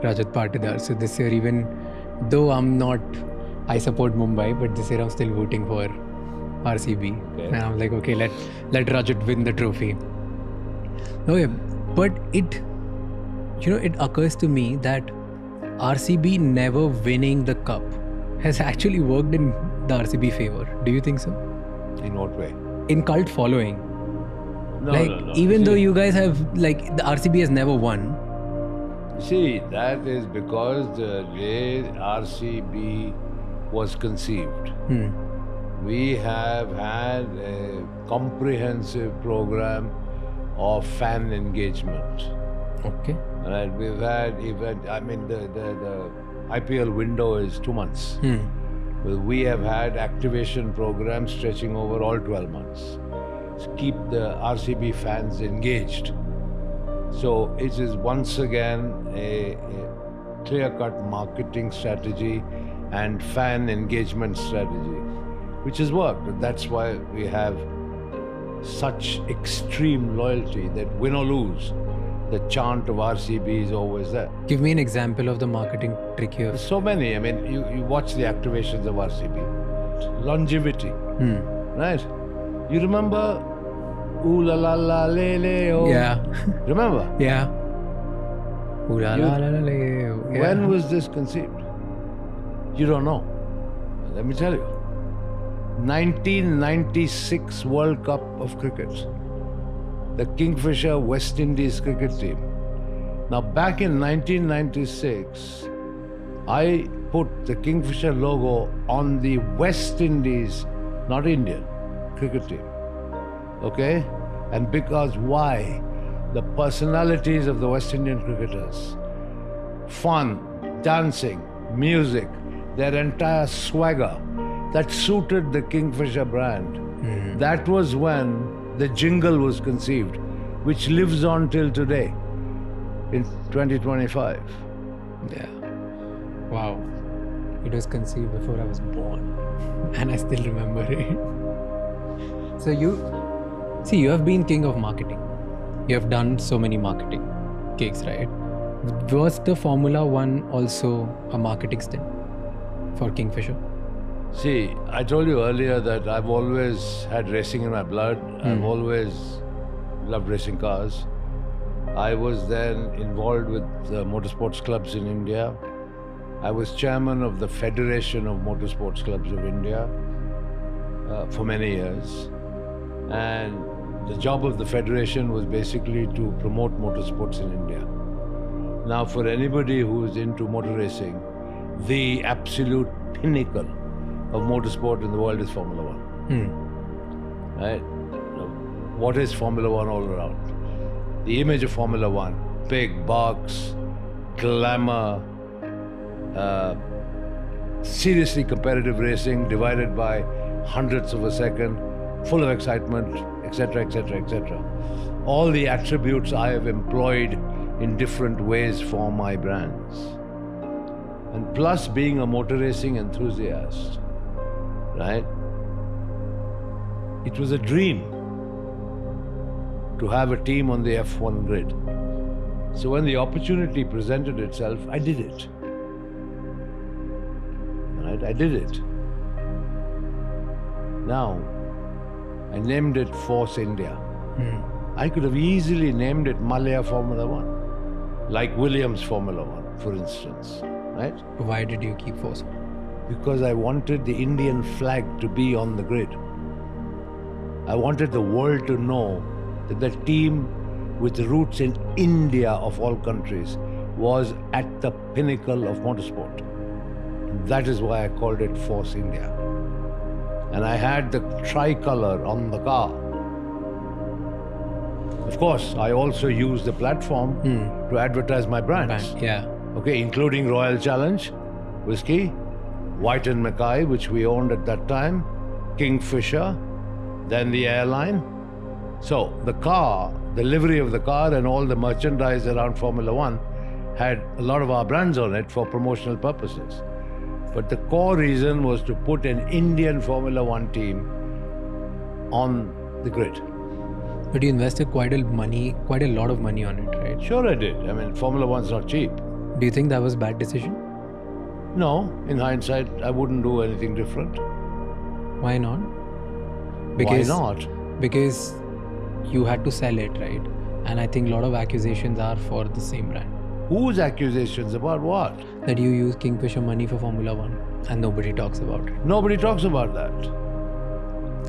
Speaker 1: Rajat Patidar. So this year, even though I support Mumbai, but this year I'm still voting for RCB.
Speaker 2: Okay.
Speaker 1: And I'm like, okay, let Rajat win the trophy. Okay, but it occurs to me that RCB never winning the cup has actually worked in the RCB favor. Do you think so?
Speaker 2: In what way?
Speaker 1: In cult following.
Speaker 2: No, no.
Speaker 1: Even though
Speaker 2: See,
Speaker 1: you guys have, the RCB has never won.
Speaker 2: See, that is because the way RCB was conceived. We have had a comprehensive program of fan engagement.
Speaker 1: Okay.
Speaker 2: Right, we've had the IPL window is 2 months. Well, we have had activation programs stretching over all 12 months to keep the RCB fans engaged. So it is once again a clear-cut marketing strategy and fan engagement strategy, which has worked. That's why we have such extreme loyalty that win or lose, the chant of RCB is always there.
Speaker 1: Give me an example of the marketing trick here.
Speaker 2: There's so many. I mean, you watch the activations of RCB. Longevity, right? You remember Ooh La La La Le Le Oh?
Speaker 1: Yeah.
Speaker 2: Remember?
Speaker 1: Yeah. Ooh la la la la la. Yeah.
Speaker 2: When was this conceived? You don't know. Let me tell you. 1996 World Cup of Cricket. The Kingfisher West Indies cricket team. Now, back in 1996, I put the Kingfisher logo on the West Indies, not Indian, cricket team. Okay? And because why? The personalities of the West Indian cricketers, fun, dancing, music, their entire swagger, that suited the Kingfisher brand. That was when the jingle was conceived, which lives on till today, in 2025.
Speaker 1: Yeah. Wow. It was conceived before I was born. And I still remember it. So you have been king of marketing. You have done so many marketing gigs, right? Was the Formula One also a marketing stint for Kingfisher?
Speaker 2: See, I told you earlier that I've always had racing in my blood. I've always loved racing cars. I was then involved with motorsports clubs in India. I was chairman of the Federation of Motorsports Clubs of India for many years. And the job of the Federation was basically to promote motorsports in India. Now, for anybody who's into motor racing, the absolute pinnacle of motorsport in the world is Formula One. Right? Now, what is Formula One all around? The image of Formula One, big box, glamour, seriously competitive racing divided by hundredths of a second, full of excitement, etc., etc., etc. All the attributes I have employed in different ways for my brands. And plus being a motor racing enthusiast, right? It was a dream to have a team on the F1 grid. So when the opportunity presented itself, I did it. Right? I did it. Now, I named it Force India. I could have easily named it Mallya Formula One, like Williams Formula One, for instance. Right?
Speaker 1: Why did you keep Force?
Speaker 2: Because I wanted the Indian flag to be on the grid. I wanted the world to know that the team with roots in India of all countries was at the pinnacle of motorsport. That is why I called it Force India. And I had the tricolor on the car. Of course, I also used the platform to advertise my brands.
Speaker 1: Yeah.
Speaker 2: Okay, including Royal Challenge, whiskey, White and Mackay, which we owned at that time, Kingfisher, then the airline. So the car, the livery of the car and all the merchandise around Formula One had a lot of our brands on it for promotional purposes. But the core reason was to put an Indian Formula One team on the grid.
Speaker 1: But you invested quite a lot of money on it, right?
Speaker 2: Sure I did. I mean, Formula One's not cheap.
Speaker 1: Do you think that was a bad decision?
Speaker 2: No, in hindsight, I wouldn't do anything different.
Speaker 1: Why not?
Speaker 2: Why not?
Speaker 1: Because you had to sell it, right? And I think a lot of accusations are for the same brand.
Speaker 2: Whose accusations? About what?
Speaker 1: That you use Kingfisher money for Formula One and nobody talks about it.
Speaker 2: Nobody talks about that.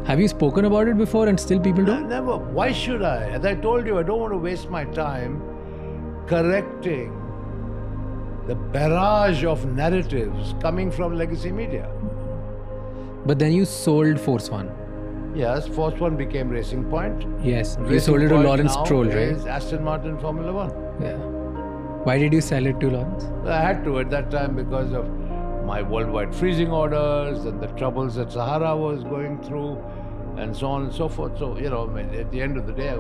Speaker 1: Have you spoken about it before and still people don't?
Speaker 2: Never. Why should I? As I told you, I don't want to waste my time correcting the barrage of narratives coming from legacy media.
Speaker 1: But then you sold Force One.
Speaker 2: Yes, Force One became Racing Point.
Speaker 1: Yes, you
Speaker 2: Racing
Speaker 1: sold it to
Speaker 2: Point
Speaker 1: Lawrence
Speaker 2: now
Speaker 1: Stroll, right?
Speaker 2: is Aston Martin Formula One.
Speaker 1: Yeah. Why did you sell it to Lawrence?
Speaker 2: I had to at that time because of my worldwide freezing orders and the troubles that Sahara was going through and so on and so forth. So, at the end of the day,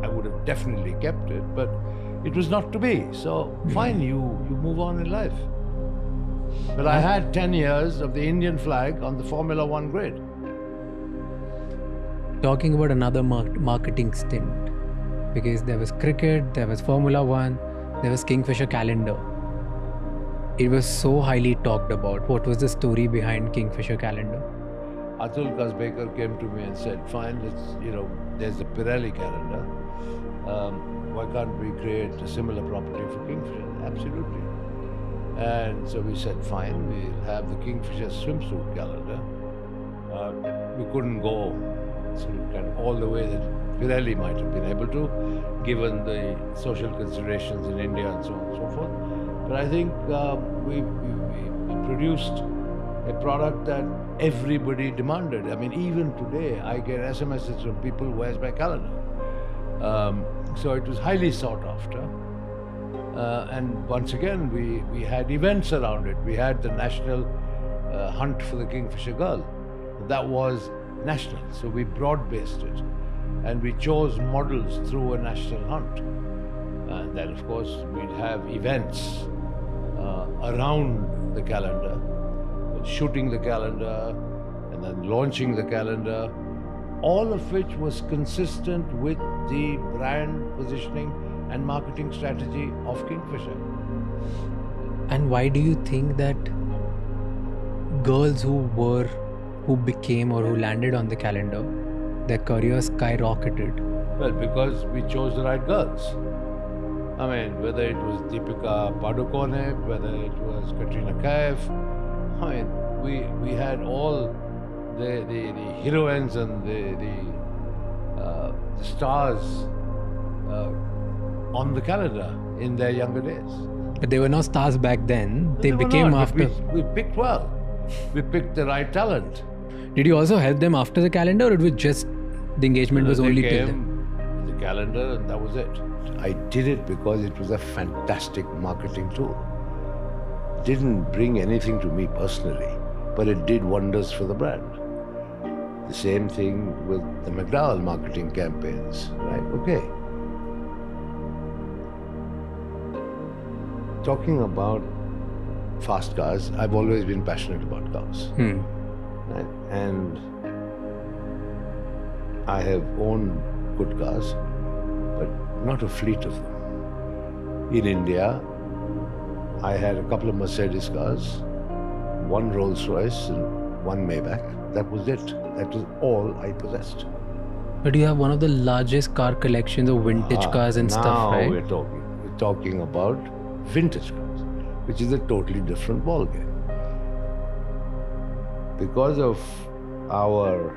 Speaker 2: I would have definitely kept it, but it was not to be. So, fine, you move on in life. But I had 10 years of the Indian flag on the Formula One grid.
Speaker 1: Talking about another marketing stint, because there was cricket, there was Formula One, there was Kingfisher calendar. It was so highly talked about. What was the story behind Kingfisher calendar?
Speaker 2: Atul Kazbekar came to me and said, fine, there's the Pirelli calendar. Why can't we create a similar property for Kingfisher? Absolutely. And so we said, fine, we'll have the Kingfisher swimsuit calendar. We couldn't go sort of kind of all the way that Pirelli might have been able to, given the social considerations in India and so on and so forth. But I think we produced a product that everybody demanded. I mean, even today, I get SMSs from people, where's my calendar? So it was highly sought after. And once again, we had events around it. We had the national hunt for the Kingfisher girl. That was national, so we broad-based it. And we chose models through a national hunt. And then, of course, we'd have events around the calendar, shooting the calendar, and then launching the calendar, all of which was consistent with the brand positioning and marketing strategy of Kingfisher.
Speaker 1: And why do you think that girls who became or who landed on the calendar, their careers skyrocketed?
Speaker 2: Well, because we chose the right girls. I mean, whether it was Deepika Padukone, whether it was Katrina Kaif, I mean, we had all the heroines and the stars on the calendar in their younger days.
Speaker 1: But they were not stars back then. They
Speaker 2: were
Speaker 1: became
Speaker 2: not.
Speaker 1: after.
Speaker 2: We picked well. We picked the right talent.
Speaker 1: Did you also help them after the calendar, or it was just the engagement was only till then?
Speaker 2: The calendar, and that was it. I did it because it was a fantastic marketing tool. It didn't bring anything to me personally, but it did wonders for the brand. The same thing with the McDowell marketing campaigns, right? Okay. Talking about fast cars, I've always been passionate about cars. Right? And I have owned good cars, but not a fleet of them. In India, I had a couple of Mercedes cars, one Rolls Royce and one Maybach. That was it. That was all I possessed.
Speaker 1: But you have one of the largest car collections of vintage cars and stuff, right?
Speaker 2: Now we're talking about vintage cars, which is a totally different ballgame. Because of our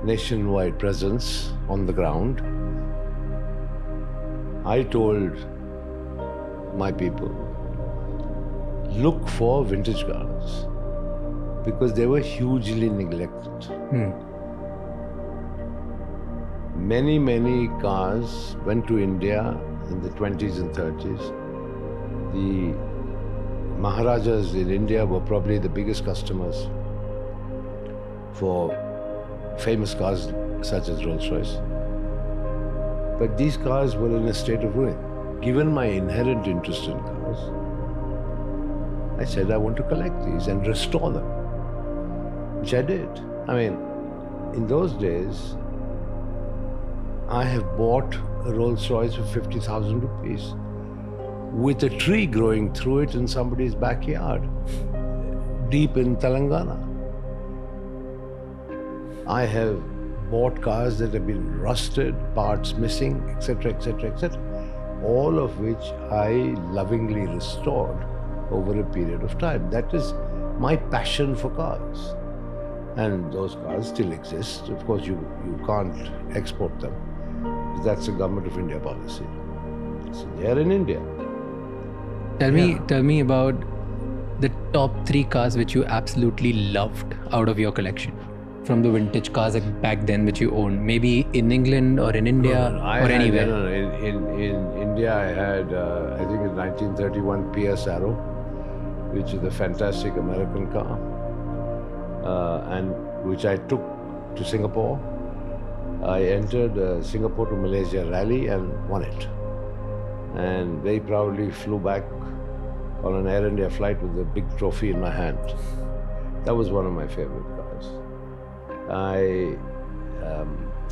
Speaker 2: nationwide presence on the ground, I told my people, look for vintage cars, because they were hugely neglected. Many cars went to India in the 20s and 30s. The Maharajas in India were probably the biggest customers for famous cars such as Rolls-Royce. But these cars were in a state of ruin. Given my inherent interest in cars, I said I want to collect these and restore them, which I did. I mean, in those days, I have bought a Rolls-Royce for 50,000 rupees with a tree growing through it in somebody's backyard, deep in Telangana. I have bought cars that have been rusted, parts missing, etc., etc., etc., all of which I lovingly restored over a period of time. That is my passion for cars. And those cars still exist. Of course, you can't export them. That's a Government of India policy. So they are in India.
Speaker 1: Tell me about the top 3 cars which you absolutely loved out of your collection. From the vintage cars back then which you owned, maybe in England or in India or anywhere.
Speaker 2: In India, I had, I think, a 1931 PS Arrow, which is a fantastic American car, and which I took to Singapore. I entered Singapore to Malaysia rally and won it, and very proudly flew back on an Air India flight with a big trophy in my hand. That was one of my favorite cars. I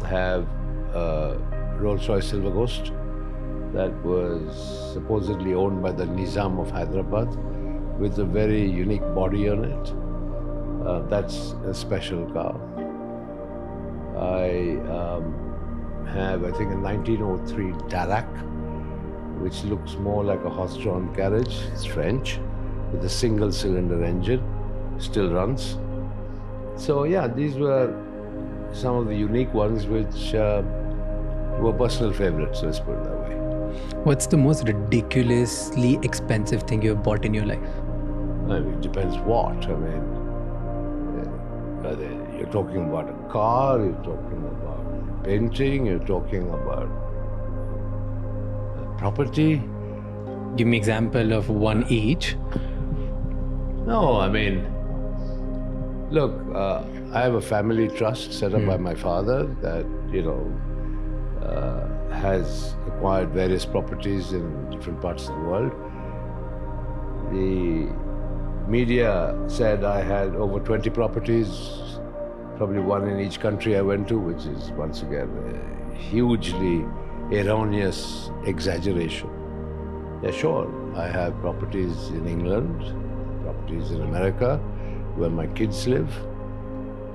Speaker 2: have a Rolls-Royce Silver Ghost that was supposedly owned by the Nizam of Hyderabad with a very unique body on it. That's a special car. I have, I think, a 1903 Darrac, which looks more like a horse-drawn carriage. It's French, with a single-cylinder engine, still runs. So yeah, these were some of the unique ones which were personal favorites, let's put it that way.
Speaker 1: What's the most ridiculously expensive thing you've bought in your life?
Speaker 2: I mean, it depends what. I mean, you're talking about a car, you're talking about painting, you're talking about property.
Speaker 1: Give me example of one each.
Speaker 2: No, I mean, look, I have a family trust set up by my father that, has acquired various properties in different parts of the world. The media said I had over 20 properties, probably one in each country I went to, which is, once again, a hugely erroneous exaggeration. Yeah, sure, I have properties in England, properties in America, where my kids live.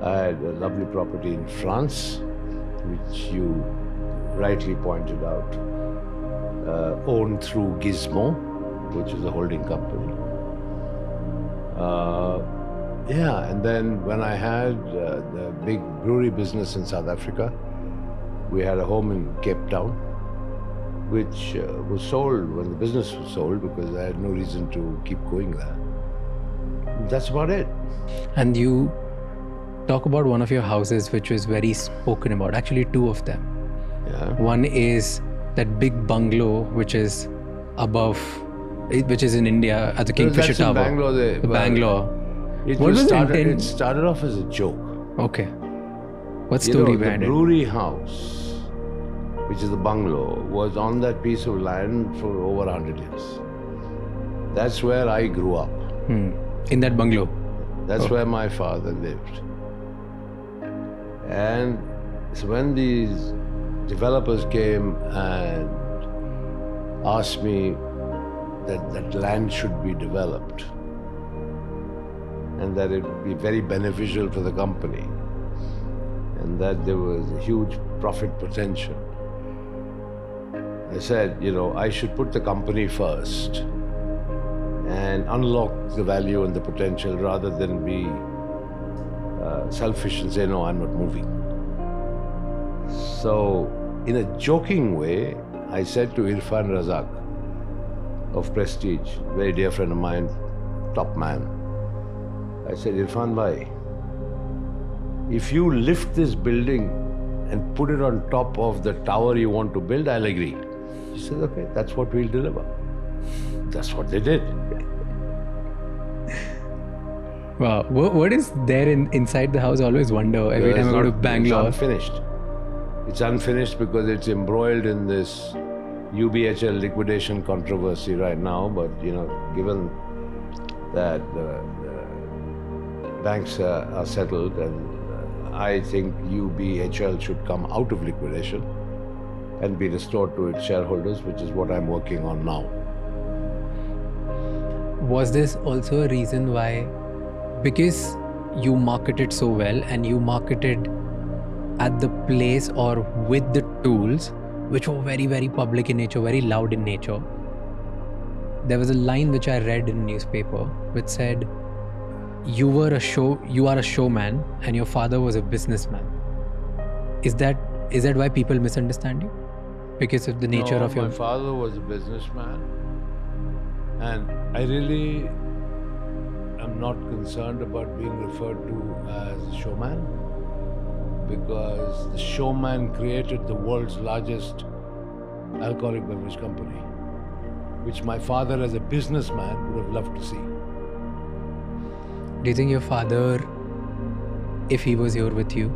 Speaker 2: I had a lovely property in France, which you rightly pointed out, owned through Gizmo, which is a holding company. And then when I had the big brewery business in South Africa, we had a home in Cape Town, which was sold when the business was sold because I had no reason to keep going there. That's about it.
Speaker 1: And you talk about one of your houses which was very spoken about, actually two of them.
Speaker 2: Yeah.
Speaker 1: One is that big bungalow which is above, which is in India at the Kingfisher
Speaker 2: That's in
Speaker 1: Tower.
Speaker 2: Bangalore.
Speaker 1: Bangalore.
Speaker 2: It
Speaker 1: What was the
Speaker 2: It
Speaker 1: intent?
Speaker 2: started off as a joke.
Speaker 1: Okay. What story behind
Speaker 2: the
Speaker 1: it?
Speaker 2: brewery house, which is the bungalow, was on that piece of land for over 100 years. That's where I grew up.
Speaker 1: In that bungalow?
Speaker 2: That's where my father lived. And so when these developers came and asked me that land should be developed and that it would be very beneficial for the company and that there was a huge profit potential, I said, I should put the company first and unlock the value and the potential rather than be selfish and say, no, I'm not moving. So, in a joking way, I said to Irfan Razak of Prestige, very dear friend of mine, top man, I said, Irfan bhai, if you lift this building and put it on top of the tower you want to build, I'll agree. He said, okay, that's what we'll deliver. That's what they did.
Speaker 1: Wow. What is there inside the house? I always wonder every time I go to Bangalore.
Speaker 2: It's unfinished. It's unfinished because it's embroiled in this UBHL liquidation controversy right now. But, given that the banks are settled, and I think UBHL should come out of liquidation and be restored to its shareholders, which is what I'm working on now.
Speaker 1: Was this also a reason why, because you marketed so well and you marketed at the place or with the tools which were very, very public in nature, very loud in nature, there was a line which I read in a newspaper which said, you are a showman and your father was a businessman. Is that why people misunderstand you? Because of the nature of your...
Speaker 2: My father was a businessman, and I really am not concerned about being referred to as a showman, because the showman created the world's largest alcoholic beverage company, which my father as a businessman would have loved to see.
Speaker 1: Do you think your father, if he was here with you,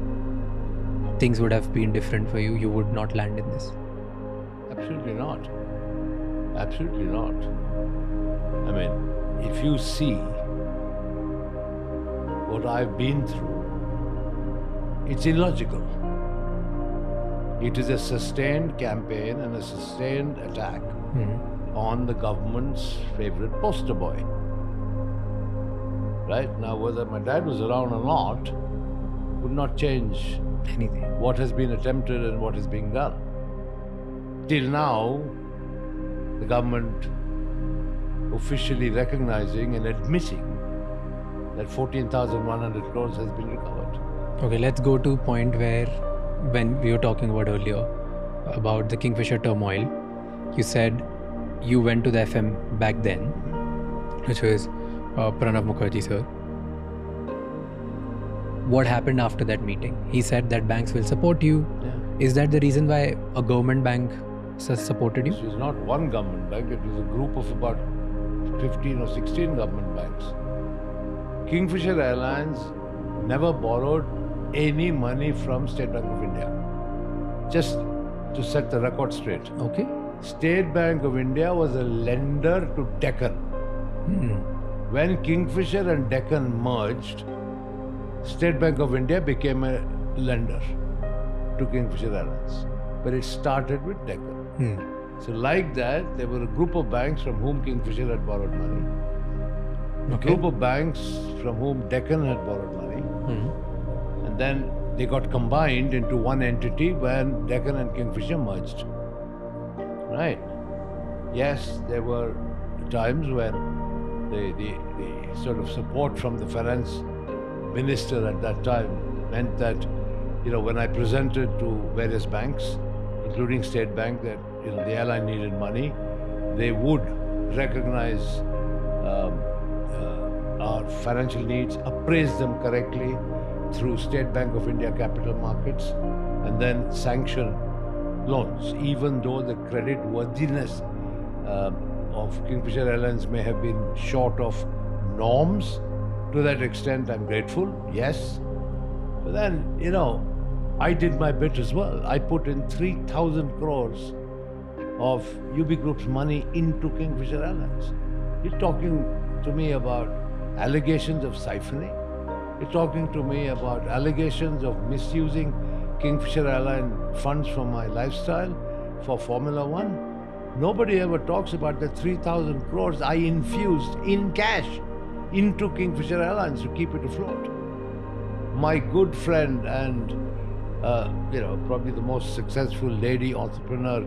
Speaker 1: things would have been different for you? You would not land in this?
Speaker 2: Absolutely not. Absolutely not. I mean, if you see what I've been through, it's illogical. It is a sustained campaign and a sustained attack on the government's favorite poster boy. Right? Now, whether my dad was around or not would not change
Speaker 1: Anything.
Speaker 2: what has been attempted and what is being done. Till now, the government officially recognizing and admitting that 14,100 crores has been recovered.
Speaker 1: Okay, let's go to a point where, when we were talking about earlier, about the Kingfisher turmoil, you said you went to the FM back then, which was Pranav Mukherjee sir. What happened after that meeting? He said that banks will support you.
Speaker 2: Yeah.
Speaker 1: Is that the reason why a government bank supported you?
Speaker 2: This was not one government bank, it was a group of about 15 or 16 government banks. Kingfisher Airlines never borrowed any money from State Bank of India. Just to set the record straight.
Speaker 1: Okay.
Speaker 2: State Bank of India was a lender to Deccan. When Kingfisher and Deccan merged, State Bank of India became a lender to Kingfisher Airlines. But it started with Deccan. So like that, there were a group of banks from whom Kingfisher had borrowed money. A group of banks from whom Deccan had borrowed money. And then they got combined into one entity when Deccan and Kingfisher merged. Right. Yes, there were times when the sort of support from the finance minister at that time meant that, when I presented to various banks, including State Bank, that the airline needed money, they would recognize our financial needs, appraise them correctly through State Bank of India capital markets, and then sanction loans, even though the credit worthiness of Kingfisher Airlines may have been short of norms. To that extent, I'm grateful, yes. But then, I did my bit as well. I put in 3,000 crores of UB Group's money into Kingfisher Airlines. You're talking to me about allegations of siphoning. You're talking to me about allegations of misusing Kingfisher Airline funds from my lifestyle for Formula One. Nobody ever talks about the 3,000 crores I infused in cash into Kingfisher Airlines to keep it afloat. My good friend and, probably the most successful lady entrepreneur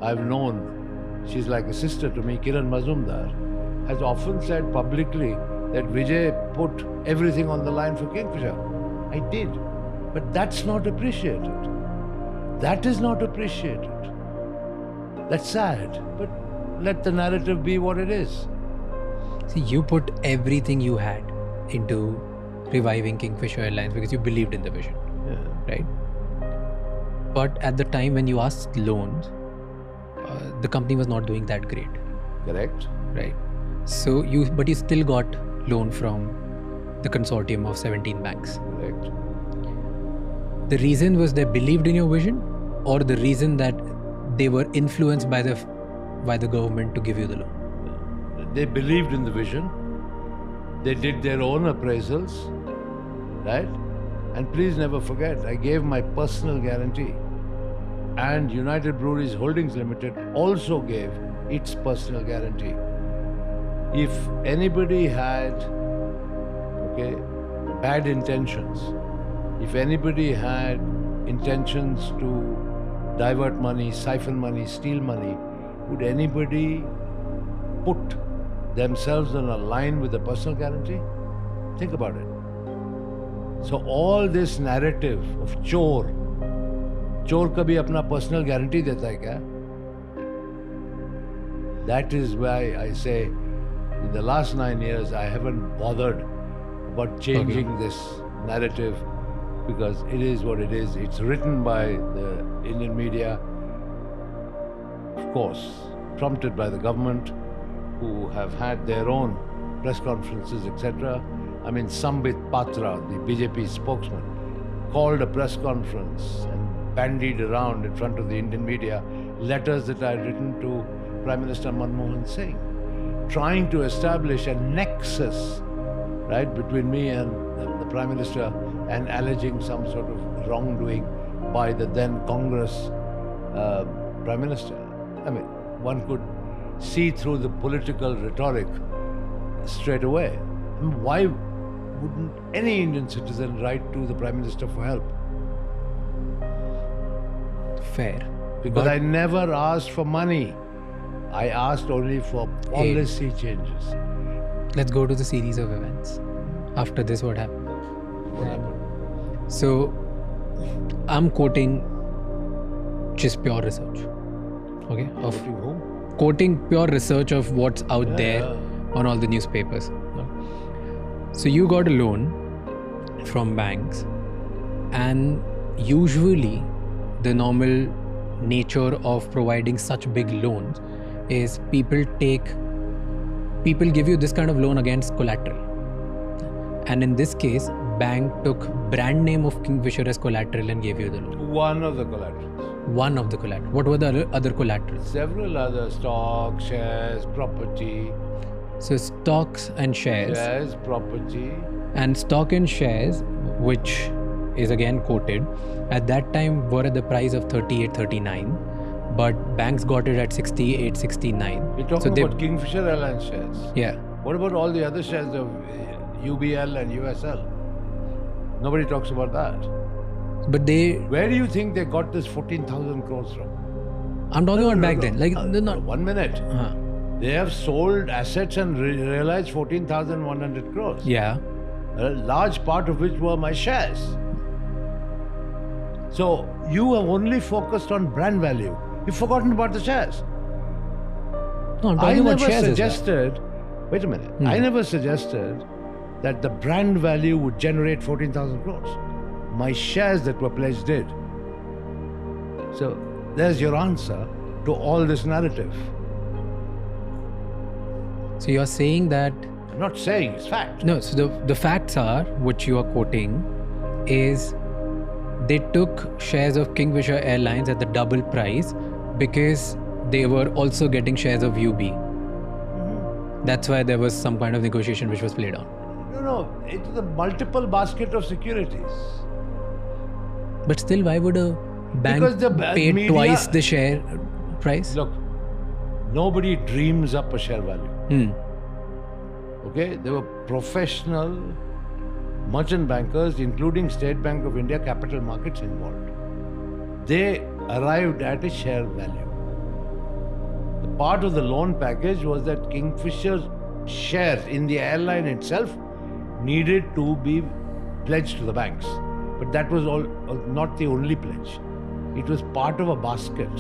Speaker 2: I've known, she's like a sister to me, Kiran Mazumdar, has often said publicly that Vijay put everything on the line for Kingfisher. I did. But that's not appreciated. That is not appreciated. That's sad. But let the narrative be what it is.
Speaker 1: See, you put everything you had into reviving Kingfisher Airlines because you believed in the vision.
Speaker 2: Yeah.
Speaker 1: Right? But at the time when you asked loans, the company was not doing that great.
Speaker 2: Correct.
Speaker 1: Right. So you still got loan from the consortium of 17 banks.
Speaker 2: Correct.
Speaker 1: The reason was they believed in your vision, or the reason that they were influenced by the government to give you the loan?
Speaker 2: They believed in the vision. They did their own appraisals, right? And please never forget, I gave my personal guarantee. And United Breweries Holdings Limited also gave its personal guarantee. If anybody had, bad intentions, if anybody had intentions to divert money, siphon money, steal money, would anybody put themselves on a line with a personal guarantee? Think about it. So all this narrative of chor कभी अपना personal guarantee देता है क्या? That is why I say, in the last 9 years, I haven't bothered about changing this narrative, because it is what it is. It's written by the Indian media, of course, prompted by the government, who have had their own press conferences, etc. I mean, Sambit Patra, the BJP spokesman, called a press conference and bandied around in front of the Indian media letters that I had written to Prime Minister Manmohan Singh, trying to establish a nexus, right, between me and the Prime Minister, and alleging some sort of wrongdoing by the then Congress Prime Minister. I mean, one could see through the political rhetoric straight away. I mean, why wouldn't any Indian citizen write to the Prime Minister for help?
Speaker 1: Fair.
Speaker 2: Because I never asked for money. I asked only for policy changes.
Speaker 1: Let's go to the series of events. After this, what happened?
Speaker 2: What happened?
Speaker 1: So, I'm quoting just pure research. Okay?
Speaker 2: Quoting whom?
Speaker 1: Quoting pure research of what's out there on all the newspapers. So you got a loan from banks, and usually the normal nature of providing such big loans is people give you this kind of loan against collateral. And in this case, bank took brand name of Kingfisher as collateral and gave you the loan.
Speaker 2: One of the collaterals.
Speaker 1: One of the collateral. What were the other collaterals?
Speaker 2: Several other stocks, shares, property.
Speaker 1: So stocks and shares.
Speaker 2: Shares, property.
Speaker 1: And stock and shares, which is again quoted, at that time were at the price of 38, 39. But banks got it at 68, 69.
Speaker 2: You're talking about Kingfisher Airlines shares.
Speaker 1: Yeah.
Speaker 2: What about all the other shares of UBL and USL? Nobody talks about that.
Speaker 1: But
Speaker 2: Where do you think they got this 14,000 crores from?
Speaker 1: I'm talking about back then. Like, they're not.
Speaker 2: 1 minute. They have sold assets and realized 14,100 crores.
Speaker 1: Yeah.
Speaker 2: A large part of which were my shares. So you have only focused on brand value. You've forgotten about the shares.
Speaker 1: No, I'm talking about shares.
Speaker 2: Wait a minute. I never suggested that the brand value would generate 14,000 crores. My shares that were pledged did. So there's your answer to all this narrative.
Speaker 1: So you're saying that...
Speaker 2: I'm not saying, it's fact.
Speaker 1: No, so the facts are, which you are quoting, is they took shares of Kingfisher Airlines at the double price because they were also getting shares of UB. That's why there was some kind of negotiation which was played on.
Speaker 2: No, it was a multiple basket of securities.
Speaker 1: But still, why would a bank pay twice the share price?
Speaker 2: Look, nobody dreams up a share value. Okay, there were professional merchant bankers, including State Bank of India capital markets involved. They arrived at a share value. The part of the loan package was that Kingfisher's shares in the airline itself needed to be pledged to the banks. But that was not the only pledge. It was part of a basket.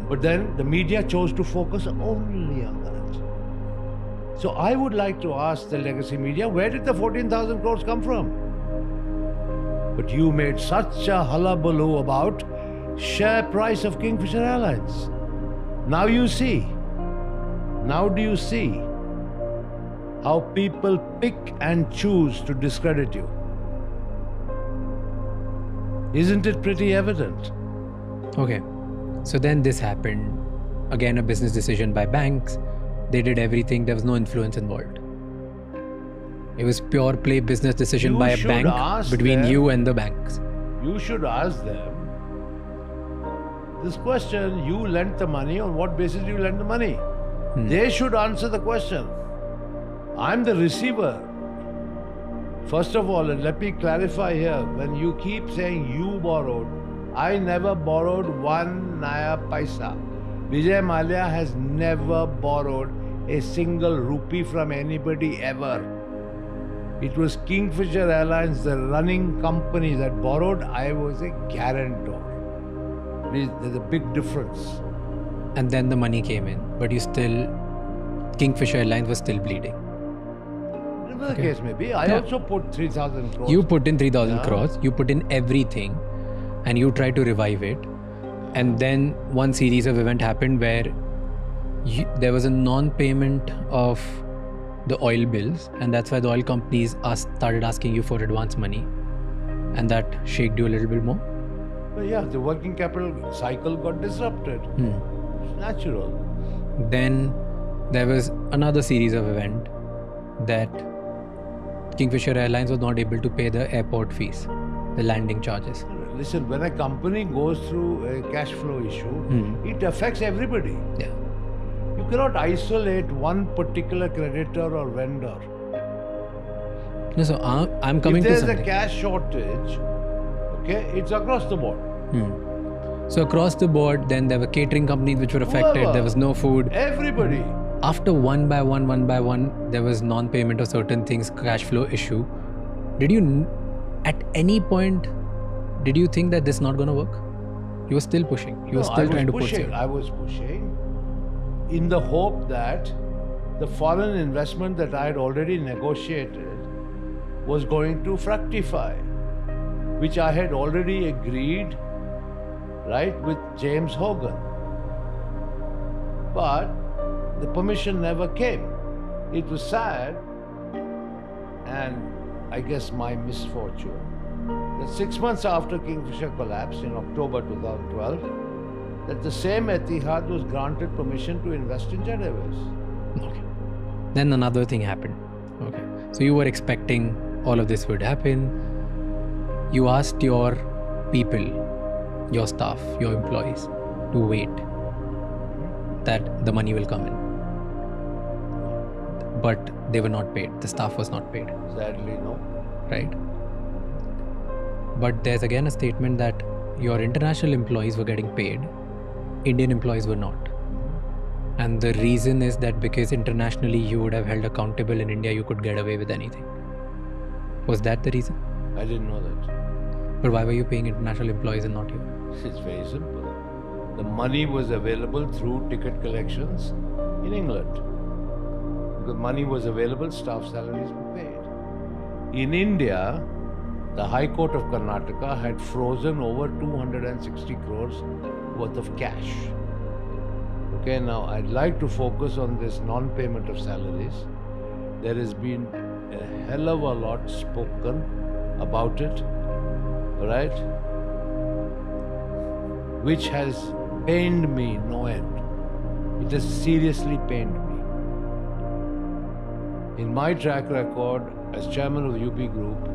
Speaker 2: But then the media chose to focus only on that. So I would like to ask the legacy media, where did the 14,000 crores come from? But you made such a hullabaloo about share price of Kingfisher Airlines. Now you see. Now do you see how people pick and choose to discredit you? Isn't it pretty evident?
Speaker 1: Okay. So then this happened. Again, a business decision by banks. They did everything. There was no influence involved. It was pure play business decision by a bank between you and the banks.
Speaker 2: You should ask them this question. You lent the money. On what basis do you lend the money? They should answer the question. I'm the receiver. First of all, and let me clarify here, when you keep saying you borrowed, I never borrowed one naya paisa. Vijay Mallya has never borrowed a single rupee from anybody ever. It was Kingfisher Airlines, the running company, that borrowed. I was a guarantor. There's a big difference.
Speaker 1: And then the money came in, but Kingfisher Airlines was still bleeding.
Speaker 2: Whatever the case may be, I also put 3,000 crores.
Speaker 1: You put in 3,000 crores, you put in everything, and you tried to revive it. And then one series of events happened where there was a non-payment of the oil bills, and that's why the oil companies started asking you for advance money, and that shaked you a little bit more.
Speaker 2: But yeah, the working capital cycle got disrupted. It's natural.
Speaker 1: Then there was another series of events that Kingfisher Airlines was not able to pay the airport fees, the landing charges.
Speaker 2: Listen, when a company goes through a cash flow issue, it affects everybody.
Speaker 1: Yeah.
Speaker 2: You cannot isolate one particular creditor or vendor.
Speaker 1: No, so I'm coming to something.
Speaker 2: If there's a cash shortage, okay, it's across the board.
Speaker 1: So across the board, then there were catering companies which were affected.
Speaker 2: Whoever.
Speaker 1: There was no food.
Speaker 2: Everybody.
Speaker 1: After one by one, there was non-payment of certain things, cash flow issue. Did you, at any point, did you think that this is not going to work? You were still pushing. You were still trying to push it.
Speaker 2: I was pushing in the hope that the foreign investment that I had already negotiated was going to fructify, which I had already agreed, right, with James Hogan. But the permission never came. It was sad, and I guess my misfortune, that 6 months after Kingfisher collapsed in October 2012, that the same Etihad was granted permission to invest in Jet Airways.
Speaker 1: Okay. Then another thing happened. Okay. So you were expecting all of this would happen. You asked your people, your staff, your employees to wait, that the money will come in. But they were not paid. The staff was not paid.
Speaker 2: Sadly, no.
Speaker 1: Right? But there's again a statement that your international employees were getting paid, Indian employees were not. And the reason is that because internationally you would have held accountable, in India you could get away with anything. Was that the reason?
Speaker 2: I didn't know that.
Speaker 1: But why were you paying international employees and not you?
Speaker 2: It's very simple. The money was available through ticket collections in England. Because money was available, staff salaries were paid. In India, the High Court of Karnataka had frozen over 260 crores worth of cash. Okay, now I'd like to focus on this non-payment of salaries. There has been a hell of a lot spoken about it, right? Which has pained me no end. It has seriously pained me. In my track record as chairman of the UP Group,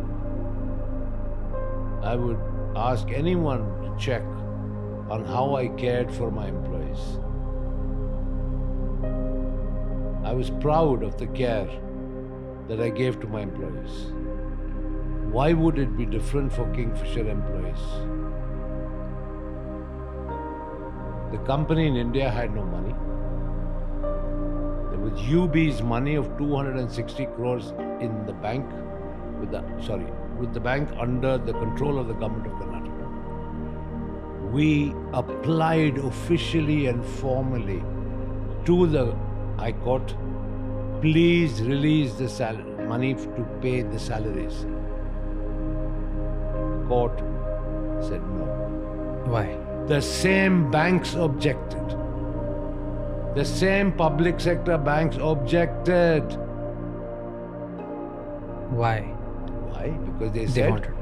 Speaker 2: I would ask anyone to check on how I cared for my employees. I was proud of the care that I gave to my employees. Why would it be different for Kingfisher employees? The company in India had no money. There was UB's money of 260 crores in the bank, with the bank under the control of the government of Karnataka. We applied officially and formally to the High Court, please release the money to pay the salaries. The court said no.
Speaker 1: Why?
Speaker 2: The same banks objected. The same public sector banks objected.
Speaker 1: Why?
Speaker 2: Why? Because they said
Speaker 1: wanted.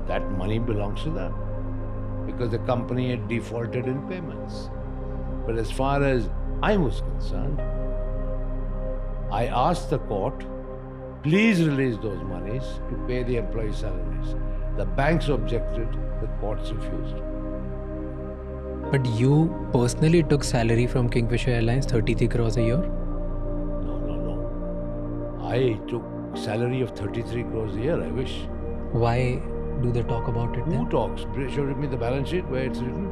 Speaker 2: that money belongs to them. Because the company had defaulted in payments. But as far as I was concerned, I asked the court, please release those monies to pay the employee salaries. The banks objected, the courts refused.
Speaker 1: But you personally took salary from Kingfisher Airlines, 33 crores a year?
Speaker 2: No. I took salary of 33 crores a year, I wish.
Speaker 1: Why do they talk about it
Speaker 2: Who
Speaker 1: then?
Speaker 2: talks? Show me the balance sheet where it's written.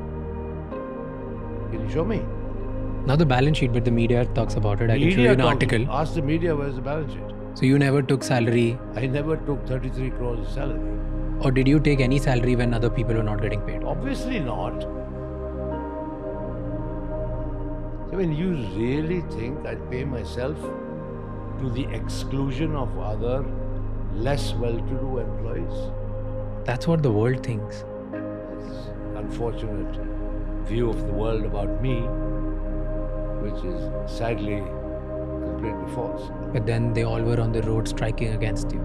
Speaker 2: Can you show me?
Speaker 1: Not the balance sheet, but the media talks about it. I can show you an article.
Speaker 2: Ask the media where's the balance sheet.
Speaker 1: So you never took salary,
Speaker 2: I never took 33 crores of salary.
Speaker 1: or did you take any salary when other people were not getting paid?
Speaker 2: Obviously not. I mean, you really think I'd pay myself to the exclusion of other less well-to-do employees?
Speaker 1: That's what the world thinks.
Speaker 2: That's an unfortunate view of the world about me, which is sadly completely false.
Speaker 1: But then they all were on the road striking against you.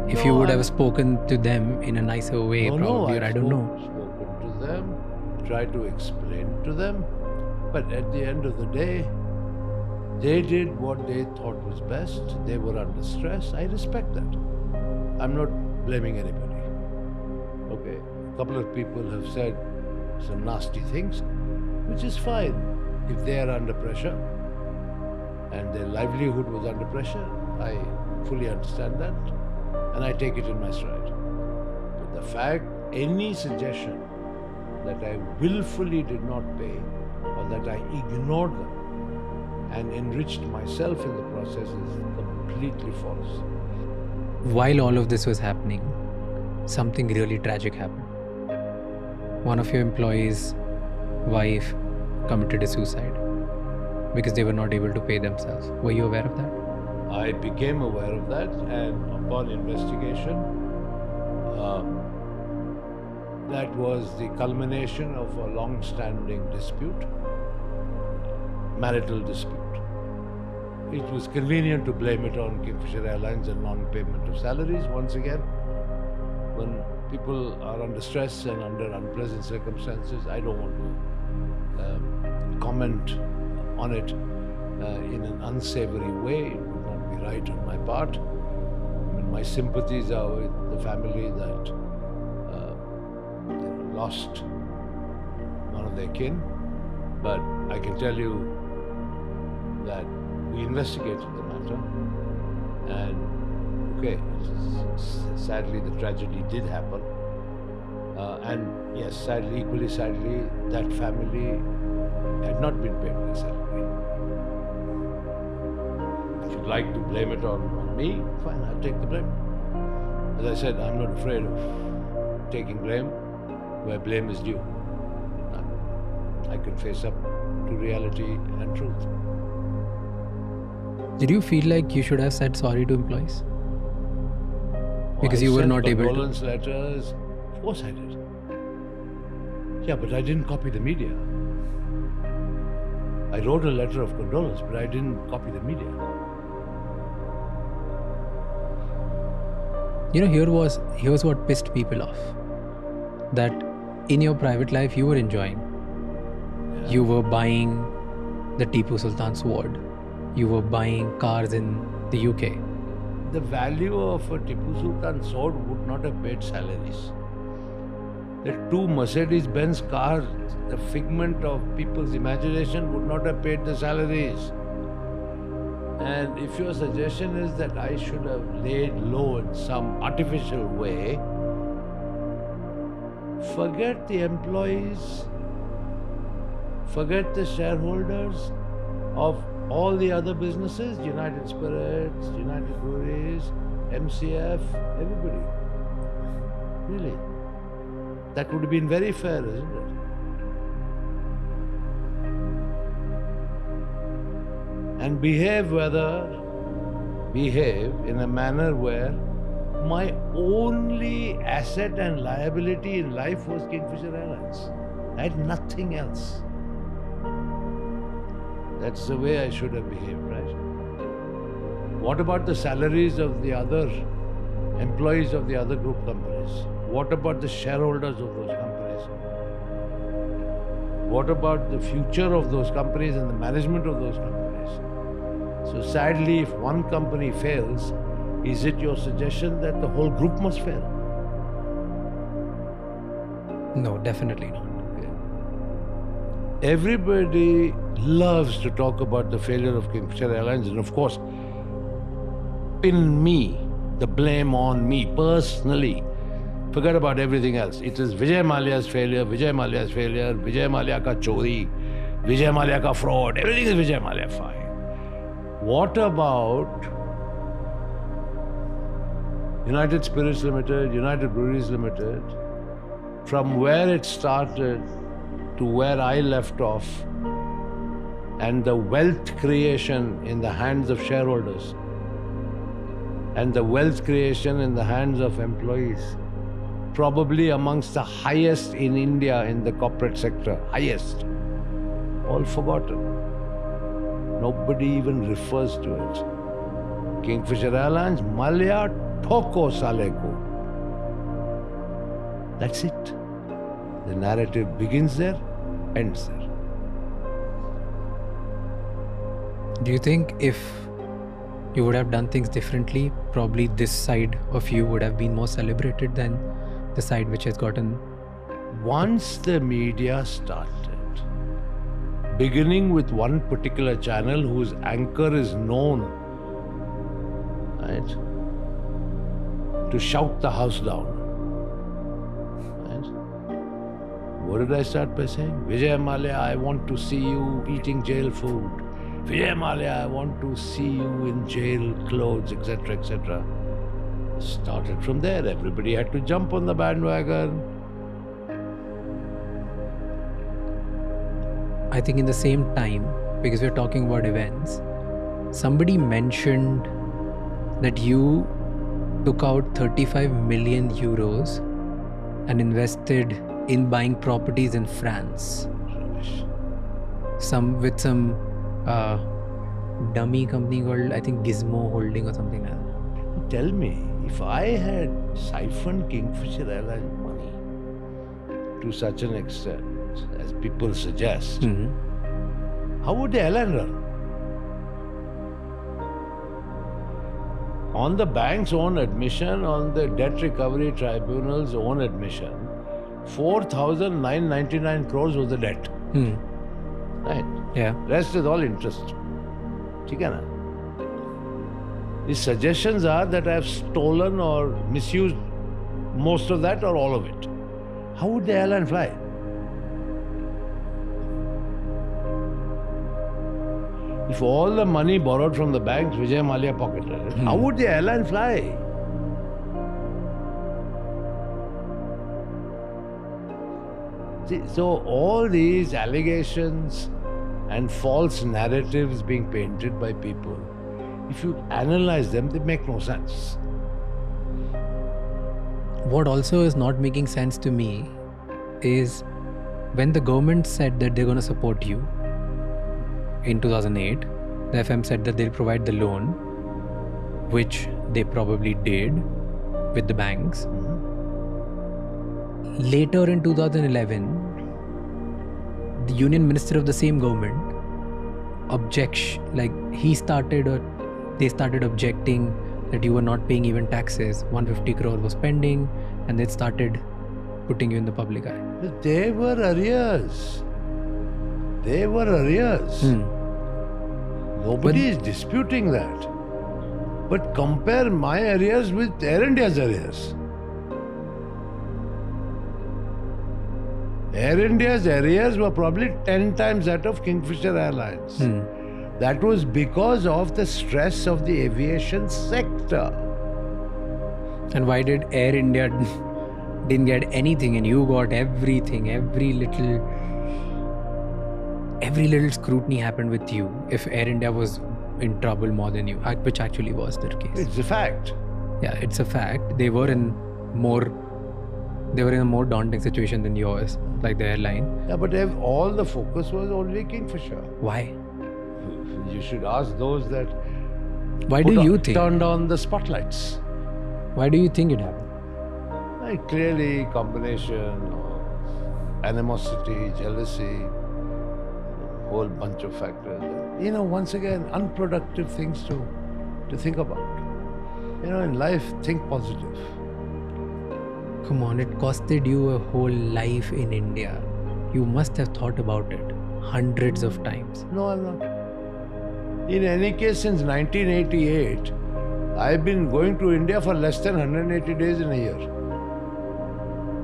Speaker 1: If
Speaker 2: No,
Speaker 1: you would
Speaker 2: I've-
Speaker 1: have spoken to them in a nicer way, probably, or I don't know.
Speaker 2: Spoken to them, tried to explain to them, but at the end of the day, they did what they thought was best. They were under stress. I respect that. I'm not blaming anybody. Okay, a couple of people have said some nasty things, which is fine if they are under pressure and their livelihood was under pressure. I fully understand that and I take it in my stride. But the fact, any suggestion that I willfully did not pay or that I ignored them and enriched myself in the process is completely false.
Speaker 1: While all of this was happening, something really tragic happened. One of your employees' wife committed a suicide because they were not able to pay themselves. Were you aware of that?
Speaker 2: I became aware of that, and upon investigation, that was the culmination of a long-standing dispute, marital dispute. It was convenient to blame it on Kingfisher Airlines and non-payment of salaries. Once again, when people are under stress and under unpleasant circumstances, I don't want to comment on it in an unsavory way. It would not be right on my part. I mean, my sympathies are with the family that lost one of their kin, but I can tell you that we investigated the matter, and okay, sadly the tragedy did happen, and yes, sadly, equally sadly, that family had not been paid their salary. If you'd like to blame it on me, fine, I'll take the blame. As I said, I'm not afraid of taking blame where blame is due. I can face up to reality and truth.
Speaker 1: Did you feel like you should have said sorry to employees? Because you were not able to.
Speaker 2: Condolence letters. Of course I did. Yeah, but I didn't copy the media. I wrote a letter of condolence, but I didn't copy the media.
Speaker 1: You know, here's what pissed people off. That in your private life you were enjoying. Yeah. You were buying the Tipu Sultan sword. You were buying cars in the UK.
Speaker 2: The value of a Tipu Sultan sword would not have paid salaries. The two Mercedes-Benz cars, the figment of people's imagination, would not have paid the salaries. And if your suggestion is that I should have laid low in some artificial way, forget the employees, forget the shareholders of all the other businesses, United Spirits, United Breweries, MCF, everybody. Really. That would have been very fair, isn't it? And behave in a manner where my only asset and liability in life was Kingfisher Airlines. I had nothing else. That's the way I should have behaved, right? What about the salaries of the other employees of the other group companies? What about the shareholders of those companies? What about the future of those companies and the management of those companies? So sadly, if one company fails, is it your suggestion that the whole group must fail?
Speaker 1: No, definitely not.
Speaker 2: Everybody loves to talk about the failure of Kingfisher Airlines, and of course, pin me, the blame on me personally. Forget about everything else. It is Vijay Mallya's failure, Vijay Mallya's failure, Vijay Mallya ka chori, Vijay Mallya ka fraud, everything is Vijay Mallya, fine. What about United Spirits Limited, United Breweries Limited, from where it started to where I left off, and the wealth creation in the hands of shareholders and the wealth creation in the hands of employees, probably amongst the highest in India in the corporate sector, highest, all forgotten. Nobody even refers to it. Kingfisher Airlines, Mallya, Thoko Saleko. That's it. The narrative begins there, ends there.
Speaker 1: Do you think if you would have done things differently, probably this side of you would have been more celebrated than the side which has gotten...
Speaker 2: Once the media started, beginning with one particular channel whose anchor is known, right, to shout the house down. Right? What did I start by saying? Vijay Mallya, I want to see you eating jail food. Vijay Mallya, I want to see you in jail clothes, etc., etc. Started from there. Everybody had to jump on the bandwagon.
Speaker 1: I think in the same time, because we're talking about events, somebody mentioned that you took out 35 million euros and invested in buying properties in France. Some dummy company called, I think, Gizmo Holding or something like that.
Speaker 2: Tell me, if I had siphoned Kingfisher Airlines money to such an extent, as people suggest, how would the airline run? On the bank's own admission, on the debt recovery tribunal's own admission, 4,999 crores was the debt. Right?
Speaker 1: Yeah.
Speaker 2: Rest is all interest. ठीक है ना? The suggestions are that I have stolen or misused most of that or all of it. How would the airline fly? If all the money borrowed from the banks, Vijay Mallya pocketed it, how would the airline fly? See, so all these allegations and false narratives being painted by people, if you analyze them, they make no sense.
Speaker 1: What also is not making sense to me is when the government said that they're going to support you in 2008, the FM said that they'll provide the loan, which they probably did with the banks. Later in 2011, the union minister of the same government they started objecting that you were not paying even taxes. 150 crore was pending, and they started putting you in the public eye.
Speaker 2: But they were arrears. Nobody is disputing that. But compare my arrears with Air India's arrears. Air India's arrears were probably 10 times that of Kingfisher Airlines. That was because of the stress of the aviation sector.
Speaker 1: And why did Air India didn't get anything and you got everything? Every little scrutiny happened with you if Air India was in trouble more than you, which actually was the case.
Speaker 2: It's a fact.
Speaker 1: Yeah, it's a fact. They were in a more daunting situation than yours, like the airline.
Speaker 2: Yeah, but all the focus was only Kingfisher.
Speaker 1: Why?
Speaker 2: You should ask those that turned on the spotlights.
Speaker 1: Why do you think it happened?
Speaker 2: Like clearly combination of animosity, jealousy, whole bunch of factors. Once again, unproductive things to think about. In life, think positive.
Speaker 1: Come on, it costed you a whole life in India. You must have thought about it hundreds of times.
Speaker 2: No, I'm not. In any case, since 1988, I've been going to India for less than 180 days in a year.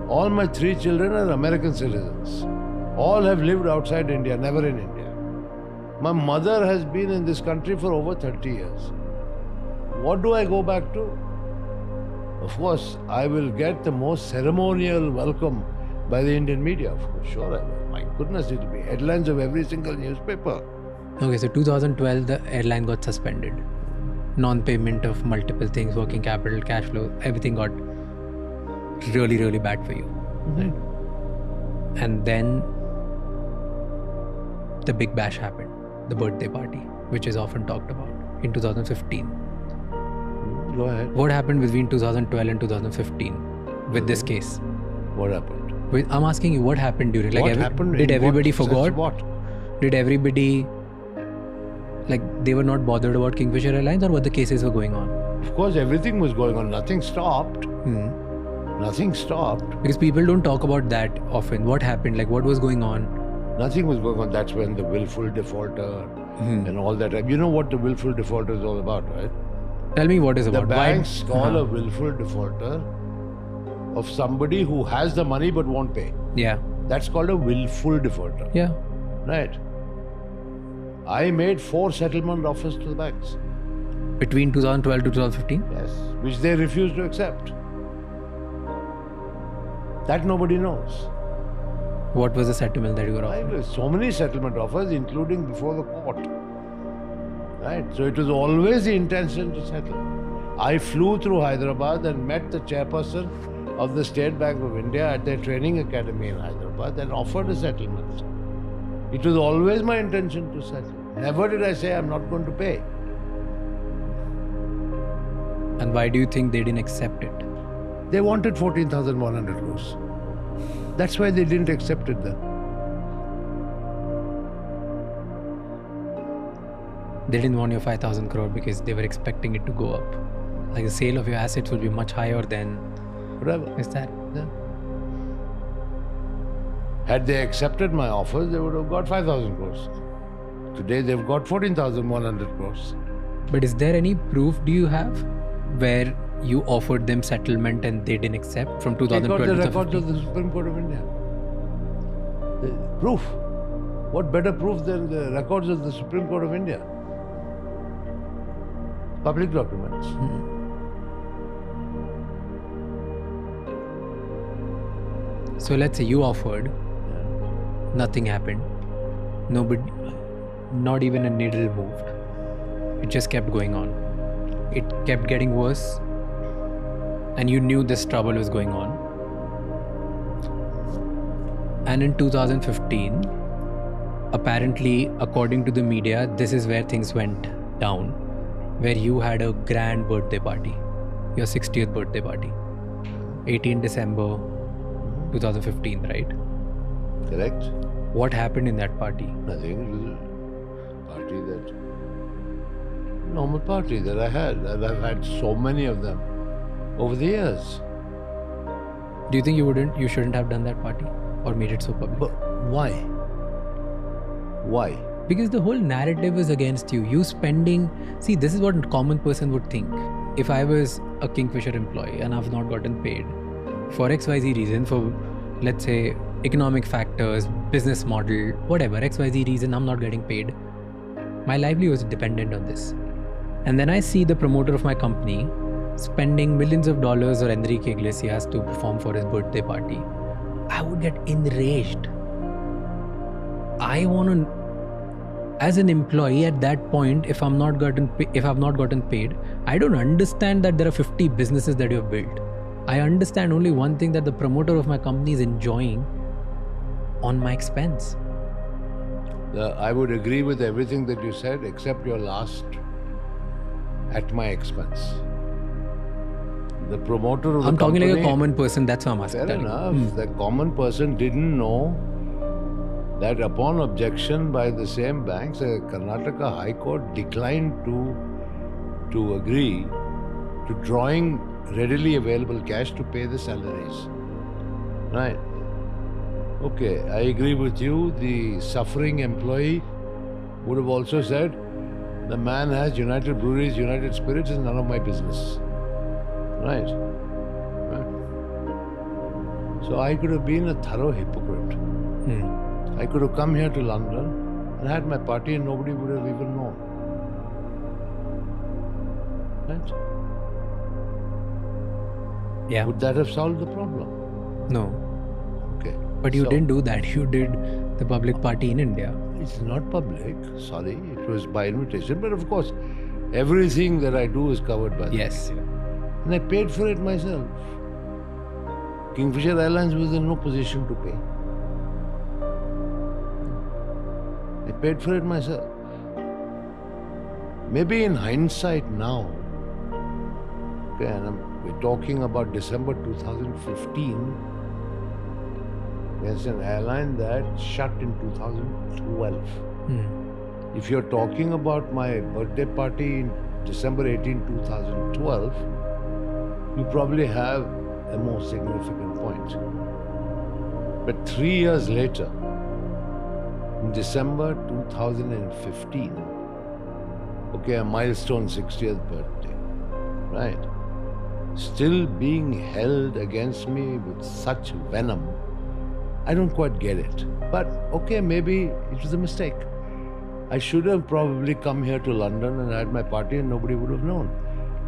Speaker 2: All my 3 children are American citizens. All have lived outside India, never in India. My mother has been in this country for over 30 years. What do I go back to? Of course, I will get the most ceremonial welcome by the Indian media. Of course, sure I will. My goodness, it will be headlines of every single newspaper.
Speaker 1: Okay, so 2012, the airline got suspended. Non-payment of multiple things, working capital, cash flow, everything got really, really bad for you. Right? And then the big bash happened, the birthday party, which is often talked about, in 2015.
Speaker 2: Go ahead.
Speaker 1: What happened between 2012 and 2015 with this case?
Speaker 2: What happened?
Speaker 1: I'm asking you, what happened during?
Speaker 2: What happened?
Speaker 1: Did everybody forgot?
Speaker 2: What?
Speaker 1: Did everybody, they were not bothered about Kingfisher Airlines, or what the cases were going on?
Speaker 2: Of course, everything was going on. Nothing stopped. Nothing stopped.
Speaker 1: Because people don't talk about that often. What happened? What was going on?
Speaker 2: Nothing was going on. That's when the willful defaulter and all that. You know what the willful defaulter is all about, right?
Speaker 1: Tell me what is about.
Speaker 2: The banks call a willful defaulter of somebody who has the money but won't pay.
Speaker 1: Yeah.
Speaker 2: That's called a willful defaulter.
Speaker 1: Yeah.
Speaker 2: Right. I made 4 settlement offers to the banks.
Speaker 1: Between 2012 to 2015?
Speaker 2: Yes. Which they refused to accept. That nobody knows.
Speaker 1: What was the settlement that you were offering?
Speaker 2: So many settlement offers, including before the court. Right. So it was always the intention to settle. I flew through Hyderabad and met the chairperson of the State Bank of India at their training academy in Hyderabad and offered a settlement. It was always my intention to settle. Never did I say I'm not going to pay.
Speaker 1: And why do you think they didn't accept it?
Speaker 2: They wanted 14,100 crores. That's why they didn't accept it then.
Speaker 1: They didn't want your 5,000 crore because they were expecting it to go up. Like the sale of your assets will be much higher than...
Speaker 2: Whatever.
Speaker 1: Is that?
Speaker 2: Yeah. Had they accepted my offers, they would have got 5,000 crores. Today they've got 14,100 crores.
Speaker 1: But is there any proof do you have where you offered them settlement and they didn't accept from 2012
Speaker 2: They got
Speaker 1: to
Speaker 2: the records of the Supreme Court of India. Proof. What better proof than the records of the Supreme Court of India? Public documents.
Speaker 1: So let's say you offered, nothing happened, nobody, not even a needle moved. It just kept going on. It kept getting worse, and you knew this trouble was going on. And in 2015, apparently, according to the media, this is where things went down, where you had a grand birthday party, your 60th birthday party, 18 December 2015, right?
Speaker 2: Correct.
Speaker 1: What happened in that party?
Speaker 2: Nothing. It was a party that... normal party that I had. And I've had so many of them over the years.
Speaker 1: Do you think you shouldn't have done that party or made it so public?
Speaker 2: But why? Why?
Speaker 1: Because the whole narrative is against you. You spending... See, this is what a common person would think. If I was a Kingfisher employee and I've not gotten paid for XYZ reason, for let's say economic factors, business model, whatever, XYZ reason I'm not getting paid, my livelihood is dependent on this. And then I see the promoter of my company spending millions of dollars or Enrique Iglesias to perform for his birthday party. I would get enraged. I want to, as an employee at that point, if I've not gotten paid, I don't understand that there are 50 businesses that you have built. I understand only one thing, that the promoter of my company is enjoying on my expense.
Speaker 2: I would agree with everything that you said, except your last, at my expense. The promoter of the
Speaker 1: I'm talking
Speaker 2: company,
Speaker 1: like a common person, that's why I'm asking.
Speaker 2: Fair enough. The common person didn't know that upon objection by the same banks, the Karnataka High Court declined to agree to drawing readily available cash to pay the salaries. Right. Okay, I agree with you. The suffering employee would have also said, the man has United Breweries, United Spirits, is none of my business. Right. So I could have been a thorough hypocrite. I could have come here to London and had my party and nobody would have even known. Right?
Speaker 1: Yeah.
Speaker 2: Would that have solved the problem?
Speaker 1: No.
Speaker 2: Okay.
Speaker 1: But you didn't do that. You did the public party in India.
Speaker 2: It's not public. Sorry. It was by invitation. But of course, everything that I do is covered by
Speaker 1: Yes.
Speaker 2: the media. And I paid for it myself. Kingfisher Airlines was in no position to pay. I paid for it myself. Maybe in hindsight now, okay, and we're talking about December 2015, there's an airline that shut in 2012. If you're talking about my birthday party in December 18, 2012, you probably have a more significant point. But 3 years later, in December 2015, okay, a milestone 60th birthday, right? Still being held against me with such venom, I don't quite get it. But okay, maybe it was a mistake. I should have probably come here to London and had my party and nobody would have known.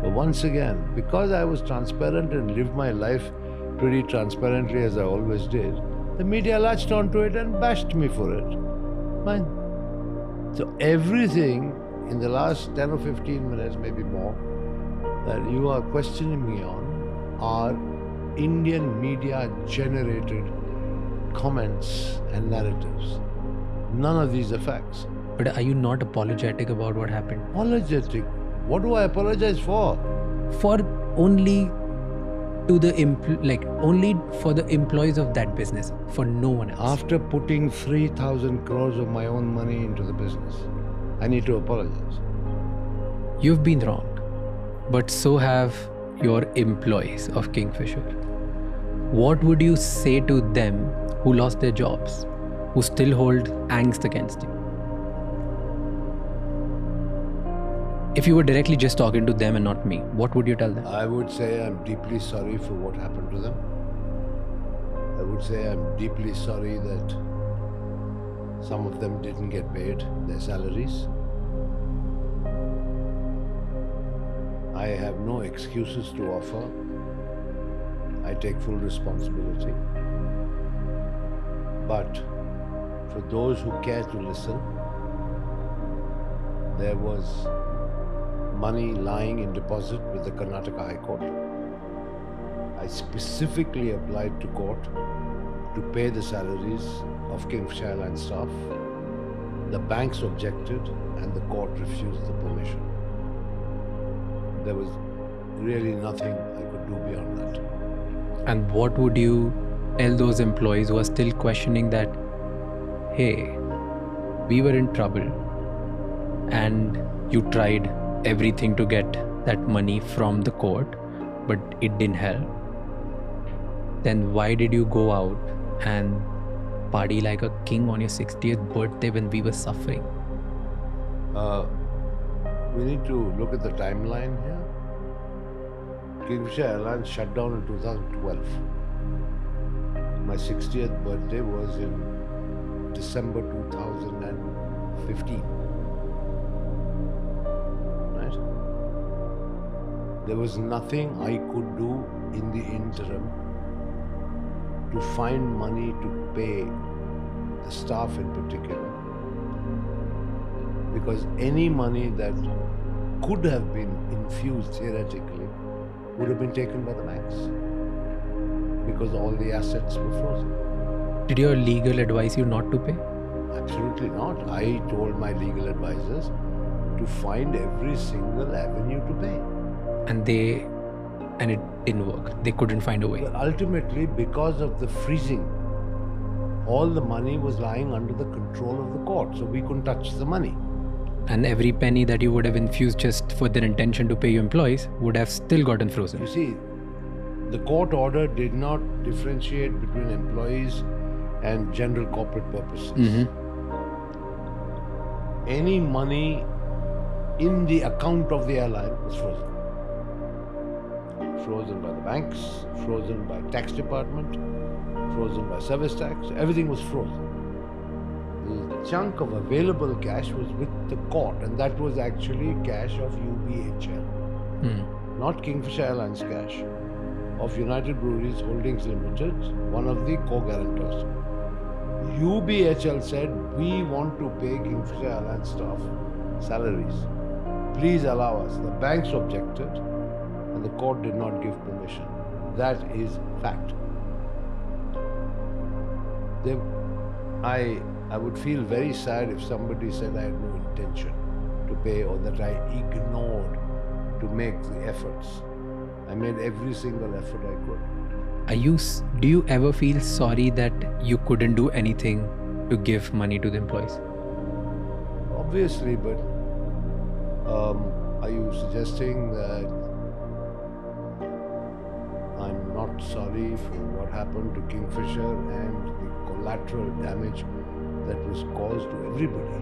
Speaker 2: But once again, because I was transparent and lived my life pretty transparently as I always did, the media latched onto it and bashed me for it. Fine. So everything in the last 10 or 15 minutes, maybe more, that you are questioning me on are Indian media generated comments and narratives. None of these are facts.
Speaker 1: But are you not apologetic about what happened?
Speaker 2: Apologetic? What do I apologize for?
Speaker 1: For only to the only for the employees of that business, for no one else.
Speaker 2: After putting 3,000 crores of my own money into the business, I need to apologize.
Speaker 1: You've been wrong, but so have your employees of Kingfisher. What would you say to them who lost their jobs, who still hold angst against you? If you were directly just talking to them and not me, what would you tell them?
Speaker 2: I would say I'm deeply sorry for what happened to them. I would say I'm deeply sorry that some of them didn't get paid their salaries. I have no excuses to offer. I take full responsibility. But for those who care to listen, there was money lying in deposit with the Karnataka High Court. I specifically applied to court to pay the salaries of Kingfisher Airlines staff. The banks objected and the court refused the permission. There was really nothing I could do beyond that.
Speaker 1: And what would you tell those employees who are still questioning that, hey, we were in trouble and you tried everything to get that money from the court, but it didn't help? Then why did you go out and party like a king on your 60th birthday when we were suffering?
Speaker 2: We need to look at the timeline here. Kingfisher Airlines shut down in 2012. My 60th birthday was in December 2015. Right? There was nothing I could do in the interim to find money to pay the staff in particular, because any money that could have been infused theoretically would have been taken by the banks, because all the assets were frozen.
Speaker 1: Did your legal advise you not to pay?
Speaker 2: Absolutely not. I told my legal advisors to find every single avenue to pay.
Speaker 1: And it didn't work. They couldn't find a way.
Speaker 2: But ultimately, because of the freezing, all the money was lying under the control of the court, so we couldn't touch the money.
Speaker 1: And every penny that you would have infused just for their intention to pay your employees would have still gotten frozen.
Speaker 2: You see, the court order did not differentiate between employees and general corporate purposes. Any money in the account of the airline was frozen. Frozen by the banks, frozen by tax department, frozen by service tax, everything was frozen. The chunk of available cash was with the court, and that was actually cash of UBHL, not Kingfisher Airlines cash, of United Breweries Holdings Limited, one of the co-guarantors. UBHL said, we want to pay Kingfisher Airlines staff salaries. Please allow us. The banks objected, and the court did not give permission. That is fact. I would feel very sad if somebody said I had no intention to pay, or that I ignored to make the efforts. I made every single effort I could.
Speaker 1: Do you ever feel sorry that you couldn't do anything to give money to the employees?
Speaker 2: Obviously, but are you suggesting that I'm not sorry for what happened to Kingfisher and the collateral damage that was caused to everybody?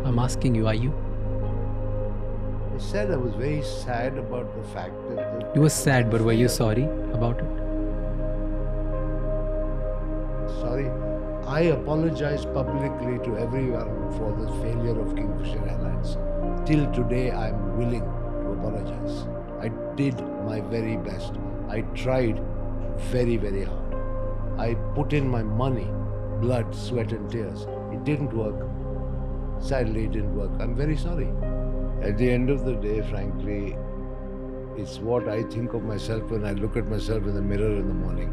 Speaker 1: I'm asking you, are you?
Speaker 2: I said I was very sad about the fact that...
Speaker 1: You were sad, but were you sorry about it?
Speaker 2: Sorry. I apologize publicly to everyone for the failure of Kingfisher Airlines. Till today, I'm willing to apologize. I did my very best. I tried very, very hard. I put in my money, blood, sweat and tears. It didn't work. Sadly, it didn't work. I'm very sorry. At the end of the day, frankly, It's what I think of myself when I look at myself in the mirror in the morning.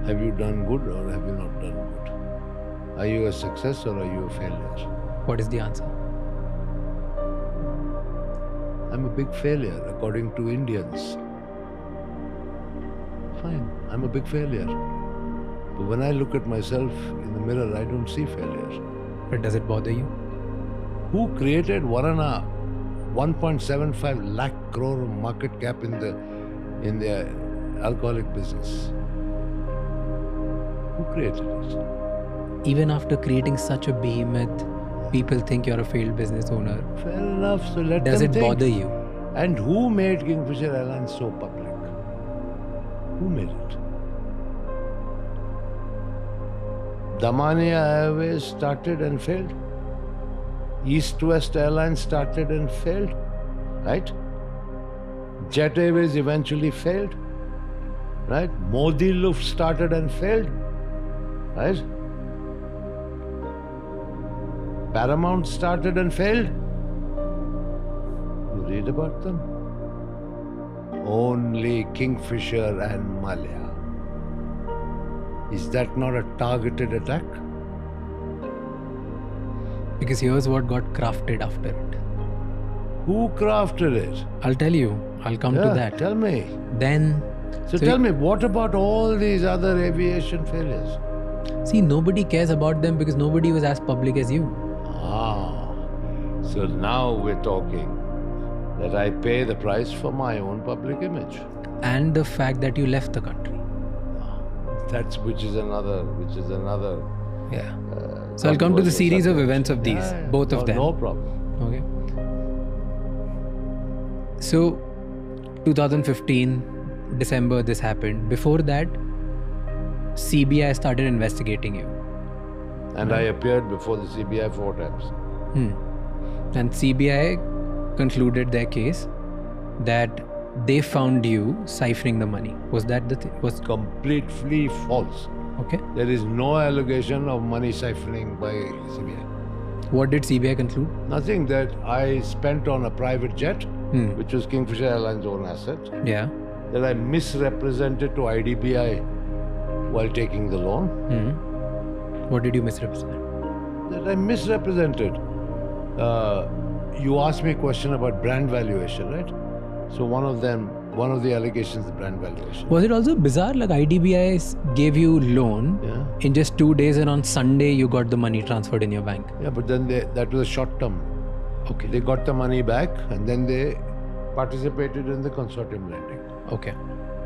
Speaker 2: Have you done good or have you not done good? Are you a success or are you a failure?
Speaker 1: What is the answer?
Speaker 2: I'm a big failure according to Indians. Fine, I'm a big failure. But when I look at myself in the mirror, I don't see failure.
Speaker 1: But does it bother you?
Speaker 2: Who created 1.75 lakh crore market cap in the alcoholic business? Who created it?
Speaker 1: Even after creating such a behemoth, people think you're a failed business owner.
Speaker 2: Fair enough, so let
Speaker 1: Does
Speaker 2: them
Speaker 1: it
Speaker 2: think.
Speaker 1: bother you?
Speaker 2: And who made Kingfisher Airlines so public? Who made it? Damania Airways started and failed. East-West Airlines started and failed, right? Jet Airways eventually failed, right? Modi Luft started and failed, right? Paramount started and failed. You read about them. Only Kingfisher and Mallya. Is that not a targeted attack?
Speaker 1: Because here's what got crafted after it.
Speaker 2: Who crafted it?
Speaker 1: I'll tell you. I'll come to that.
Speaker 2: Tell me.
Speaker 1: Then...
Speaker 2: So tell me, what about all these other aviation failures?
Speaker 1: See, nobody cares about them because nobody was as public as you.
Speaker 2: So now we're talking that I pay the price for my own public image.
Speaker 1: And the fact that you left the country.
Speaker 2: Which is another.
Speaker 1: Yeah. So I'll come to the series of events of these, both of them.
Speaker 2: No problem.
Speaker 1: Okay. So, 2015, December, this happened. Before that, CBI started investigating you.
Speaker 2: And I appeared before the CBI 4 times.
Speaker 1: And CBI concluded their case that they found you siphoning the money. Was that the thing? Was
Speaker 2: Completely false.
Speaker 1: okay?
Speaker 2: There is no allegation of money siphoning by CBI.
Speaker 1: What did CBI conclude?
Speaker 2: Nothing. That I spent on a private jet, which was Kingfisher Airlines' own asset,
Speaker 1: Yeah.
Speaker 2: that I misrepresented to IDBI while taking the loan.
Speaker 1: What did you misrepresent?
Speaker 2: That I misrepresented. You asked me a question about brand valuation, right? So one of the allegations is brand valuation.
Speaker 1: Was it also bizarre? Like IDBI gave you loan in just 2 days, and on Sunday you got the money transferred in your bank.
Speaker 2: Yeah, but then that was a short term.
Speaker 1: Okay.
Speaker 2: They got the money back and then they participated in the consortium lending.
Speaker 1: Okay.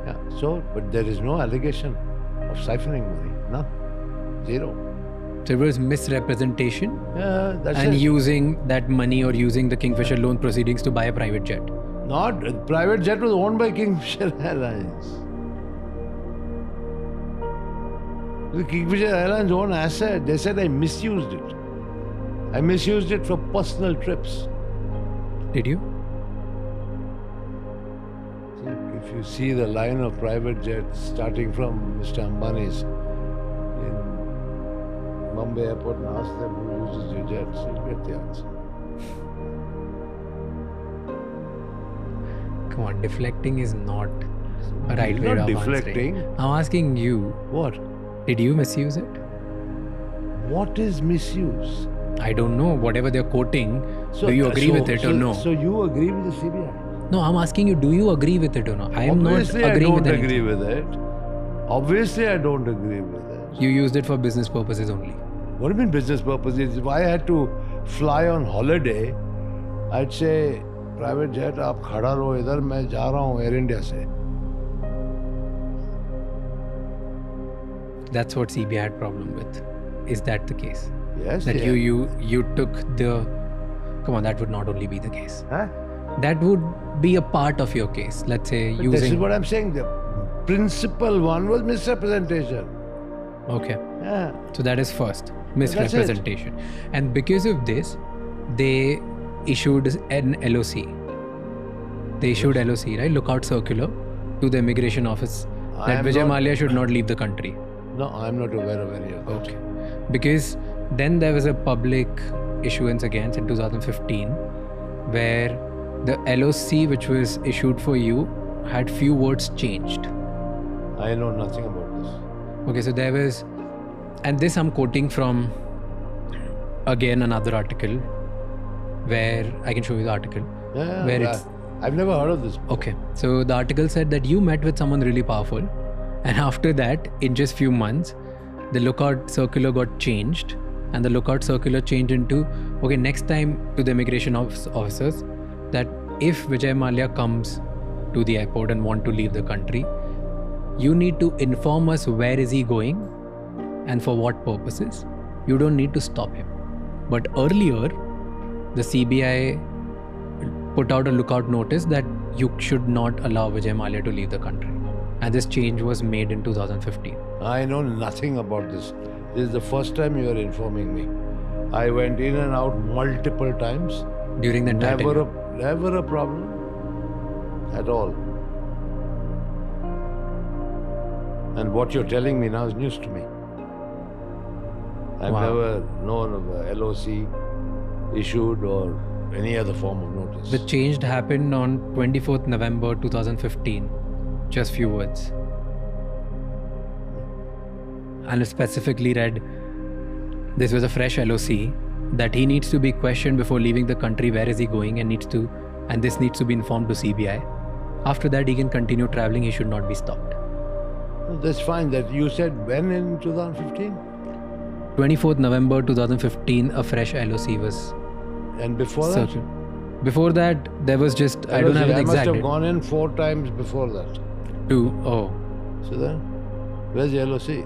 Speaker 2: Yeah. So, but there is no allegation of siphoning money. No. Zero.
Speaker 1: So it was misrepresentation
Speaker 2: Yeah, that's
Speaker 1: and
Speaker 2: it.
Speaker 1: using that money or using the Kingfisher loan proceedings to buy a private jet.
Speaker 2: Not private jet was owned by Kingfisher Airlines. The Kingfisher Airlines own asset. They said I misused it. I misused it for personal trips.
Speaker 1: Did you?
Speaker 2: If you see the line of private jets starting from Mr. Ambani's in Bombay Airport and ask them who uses your jets, you'll get the answer.
Speaker 1: Come on, deflecting is not a right
Speaker 2: It's
Speaker 1: way
Speaker 2: not
Speaker 1: of
Speaker 2: deflecting.
Speaker 1: answering. I'm asking you,
Speaker 2: What?
Speaker 1: did you misuse it?
Speaker 2: What is misuse?
Speaker 1: I don't know. Whatever they're quoting, do you agree with it or no?
Speaker 2: So you agree with the CBI?
Speaker 1: No, I'm asking you, do you agree with it or not? I am
Speaker 2: Obviously,
Speaker 1: not agreeing
Speaker 2: I
Speaker 1: with
Speaker 2: don't
Speaker 1: anything.
Speaker 2: agree with it. Obviously, I don't agree with it.
Speaker 1: You used it for business purposes only.
Speaker 2: What do you mean business purposes? If I had to fly on holiday, I'd say, private jet, आप खड़ा रहो इधर, मैं जा रहा हूँ Air India से.
Speaker 1: That's what CBI had problem with. Is that the case?
Speaker 2: Yes.
Speaker 1: That
Speaker 2: yeah.
Speaker 1: you took the... Come on, that would not only be the case.
Speaker 2: Huh?
Speaker 1: That would be a part of your case. Let's say
Speaker 2: But
Speaker 1: using...
Speaker 2: this is what I'm saying. The principal one was misrepresentation.
Speaker 1: Okay.
Speaker 2: Yeah.
Speaker 1: So that is first. Misrepresentation. And because of this, they issued an LOC. They issued LOC, right? Lookout circular to the immigration office that Vijay Mallya should not leave the country.
Speaker 2: No, I'm not aware of any of that.
Speaker 1: Okay. Because then there was a public issuance against in 2015 where the LOC which was issued for you had few words changed.
Speaker 2: I know nothing about this.
Speaker 1: Okay, so there was, and this I'm quoting from again another article where I can show you the article.
Speaker 2: Yeah,
Speaker 1: where it's
Speaker 2: I've never heard of this before.
Speaker 1: okay. So the article said that you met with someone really powerful, and after that, in just few months, the lookout circular got changed, and the lookout circular changed into okay, next time to the immigration officers that if Vijay Mallya comes to the airport and want to leave the country, you need to inform us where is he going and for what purposes. You don't need to stop him. But earlier, the CBI put out a lookout notice that you should not allow Vijay Mallya to leave the country. And this change was made in 2015.
Speaker 2: I know nothing about this. This is the first time you are informing me. I went in and out multiple times.
Speaker 1: During the entire
Speaker 2: Never
Speaker 1: tenure.
Speaker 2: never a problem at all. And what you're telling me now is news to me. I've
Speaker 1: Wow.
Speaker 2: never known of a LOC issued or any other form of notice.
Speaker 1: The change happened on 24th November 2015. Just few words. And it specifically read, this was a fresh LOC, that he needs to be questioned before leaving the country, where is he going, and this needs to be informed to CBI. After that, he can continue traveling, he should not be stopped.
Speaker 2: That's fine. That you said when in 2015?
Speaker 1: 24th November 2015, a fresh LOC was
Speaker 2: And before that?
Speaker 1: circled. Before that, there was just, I don't have the
Speaker 2: I must
Speaker 1: exact
Speaker 2: have
Speaker 1: date.
Speaker 2: gone in 4 times before that.
Speaker 1: Oh.
Speaker 2: So then, where's the LOC?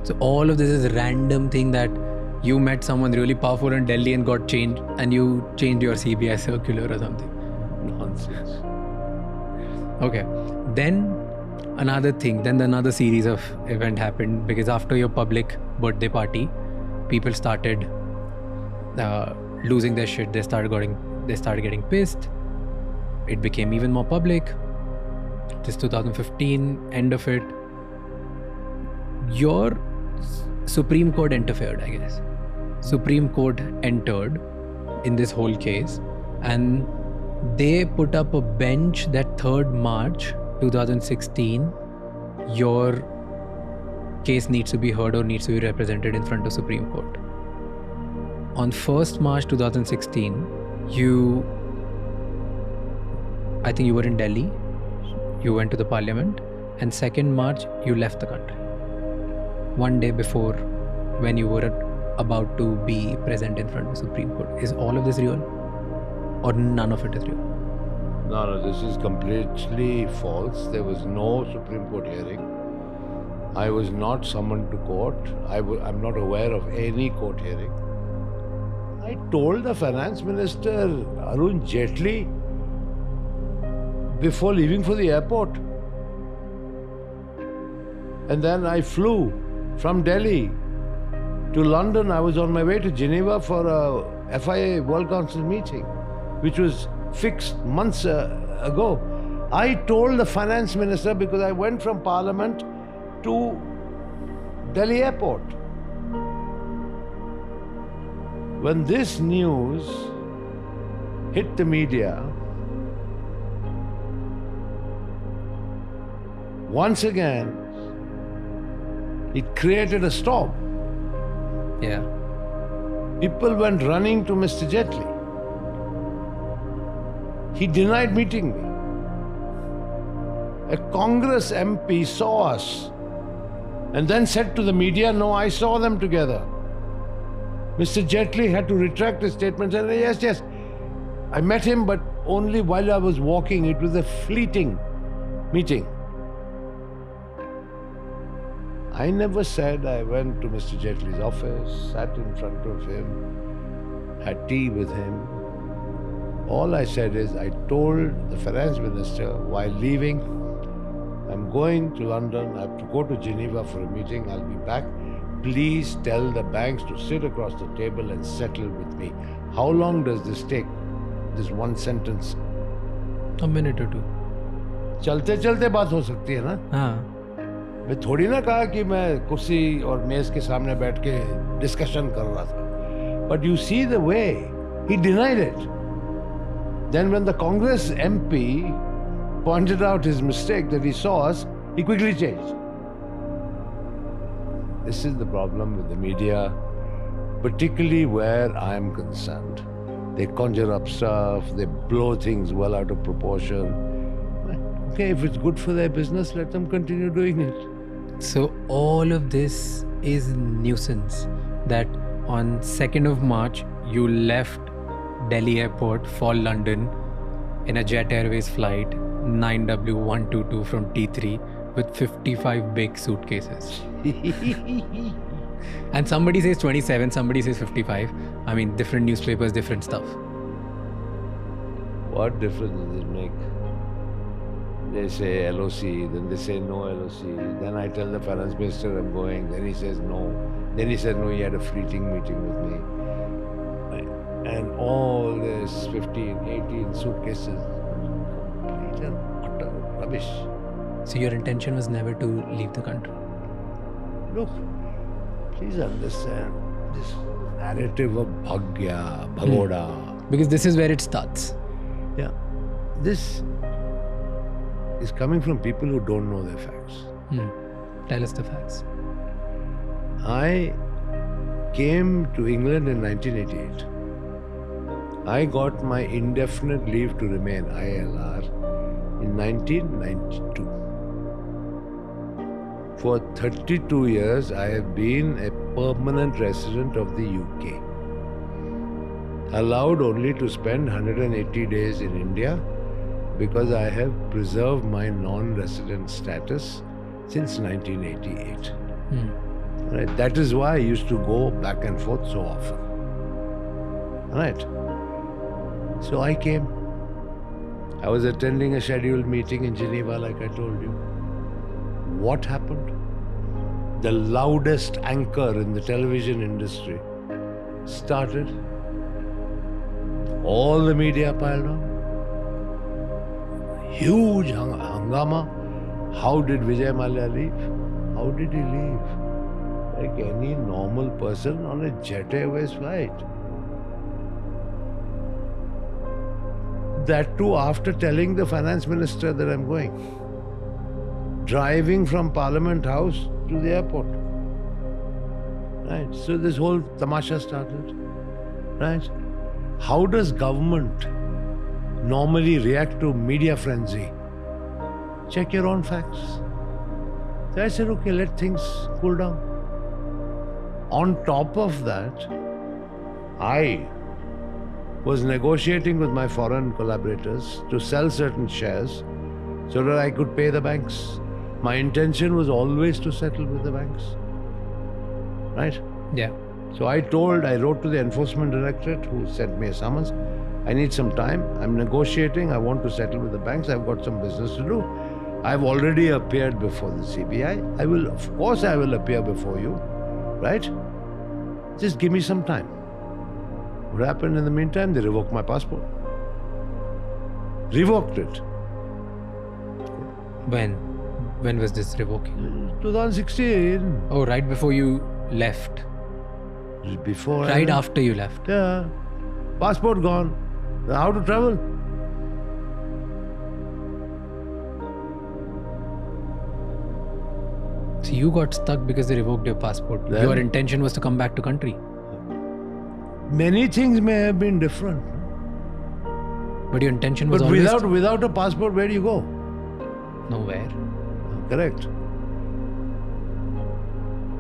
Speaker 1: So all of this is random thing that you met someone really powerful in Delhi and got changed, and you changed your CBI circular or something.
Speaker 2: Nonsense.
Speaker 1: Okay. Then another series of event happened, because after your public birthday party, people started losing their shit. They started getting pissed. It became even more public. This 2015, end of it. Your Supreme Court interfered, I guess. Supreme Court entered in this whole case, and they put up a bench that 3rd March 2016, your case needs to be heard or needs to be represented in front of Supreme Court. On 1st March 2016, I think you were in Delhi, you went to the parliament, and 2nd March, you left the country. One day before, when you were about to be present in front of the Supreme Court. Is all of this real? Or none of it is real?
Speaker 2: No, this is completely false. There was no Supreme Court hearing. I was not summoned to court. I'm not aware of any court hearing. I told the Finance Minister, Arun Jaitley, before leaving for the airport. And then I flew from Delhi to London. I was on my way to Geneva for a FIA World Council meeting, which was fixed months ago. I told the Finance Minister, because I went from Parliament to Delhi airport. When this news hit the media, once again, it created a storm.
Speaker 1: Yeah.
Speaker 2: People went running to Mr. Jaitley. He denied meeting me. A Congress MP saw us and then said to the media, no, I saw them together. Mr. Jaitley had to retract his statement and said, yes, I met him, but only while I was walking. It was a fleeting meeting. I never said I went to Mr. Jaitley's office, sat in front of him, had tea with him. All I said is, I told the Finance Minister while leaving, I'm going to London, I have to go to Geneva for a meeting, I'll be back. Please tell the banks to sit across the table and settle with me. How long does this take? This one sentence?
Speaker 1: A minute or two.
Speaker 2: चलते चलते बात हो सकती है ना?
Speaker 1: हाँ.
Speaker 2: मैं थोड़ी ना कहा कि मैं कुर्सी और मेज के सामने बैठ के डिस्कशन कर रहा था. But you see the way He denied it. Then when the Congress MP pointed out his mistake that he saw us, he quickly changed. This is the problem with the media, particularly where I am concerned. They conjure up stuff, they blow things well out of proportion. Okay, if it's good for their business, let them continue doing it.
Speaker 1: So all of this is nuisance. That on 2nd of March, you left Delhi airport for London in a Jet Airways flight 9W122 from T3 with 55 big suitcases. And somebody says 27, somebody says 55. I mean, different newspapers, different stuff.
Speaker 2: What difference does it make? They say LOC, then they say no LOC. Then I tell the finance minister I'm going. Then he says no. Then he said no, he had a fleeting meeting with me. And all this 15, 18 suitcases, complete and utter rubbish.
Speaker 1: So your intention was never to leave the country?
Speaker 2: Look, please understand this narrative of Bhagya, Bhagoda.
Speaker 1: Because this is where it starts.
Speaker 2: Yeah. This is coming from people who don't know their facts.
Speaker 1: Tell us the facts.
Speaker 2: I came to England in 1988. I got my indefinite leave to remain, ILR, in 1992. For 32 years, I have been a permanent resident of the UK. Allowed only to spend 180 days in India because I have preserved my non-resident status since 1988. Right? That is why I used to go back and forth so often. Right? So I came. I was attending a scheduled meeting in Geneva, like I told you. What happened? The loudest anchor in the television industry started. All the media piled on. Huge hangama. How did Vijay Mallya leave? How did he leave? Like any normal person on a Jet Airways flight. That too after telling the finance minister that I'm going. Driving from Parliament House to the airport. Right. So this whole tamasha started. Right. How does government normally react to media frenzy? Check your own facts. So I said, okay, let things cool down. On top of that, I was negotiating with my foreign collaborators to sell certain shares so that I could pay the banks. My intention was always to settle with the banks. Right?
Speaker 1: Yeah.
Speaker 2: So I wrote to the enforcement directorate who sent me a summons. I need some time. I'm negotiating. I want to settle with the banks. I've got some business to do. I've already appeared before the CBI. Of course I will appear before you. Right? Just give me some time. What happened in the meantime? They revoked my passport. Revoked it.
Speaker 1: When? When was this revoking?
Speaker 2: 2016.
Speaker 1: Oh, right before you left.
Speaker 2: Before
Speaker 1: Right after you left.
Speaker 2: Yeah. Passport gone. How to travel?
Speaker 1: So you got stuck because they revoked your passport.
Speaker 2: Then-
Speaker 1: Your intention was to come back to country.
Speaker 2: Many things may have been different.
Speaker 1: But your intention was
Speaker 2: But
Speaker 1: always
Speaker 2: without a passport, where do you go?
Speaker 1: nowhere.
Speaker 2: Correct.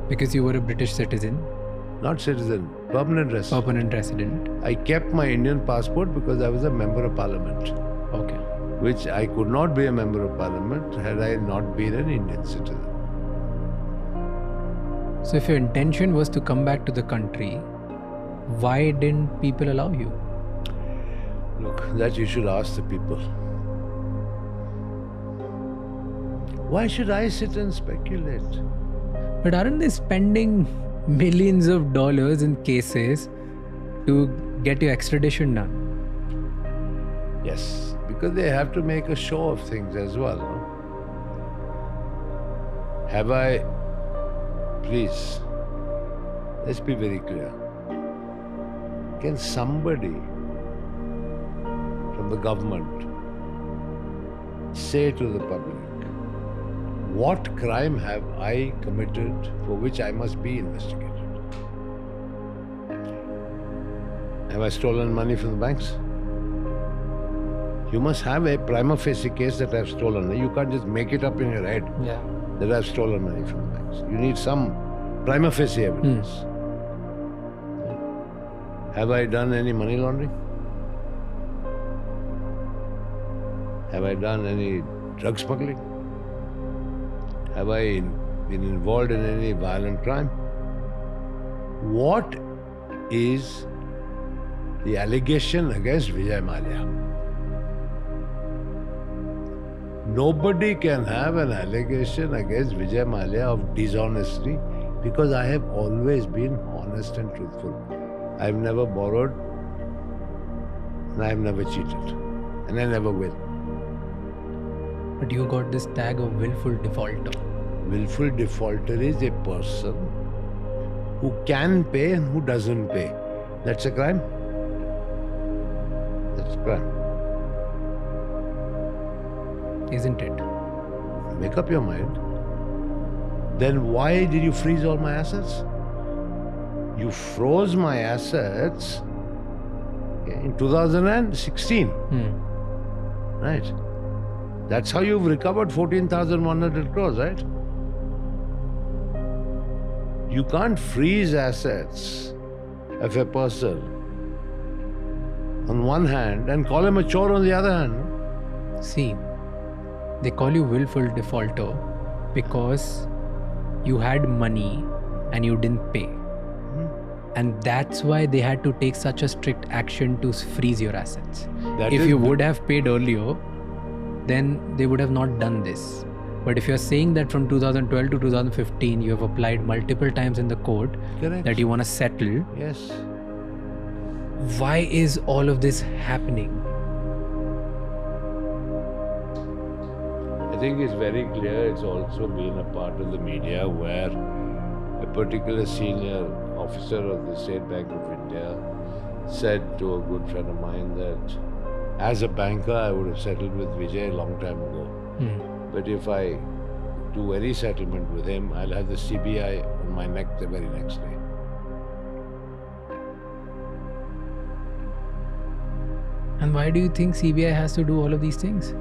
Speaker 1: Because you were a British citizen,
Speaker 2: Not citizen, permanent resident.
Speaker 1: permanent resident.
Speaker 2: I kept my Indian passport because I was a member of parliament,
Speaker 1: Okay.
Speaker 2: which I could not be a member of parliament had I not been an Indian citizen.
Speaker 1: So if your intention was to come back to the country, why didn't people allow you?
Speaker 2: Look, that you should ask the people. Why should I sit and speculate?
Speaker 1: But aren't they spending millions of dollars in cases to get your extradition done?
Speaker 2: Yes, because they have to make a show of things as well. No? Have I... Please, let's be very clear. Can somebody the government say to the public, what crime have I committed for which I must be investigated? Have I stolen money from the banks? You must have a prima facie case that I've stolen. You can't just make it up in your head that I've stolen money from the banks. You need some prima facie evidence. Have I done any money laundering? Have I done any drug smuggling? Have I been involved in any violent crime? What is the allegation against Vijay Mallya? Nobody can have an allegation against Vijay Mallya of dishonesty because I have always been honest and truthful. I've never borrowed and I've never cheated and I never will.
Speaker 1: But you got this tag of willful defaulter.
Speaker 2: Willful defaulter is a person who can pay and who doesn't pay. That's a crime. That's a crime.
Speaker 1: Isn't it?
Speaker 2: Make up your mind. Then why did you freeze all my assets? You froze my assets in 2016. Right. That's how you've recovered 14,100 crores, right? You can't freeze assets of a person on one hand and call him a chor on the other hand.
Speaker 1: See, they call you willful defaulter because you had money and you didn't pay. And that's why they had to take such a strict action to freeze your assets. If you would have paid earlier, then they would have not done this. But if you're saying that from 2012 to 2015, you have applied multiple times in the court that you want to settle.
Speaker 2: Yes.
Speaker 1: Why is all of this happening?
Speaker 2: I think it's very clear it's also been a part of the media where a particular senior officer of the State Bank of India said to a good friend of mine that as a banker, I would have settled with Vijay a long time ago. But if I do any settlement with him, I'll have the CBI on my neck the very next day.
Speaker 1: And why do you think CBI has to do all of these things?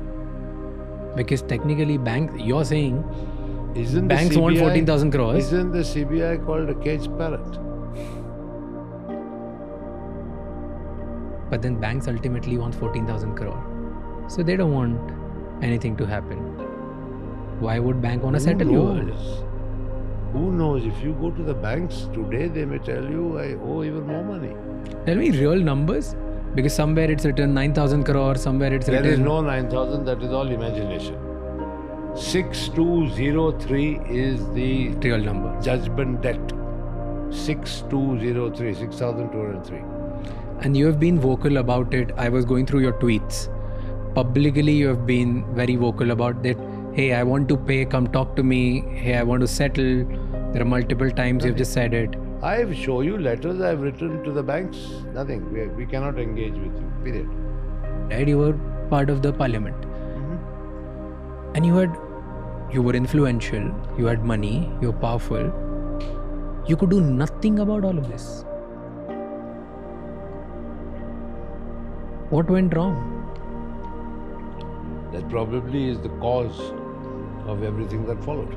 Speaker 1: Because technically you're saying banks want 14,000 crores.
Speaker 2: Isn't the CBI called a caged parrot?
Speaker 1: But then banks ultimately want 14,000 crore. So they don't want anything to happen. Why would bank want to settle you?
Speaker 2: Who knows? If you go to the banks today, they may tell you, I owe even more money.
Speaker 1: Tell me real numbers. Because somewhere it's written 9,000 crore, somewhere it's written...
Speaker 2: There is no 9,000, that is all imagination. 6203 is the
Speaker 1: real number.
Speaker 2: Judgment debt. 6203, 6,203.
Speaker 1: And you have been vocal about it. I was going through your tweets. Publicly, you have been very vocal about that. Hey, I want to pay, come talk to me. Hey, I want to settle. There are multiple times you've just said it.
Speaker 2: I've shown you letters I've written to the banks. Nothing. We cannot engage with you. Period.
Speaker 1: Right? You were part of the parliament. And you were influential. You had money. You were powerful. You could do nothing about all of this. What went wrong?
Speaker 2: That probably is the cause of everything that followed.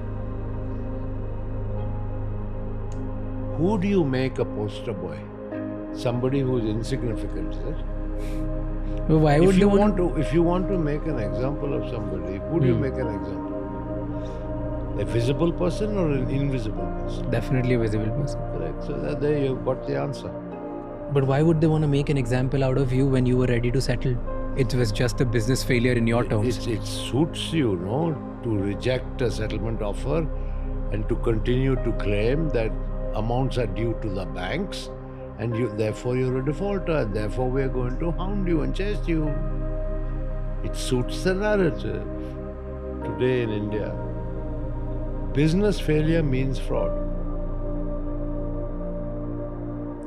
Speaker 2: Who do you make a poster boy? Somebody who is insignificant, is it?
Speaker 1: Well, why would
Speaker 2: if you want to make an example of somebody, who do you make an example? A visible person or an invisible person?
Speaker 1: Definitely a visible person.
Speaker 2: Correct. So there you've got the answer.
Speaker 1: But why would they want to make an example out of you when you were ready to settle? It was just a business failure in your terms.
Speaker 2: It suits you, to reject a settlement offer and to continue to claim that amounts are due to the banks and therefore you're a defaulter and therefore we're going to hound you and chase you. It suits the narrative today in India. Business failure means fraud.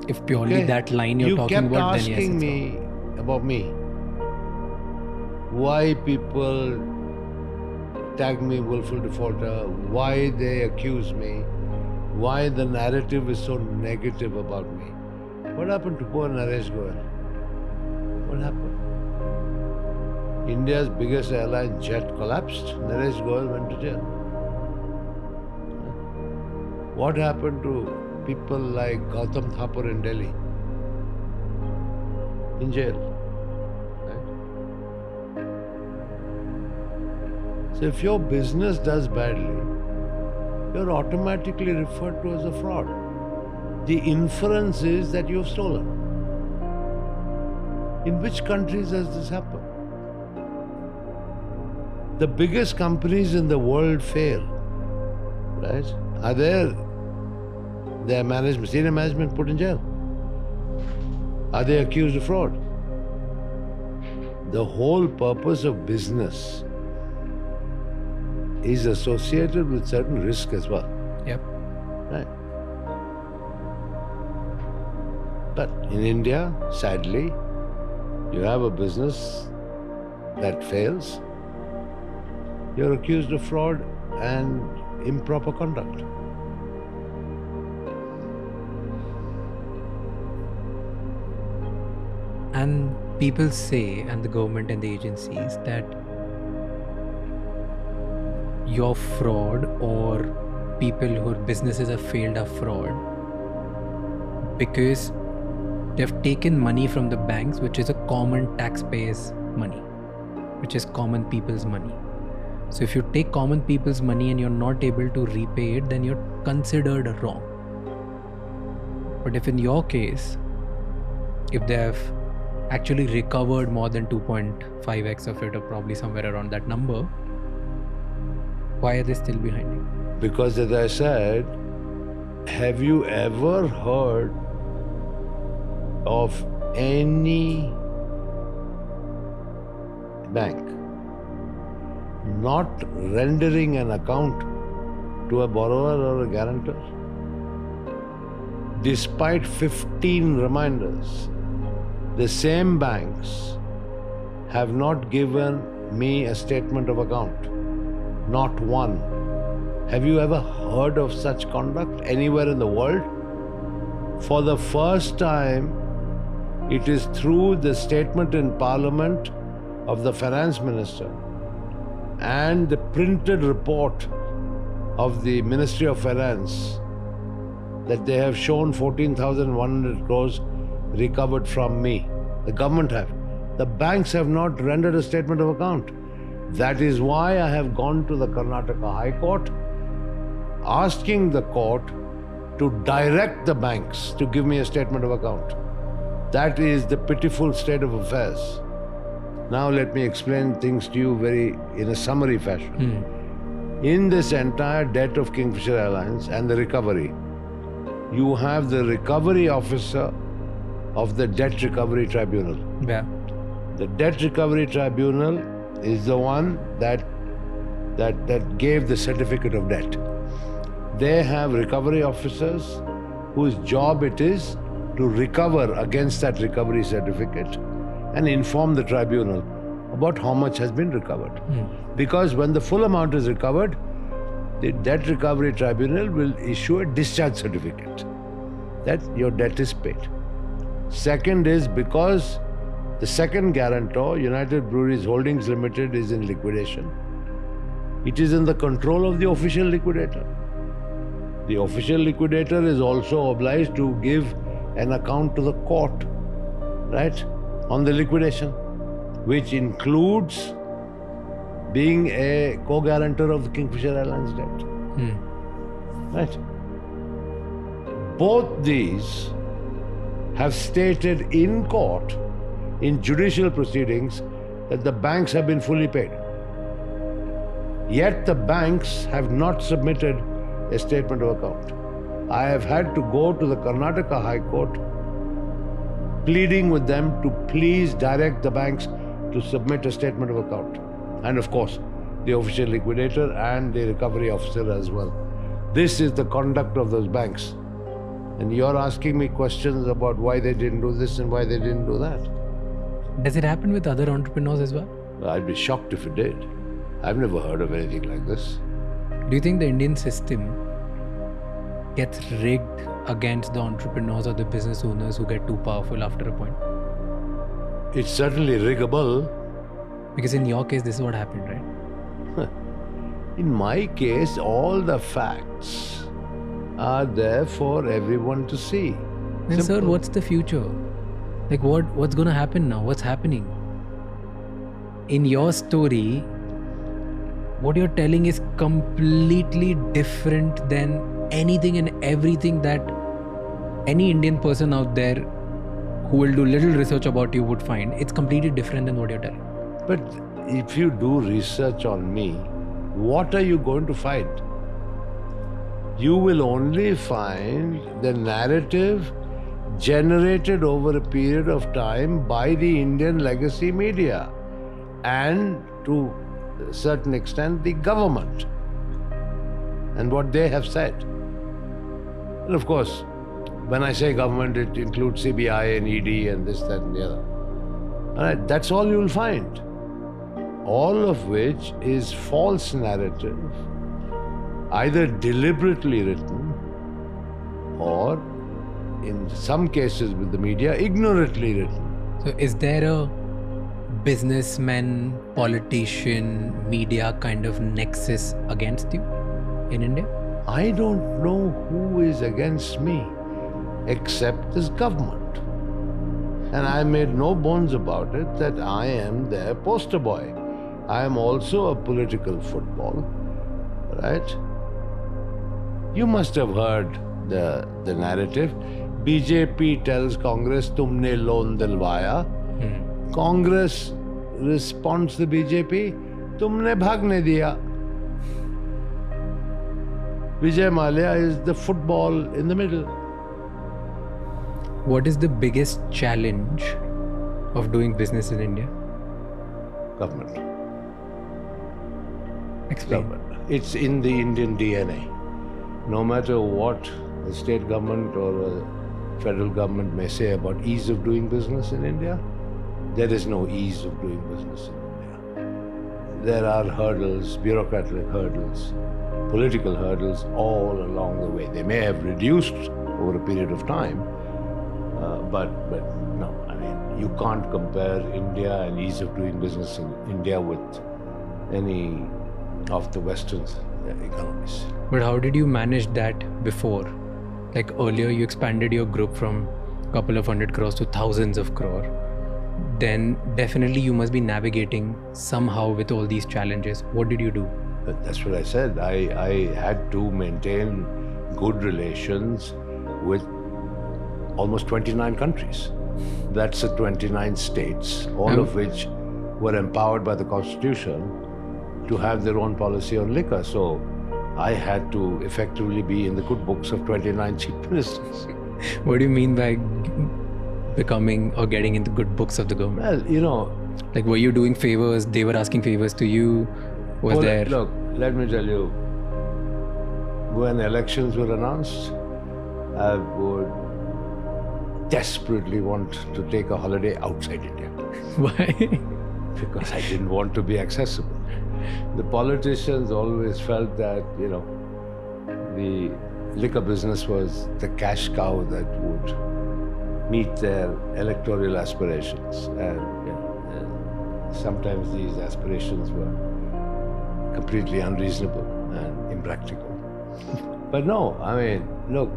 Speaker 1: If purely that line you're talking about, then yes,
Speaker 2: you kept asking me about me. why people tag me willful defaulter, why they accuse me, why the narrative is so negative about me. What happened to poor Naresh Goyal? What happened? India's biggest airline jet collapsed. Naresh Goyal went to jail. What happened to people like Gautam Thapar in Delhi? In jail. Right? So if your business does badly, you're automatically referred to as a fraud. The inference is that you've stolen. In which countries has this happened? The biggest companies in the world fail, right? Are their management, senior management put in jail? Are they accused of fraud? The whole purpose of business is associated with certain risk as well.
Speaker 1: Yep.
Speaker 2: Right. But in India, sadly, you have a business that fails, you're accused of fraud and improper conduct.
Speaker 1: And people say, and the government and the agencies, that your fraud or people whose businesses have failed are fraud because they've taken money from the banks, which is a common taxpayers' money, which is common people's money. So if you take common people's money and you're not able to repay it, then you're considered wrong. But if in your case, if they have actually recovered more than 2.5x of it, or probably somewhere around that number, why are they still behind you?
Speaker 2: Because as I said, have you ever heard of any bank not rendering an account to a borrower or a guarantor? Despite 15 reminders, the same banks have not given me a statement of account. Not one. Have you ever heard of such conduct anywhere in the world? For the first time, it is through the statement in Parliament of the Finance Minister and the printed report of the Ministry of Finance that they have shown 14,100 crores recovered from me. The government have. The banks have not rendered a statement of account. That is why I have gone to the Karnataka High Court, asking the court to direct the banks to give me a statement of account. That is the pitiful state of affairs. Now let me explain things to you in a summary fashion. In this entire debt of Kingfisher Airlines and the recovery, you have the recovery officer of the Debt Recovery Tribunal.
Speaker 1: Yeah.
Speaker 2: The Debt Recovery Tribunal is the one that gave the certificate of debt. They have recovery officers whose job it is to recover against that recovery certificate and inform the tribunal about how much has been recovered. Because when the full amount is recovered, the Debt Recovery Tribunal will issue a discharge certificate that your debt is paid. Second is because the second guarantor, United Breweries Holdings Limited, is in liquidation. It is in the control of the official liquidator. The official liquidator is also obliged to give an account to the court, right, on the liquidation, which includes being a co-guarantor of the Kingfisher Airlines debt. Right. Both these have stated in court, in judicial proceedings, that the banks have been fully paid. Yet the banks have not submitted a statement of account. I have had to go to the Karnataka High Court pleading with them to please direct the banks to submit a statement of account. And of course, the official liquidator and the recovery officer as well. This is the conduct of those banks. And you're asking me questions about why they didn't do this and why they didn't do that.
Speaker 1: Does it happen with other entrepreneurs as well?
Speaker 2: I'd be shocked if it did. I've never heard of anything like this.
Speaker 1: Do you think the Indian system gets rigged against the entrepreneurs or the business owners who get too powerful after a point?
Speaker 2: It's certainly riggable.
Speaker 1: Because in your case, this is what happened, right?
Speaker 2: In my case, all the facts are there for everyone to see.
Speaker 1: Then, sir,
Speaker 2: Simple.
Speaker 1: what's the future? Like, what's going to happen now? What's happening? In your story, what you're telling is completely different than anything and everything that any Indian person out there who will do little research about you would find. It's completely different than what you're telling.
Speaker 2: But if you do research on me, what are you going to find? You will only find the narrative generated over a period of time by the Indian legacy media and to a certain extent the government and what they have said. And of course, when I say government, it includes CBI and ED and this, that and the other. All right, that's all you'll find. All of which is false narrative, either deliberately written or, in some cases with the media, ignorantly written.
Speaker 1: So is there a businessman, politician, media kind of nexus against you in India?
Speaker 2: I don't know who is against me except this government. And I made no bones about it that I am their poster boy. I am also a political football, right? You must have heard the narrative. BJP tells Congress, "Tumne loan dilwaya." Congress responds to BJP, "Tumne bhagne diya." Vijay Mallya is the football in the middle.
Speaker 1: What is the biggest challenge of doing business in India?
Speaker 2: Government.
Speaker 1: Explain.
Speaker 2: Government. It's in the Indian DNA. No matter what the state government or a federal government may say about ease of doing business in India, there is no ease of doing business in India. There are hurdles, bureaucratic hurdles, political hurdles all along the way. They may have reduced over a period of time, but no, I mean, you can't compare India and ease of doing business in India with any of the Western economies.
Speaker 1: But how did you manage that before? Like earlier, you expanded your group from a couple of 100 crores to thousands of crore. Then definitely you must be navigating somehow with all these challenges. What did you do?
Speaker 2: But that's what I said. I had to maintain good relations with almost 29 countries. That's the 29 states, all of which were empowered by the Constitution to have their own policy on liquor. So I had to effectively be in the good books of 29 chief ministers.
Speaker 1: What do you mean by becoming or getting into good books of the government?
Speaker 2: Well, you know...
Speaker 1: Like, were you doing favors? They were asking favors to you? Was there...
Speaker 2: Look, let me tell you, when elections were announced, I would desperately want to take a holiday outside India.
Speaker 1: Why?
Speaker 2: Because I didn't want to be accessible. The politicians always felt that, you know, the liquor business was the cash cow that would meet their electoral aspirations. And you know, sometimes these aspirations were completely unreasonable and impractical. But no, I mean, look,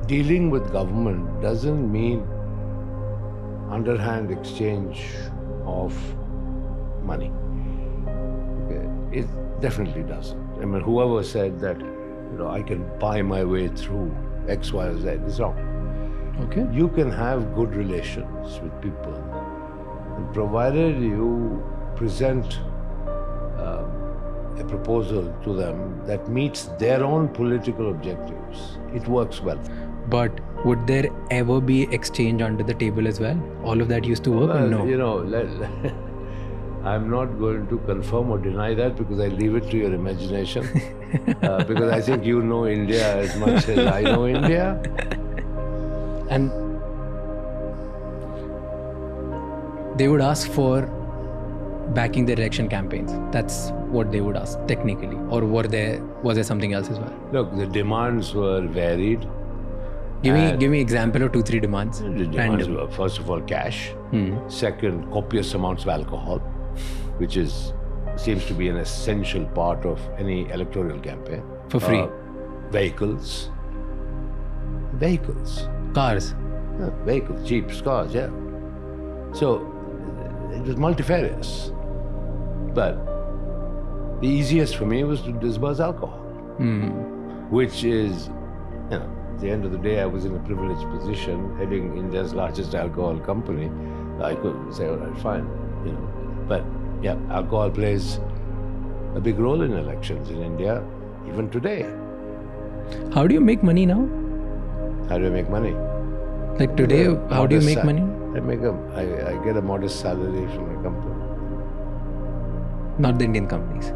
Speaker 2: dealing with government doesn't mean underhand exchange of money. It definitely doesn't. I mean, whoever said that, you know, I can buy my way through X, Y, or Z is wrong.
Speaker 1: Okay.
Speaker 2: You can have good relations with people, and provided you present a proposal to them that meets their own political objectives, it works well.
Speaker 1: But would there ever be exchange under the table as well? All of that used to work or no?
Speaker 2: You know, I'm not going to confirm or deny that because I leave it to your imagination. Because I think you know India as much as I know India.
Speaker 1: And they would ask for backing the election campaigns? That's what they would ask technically. Or was there something else as well?
Speaker 2: Look, the demands were varied.
Speaker 1: Give me example of 2-3 demands.
Speaker 2: The demands were, first of all, cash. Second, copious amounts of alcohol, which seems to be an essential part of any electoral campaign.
Speaker 1: For free.
Speaker 2: Vehicles.
Speaker 1: Cars.
Speaker 2: Vehicles, jeeps, cars, yeah. So it was multifarious. But the easiest for me was to disburse alcohol, which is, at the end of the day, I was in a privileged position, heading India's largest alcohol company. I could say, all right, fine, But yeah, alcohol plays a big role in elections in India, even today.
Speaker 1: How do you make money now?
Speaker 2: How do I make money?
Speaker 1: Like today, how do you make money?
Speaker 2: I get a modest salary from my company.
Speaker 1: Not the Indian companies.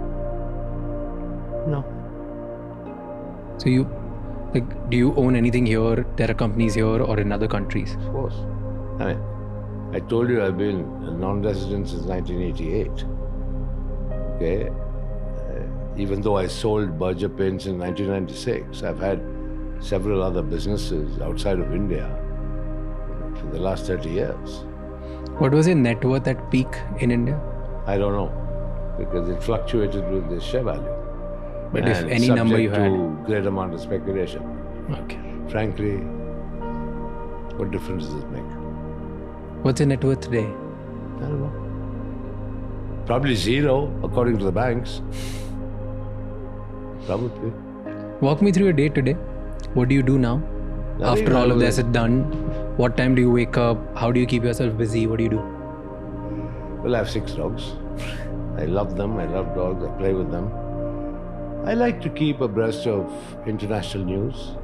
Speaker 2: No.
Speaker 1: So do you own anything here? There are companies here or in other countries?
Speaker 2: Of course. I told you I've been a non-resident since 1988. Okay? Even though I sold Berger Paints in 1996, I've had several other businesses outside of India for the last 30 years.
Speaker 1: What was your net worth at peak in India?
Speaker 2: I don't know, because it fluctuated with the share value.
Speaker 1: But if any number you had?
Speaker 2: Subject to great amount of speculation.
Speaker 1: Okay.
Speaker 2: Frankly, what difference does it make?
Speaker 1: What's your net worth today?
Speaker 2: I don't know. Probably zero, according to the banks. Probably.
Speaker 1: Walk me through your day today. What do you do now? After all of this is done, what time do you wake up? How do you keep yourself busy? What do you do?
Speaker 2: Well, I have 6 dogs. I love them. I love dogs. I play with them. I like to keep abreast of international news.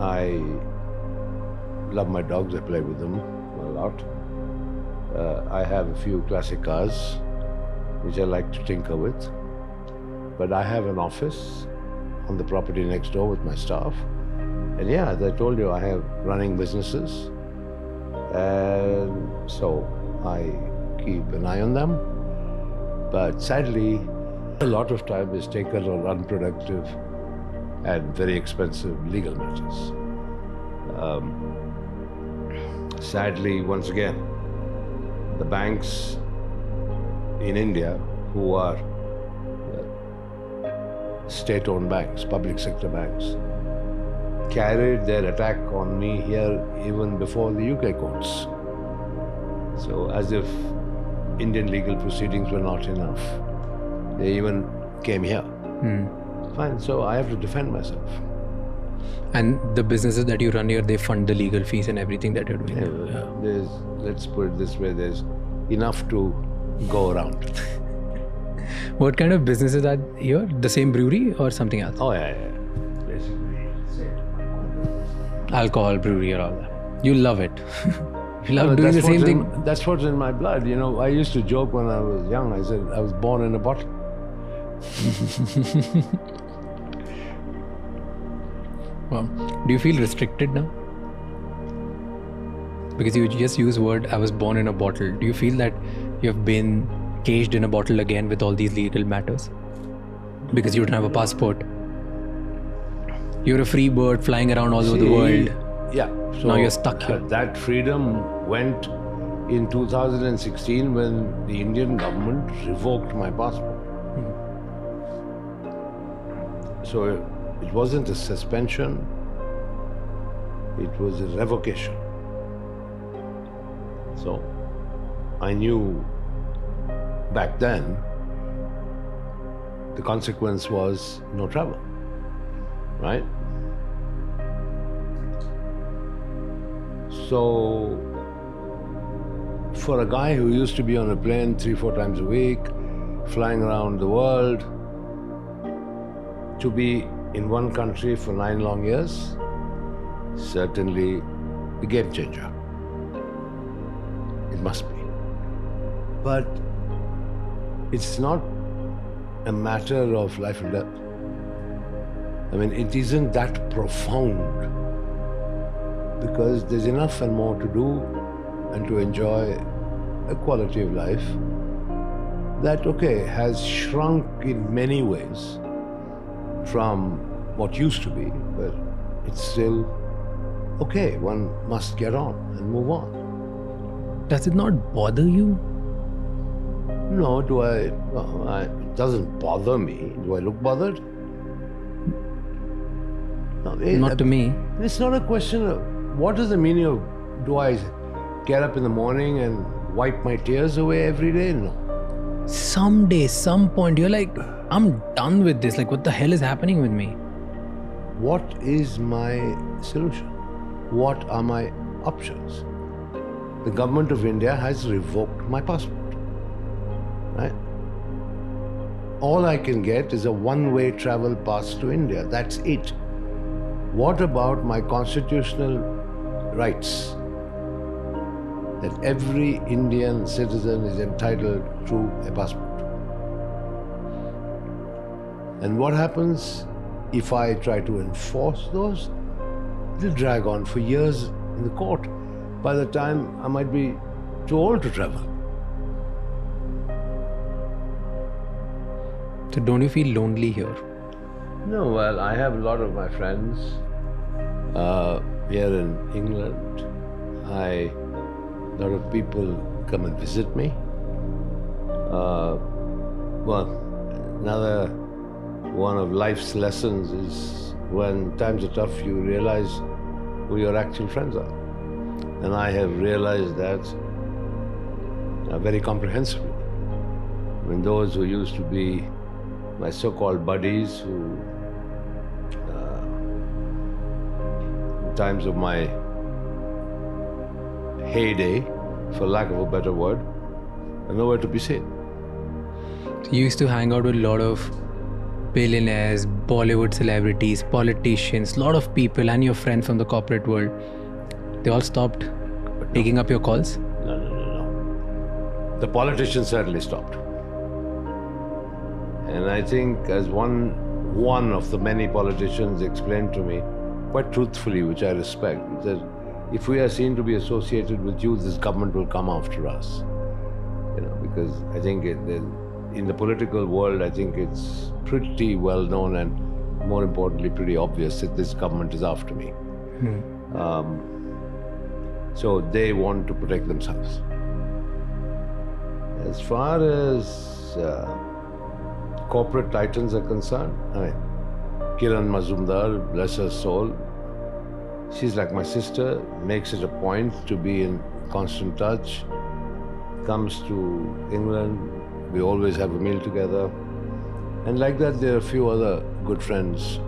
Speaker 2: I love my dogs. I play with them a lot. I have a few classic cars, which I like to tinker with. But I have an office on the property next door with my staff. And yeah, as I told you, I have running businesses. And so I keep an eye on them. But sadly, a lot of time is taken on unproductive and very expensive legal matters. Sadly, once again, the banks in India, who are state-owned banks, public sector banks, carried their attack on me here even before the UK courts. So as if Indian legal proceedings were not enough, they even came here. Fine, so I have to defend myself.
Speaker 1: And the businesses that you run here, they fund the legal fees and everything that you're doing.
Speaker 2: Let's put it this way, there's enough to go around.
Speaker 1: What kind of businesses are here? The same brewery or something else?
Speaker 2: Oh yeah. Basically,
Speaker 1: alcohol, brewery, or all that. You love it. You love doing the same thing.
Speaker 2: That's what's in my blood. I used to joke when I was young. I said I was born in a bottle.
Speaker 1: Well, do you feel restricted now? Because you just use word, I was born in a bottle. Do you feel that you have been caged in a bottle again with all these legal matters? Because you don't have a passport. You're a free bird flying around all over the world.
Speaker 2: Yeah. So
Speaker 1: now you're stuck here.
Speaker 2: That freedom went in 2016 when the Indian government revoked my passport. So it wasn't a suspension, it was a revocation. So I knew back then the consequence was no travel, right? So for a guy who used to be on a plane 3-4 times a week, flying around the world, to be in one country for 9 long years, certainly a game changer. It must be. But it's not a matter of life and death. I mean, it isn't that profound because there's enough and more to do and to enjoy a quality of life that, okay, has shrunk in many ways from what used to be, but it's still okay. One must get on and move on.
Speaker 1: Does it not bother you?
Speaker 2: No, it doesn't bother me. Do I look bothered? No,
Speaker 1: Not to me.
Speaker 2: It's not a question of what is the meaning of, do I get up in the morning and wipe my tears away every day? No.
Speaker 1: Someday, some point, you're like, I'm done with this. Like, what the hell is happening with me?
Speaker 2: What is my solution? What are my options? The government of India has revoked my passport. Right? All I can get is a one-way travel pass to India. That's it. What about my constitutional rights? That every Indian citizen is entitled to a passport. And what happens if I try to enforce those? It'll drag on for years in the court. By the time I might be too old to travel.
Speaker 1: So don't you feel lonely here?
Speaker 2: No, well, I have a lot of my friends here in England. A lot of people come and visit me. Well, another one of life's lessons is when times are tough, you realize who your actual friends are. And I have realized that very comprehensively. When those who used to be my so-called buddies, who in times of my heyday, for lack of a better word, are nowhere to be seen.
Speaker 1: You used to hang out with a lot of billionaires, Bollywood celebrities, politicians, a lot of people, and your friends from the corporate world. They all stopped taking up your calls?
Speaker 2: No. The politicians certainly stopped. And I think as one of the many politicians explained to me, quite truthfully, which I respect, he said, if we are seen to be associated with you, this government will come after us. Because I think in the political world, I think it's pretty well known and more importantly, pretty obvious that this government is after me. So they want to protect themselves. As far as corporate titans are concerned, I mean, Kiran Mazumdar, bless her soul, she's like my sister, makes it a point to be in constant touch, comes to England, we always have a meal together. And like that, there are a few other good friends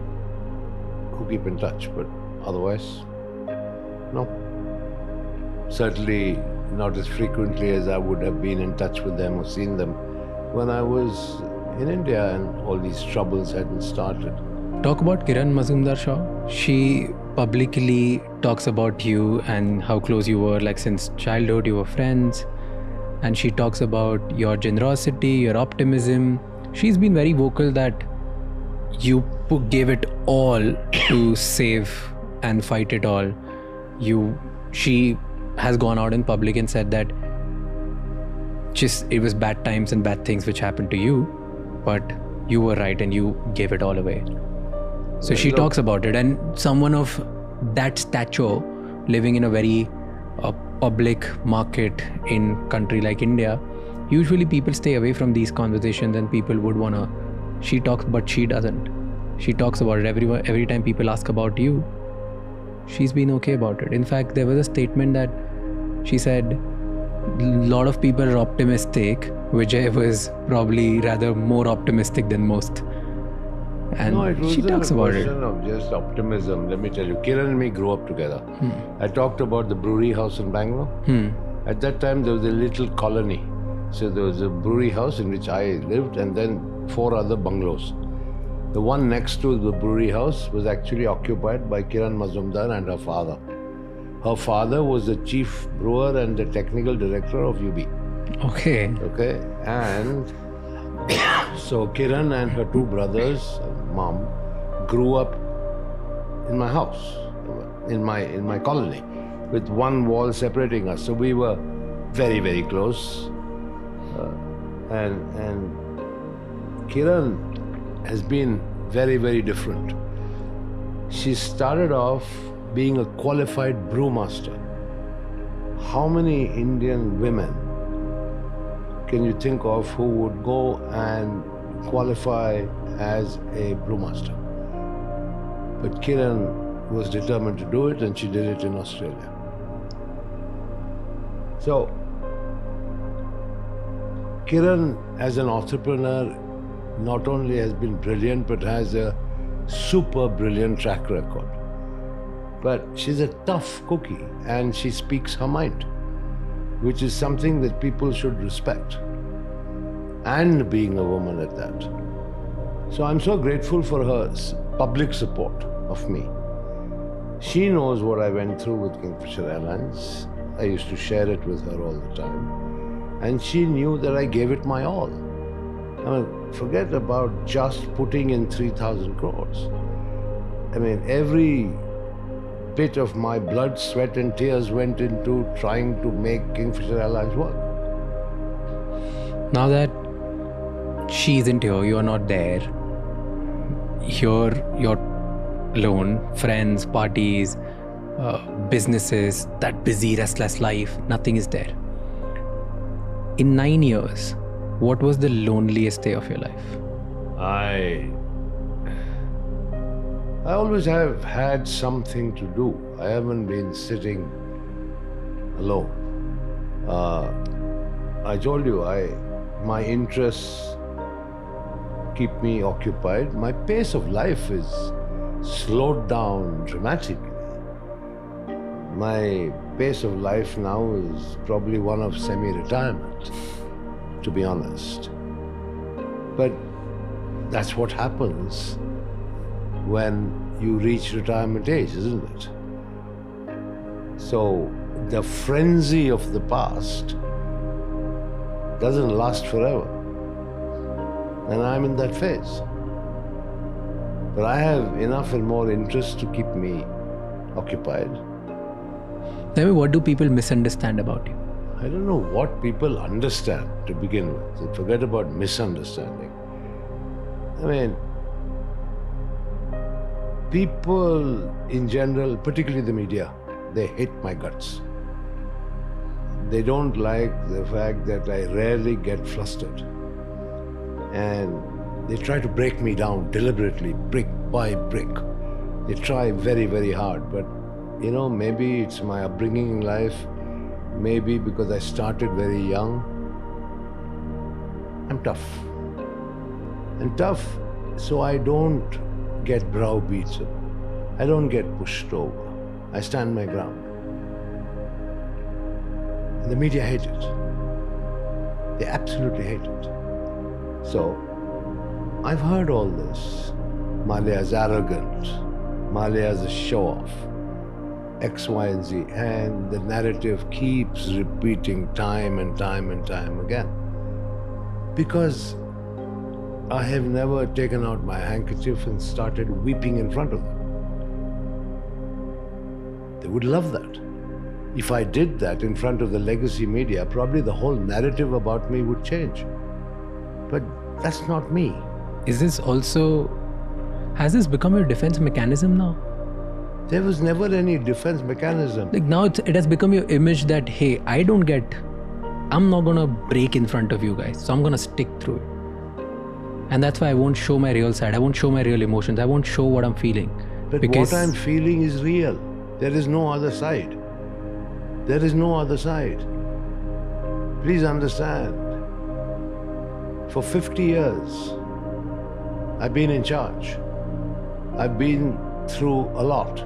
Speaker 2: who keep in touch, but otherwise, no. Certainly not as frequently as I would have been in touch with them or seen them when I was in India and all these troubles hadn't started.
Speaker 1: Talk about Kiran Mazumdar Shaw. She publicly talks about you and how close you were, like since childhood you were friends. And she talks about your generosity, your optimism. She's been very vocal that you gave it all to save and fight it all. She has gone out in public and said that it was bad times and bad things which happened to you, but you were right and you gave it all away. So she talks about it, and someone of that stature living in a very public market in country like India, usually people stay away from these conversations and people would wanna, she talks, but she doesn't. She talks about it every time people ask about you. She's been okay about it. In fact, there was a statement that she said, a lot of people are optimistic. Vijay was probably rather more optimistic than most. And
Speaker 2: no, it
Speaker 1: she talks about it.
Speaker 2: It wasn't a question of just optimism. Let me tell you, Kiran and me grew up together. I talked about the brewery house in Bangalore. At that time, there was a little colony. So there was a brewery house in which I lived and then 4 other bungalows. The one next to the brewery house was actually occupied by Kiran Mazumdar and her father. Her father was the chief brewer and the technical director of UB.
Speaker 1: Okay.
Speaker 2: And so Kiran and her 2 brothers, mom, grew up in my house, in my colony, with one wall separating us. So we were very, very close. And Kiran has been very, very different. She started off being a qualified brewmaster. How many Indian women can you think of who would go and qualify as a brewmaster? But Kiran was determined to do it, and she did it in Australia. So, Kiran, as an entrepreneur, not only has been brilliant, but has a super brilliant track record. But she's a tough cookie, and she speaks her mind, which is something that people should respect. And being a woman at that. So I'm so grateful for her public support of me. She knows what I went through with Kingfisher Airlines. I used to share it with her all the time. And she knew that I gave it my all. I mean, forget about just putting in 3,000 crores. I mean, every bit of my blood, sweat and tears went into trying to make Kingfisher Airlines work.
Speaker 1: Now that she isn't here, you're not there, you're alone, friends, parties, businesses, that busy, restless life, nothing is there. In 9 years, what was the loneliest day of your life?
Speaker 2: I always have had something to do. I haven't been sitting alone. I told you, my interests keep me occupied. My pace of life is slowed down dramatically. My pace of life now is probably one of semi-retirement, to be honest. But that's what happens when you reach retirement age, isn't it? So the frenzy of the past doesn't last forever. And I'm in that phase. But I have enough and more interest to keep me occupied.
Speaker 1: Tell me, what do people misunderstand about you?
Speaker 2: I don't know what people understand to begin with. Forget about misunderstanding. I mean, people in general, particularly the media, they hate my guts. They don't like the fact that I rarely get flustered. And they try to break me down deliberately, brick by brick. They try very, very hard. But, you know, maybe it's my upbringing in life. Maybe because I started very young. I'm tough. And tough, so I don't get browbeaten. I don't get pushed over. I stand my ground. And the media hate it. They absolutely hate it. So, I've heard all this. Mallya is arrogant. Mallya is a show-off. X, Y, and Z. And the narrative keeps repeating time and time and time again. Because I have never taken out my handkerchief and started weeping in front of them. They would love that. If I did that in front of the legacy media, probably the whole narrative about me would change. But that's not me.
Speaker 1: Is this also... has this become your defense mechanism now?
Speaker 2: There was never any defense mechanism.
Speaker 1: Like now it has become your image that, hey, I'm not gonna break in front of you guys, so I'm gonna stick through it. And that's why I won't show my real side. I won't show my real emotions. I won't show what I'm feeling.
Speaker 2: But because what I'm feeling is real. There is no other side. There is no other side. Please understand. For 50 years, I've been in charge. I've been through a lot.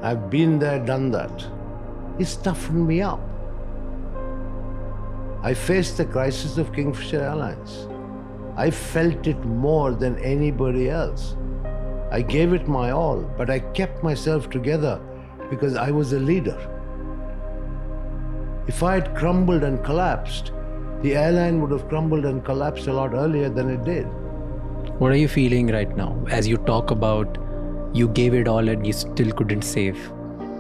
Speaker 2: I've been there, done that. It's toughened me up. I faced the crisis of Kingfisher Airlines. I felt it more than anybody else. I gave it my all, but I kept myself together because I was a leader. If I had crumbled and collapsed, the airline would have crumbled and collapsed a lot earlier than it did.
Speaker 1: What are you feeling right now as you talk about you gave it all and you still couldn't save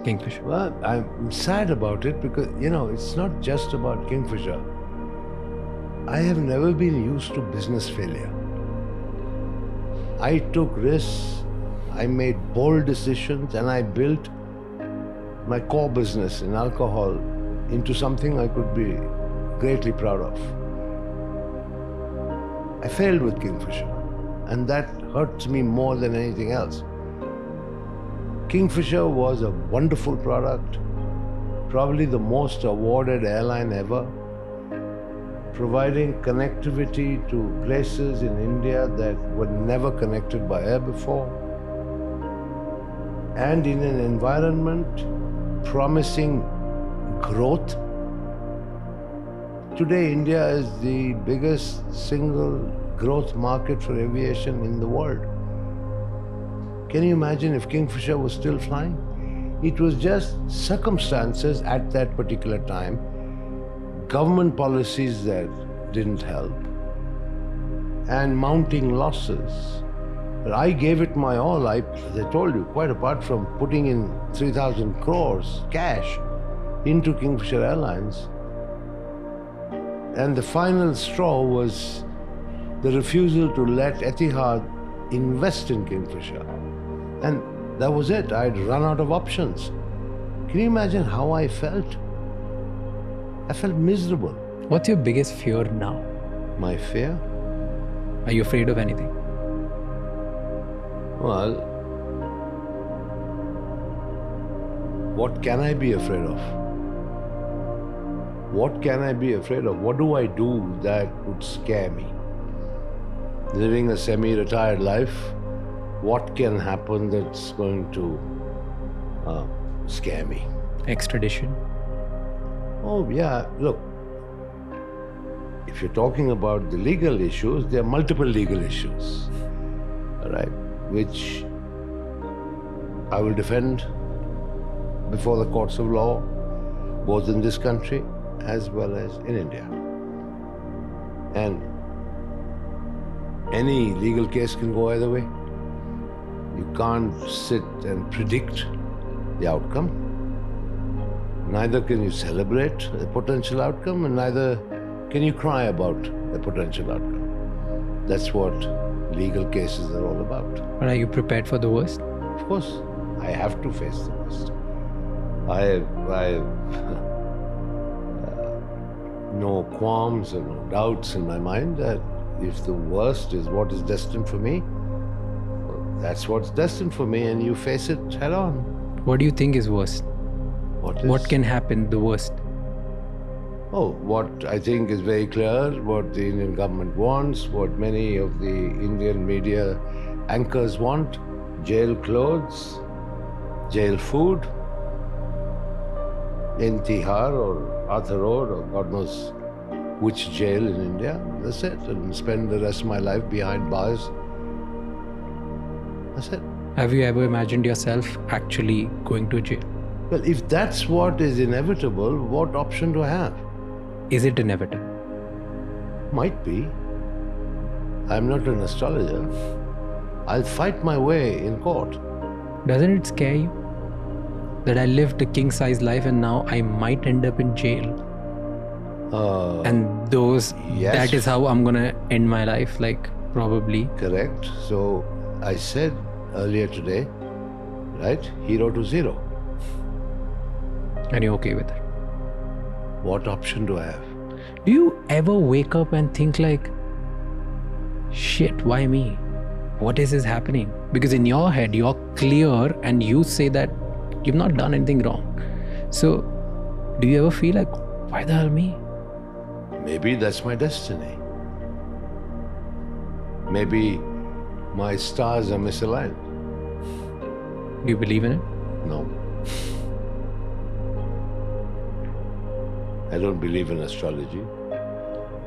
Speaker 1: Kingfisher?
Speaker 2: Well, I'm sad about it because, it's not just about Kingfisher. I have never been used to business failure. I took risks, I made bold decisions, and I built my core business in alcohol into something I could be greatly proud of. I failed with Kingfisher, and that hurts me more than anything else. Kingfisher was a wonderful product, probably the most awarded airline ever, providing connectivity to places in India that were never connected by air before, and in an environment promising growth. Today, India is the biggest single growth market for aviation in the world. Can you imagine if Kingfisher was still flying? It was just circumstances at that particular time, government policies that didn't help, and mounting losses. But I gave it my all. As I told you, quite apart from putting in 3,000 crores cash into Kingfisher Airlines. And the final straw was the refusal to let Etihad invest in Kingfisher. And that was it. I'd run out of options. Can you imagine how I felt? I felt miserable.
Speaker 1: What's your biggest fear now?
Speaker 2: My fear?
Speaker 1: Are you afraid of anything?
Speaker 2: Well, what can I be afraid of? What can I be afraid of? What do I do that would scare me? Living a semi-retired life, what can happen that's going to scare me?
Speaker 1: Extradition?
Speaker 2: Oh, yeah. Look, if you're talking about the legal issues, there are multiple legal issues, all right, which I will defend before the courts of law, both in this country as well as in India. And any legal case can go either way. You can't sit and predict the outcome. Neither can you celebrate a potential outcome, and neither can you cry about a potential outcome. That's what legal cases are all about.
Speaker 1: But are you prepared for the worst?
Speaker 2: Of course, I have to face the worst. I have no qualms or no doubts in my mind that if the worst is what is destined for me, well, that's what's destined for me, and you face it head on.
Speaker 1: What do you think is worst? What can happen the worst?
Speaker 2: Oh, what I think is very clear, what the Indian government wants, what many of the Indian media anchors want: jail clothes, jail food, in Tihar or Arthur Road or God knows which jail in India. That's it. And spend the rest of my life behind bars. That's it.
Speaker 1: Have you ever imagined yourself actually going to jail?
Speaker 2: Well, if that's what is inevitable, what option do I have?
Speaker 1: Is it inevitable?
Speaker 2: Might be. I'm not an astrologer. I'll fight my way in court.
Speaker 1: Doesn't it scare you that I lived a king-size life and now I might end up in jail? And
Speaker 2: yes.
Speaker 1: That is how I'm gonna end my life, like, probably.
Speaker 2: Correct. So I said earlier today, right? 0 to 0.
Speaker 1: And you're okay with it?
Speaker 2: What option do I have?
Speaker 1: Do you ever wake up and think like, shit, why me? What is happening? Because in your head, you're clear and you say that you've not done anything wrong. So, do you ever feel like, why the hell me?
Speaker 2: Maybe that's my destiny. Maybe my stars are misaligned.
Speaker 1: Do you believe in it?
Speaker 2: No. I don't believe in astrology,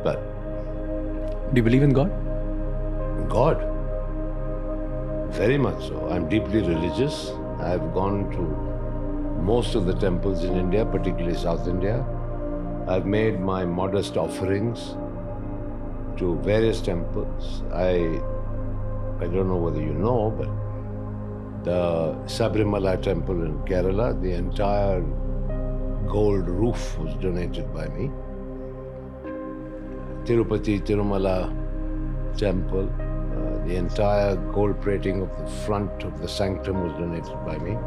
Speaker 2: but...
Speaker 1: Do you believe in God?
Speaker 2: God? Very much so. I'm deeply religious. I've gone to most of the temples in India, particularly South India. I've made my modest offerings to various temples. I don't know whether you know, but The Sabrimala temple in Kerala, the entire gold roof was donated by me. Tirupati, Tirumala temple, the entire gold plating of the front of the sanctum was donated by me.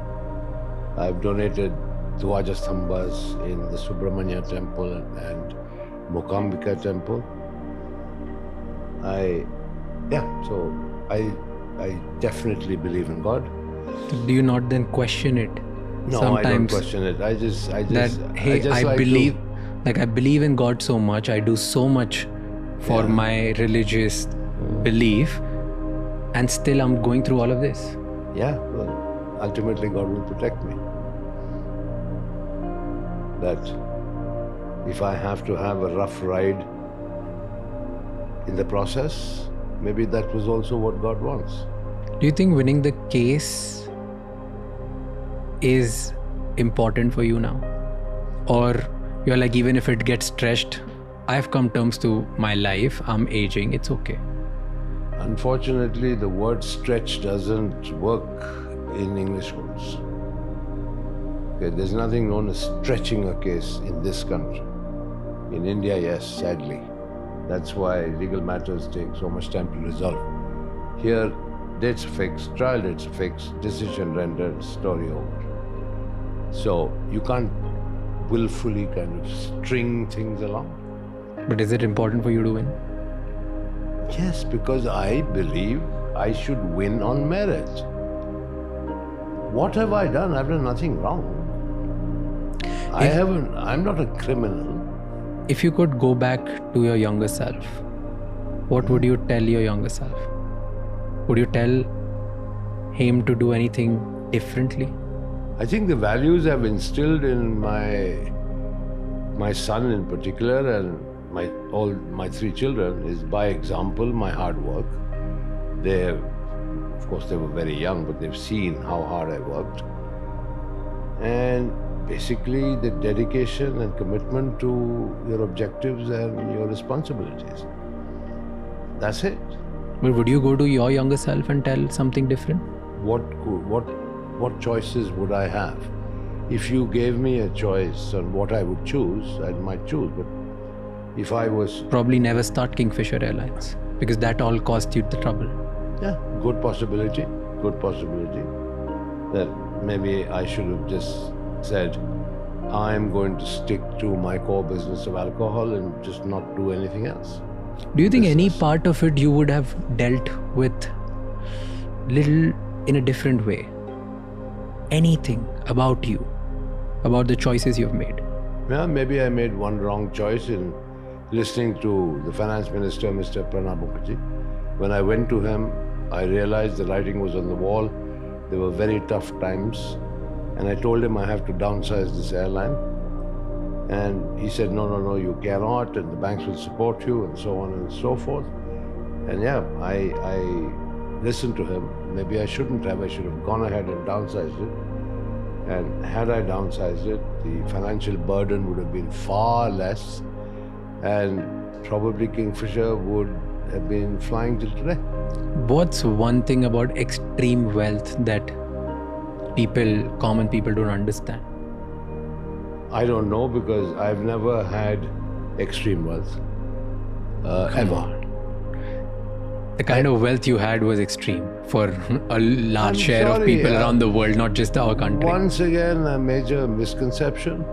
Speaker 2: I've donated Dwajastambhas in the Subramanya temple and Mokambika temple. So I definitely believe in God.
Speaker 1: Do you not then question it?
Speaker 2: No,
Speaker 1: sometimes
Speaker 2: I don't question it. I
Speaker 1: believe in God so much. I do so much for my religious belief, and still I'm going through all of this.
Speaker 2: Yeah, well, ultimately God will protect me. That if I have to have a rough ride in the process, maybe that was also what God wants.
Speaker 1: Do you think winning the case is important for you now? Or you're like, even if it gets stretched, I've come terms to my life, I'm aging, it's okay?
Speaker 2: Unfortunately, the word stretch doesn't work in English courts. Okay, there's nothing known as stretching a case in this country. In India, yes, sadly. That's why legal matters take so much time to resolve. Here, dates fixed, trial dates fixed, decision rendered, story over. So you can't willfully kind of string things along.
Speaker 1: But is it important for you to win?
Speaker 2: Yes, because I believe I should win on merit. What have I done? I've done nothing wrong. I'm not a criminal.
Speaker 1: If you could go back to your younger self, what would you tell your younger self? Would you tell him to do anything differently?
Speaker 2: I think the values I've instilled in my son in particular and my three children is by example, my hard work. Of course they were very young, but they've seen how hard I worked. And basically the dedication and commitment to your objectives and your responsibilities. That's it.
Speaker 1: But would you go to your younger self and tell something different?
Speaker 2: What choices would I have? If you gave me a choice on what I would choose, I might choose. But if I was...
Speaker 1: Probably never start Kingfisher Airlines, because that all cost you the trouble.
Speaker 2: Yeah, good possibility. That maybe I should have just said, I'm going to stick to my core business of alcohol and just not do anything else.
Speaker 1: Do you think any part of it you would have dealt with little in a different way? Anything about you, about the choices you've made?
Speaker 2: Yeah, maybe I made one wrong choice in listening to the finance minister, Mr. Pranab Mukherjee. When I went to him, I realized the writing was on the wall. There were very tough times. And I told him I have to downsize this airline. And he said, no, you cannot, and the banks will support you, and so on and so forth. And yeah, I listened to him. Maybe I shouldn't have. I should have gone ahead and downsized it. And had I downsized it, the financial burden would have been far less, and probably Kingfisher would have been flying till today.
Speaker 1: What's one thing about extreme wealth that common people don't understand?
Speaker 2: I don't know, because I've never had extreme wealth. Ever.
Speaker 1: The kind of wealth you had was extreme for a large share of people around the world, not just our country.
Speaker 2: Once again, a major misconception.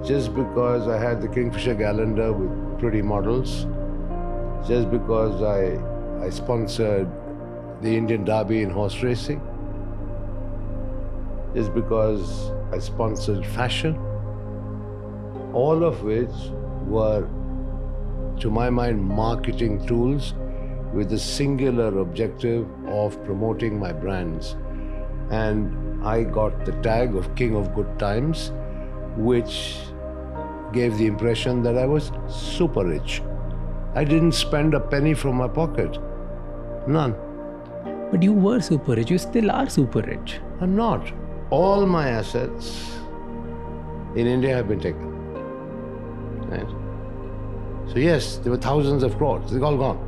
Speaker 2: Just because I had the Kingfisher calendar with pretty models, just because I sponsored the Indian Derby in horse racing, just because I sponsored fashion, all of which were, to my mind, marketing tools with the singular objective of promoting my brands. And I got the tag of King of Good Times, which gave the impression that I was super rich. I didn't spend a penny from my pocket. None.
Speaker 1: But you were super rich. You still are super rich.
Speaker 2: I'm not. All my assets in India have been taken. Right? So yes, there were thousands of crores. They're all gone.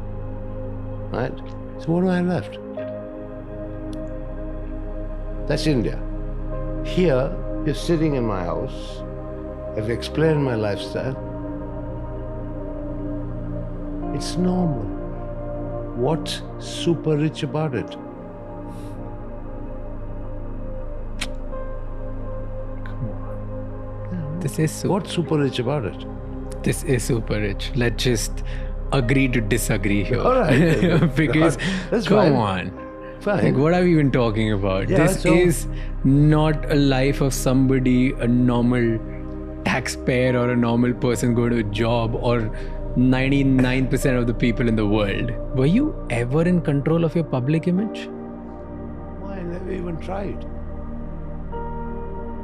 Speaker 2: Right? So what do I have left? That's India. Here, you're sitting in my house. I've explained my lifestyle. It's normal. What's super rich about it?
Speaker 1: This is super.
Speaker 2: What's super rich about it?
Speaker 1: This is super rich. Let's just agree to disagree here.
Speaker 2: All right.
Speaker 1: Because,
Speaker 2: That's
Speaker 1: come
Speaker 2: fine.
Speaker 1: on.
Speaker 2: Fine.
Speaker 1: Like, what are we even talking about?
Speaker 2: Yeah,
Speaker 1: This
Speaker 2: so-
Speaker 1: is not a life of somebody, a normal taxpayer or a normal person going to a job, or 99% of the people in the world. Were you ever in control of your public image?
Speaker 2: Why? I never even tried.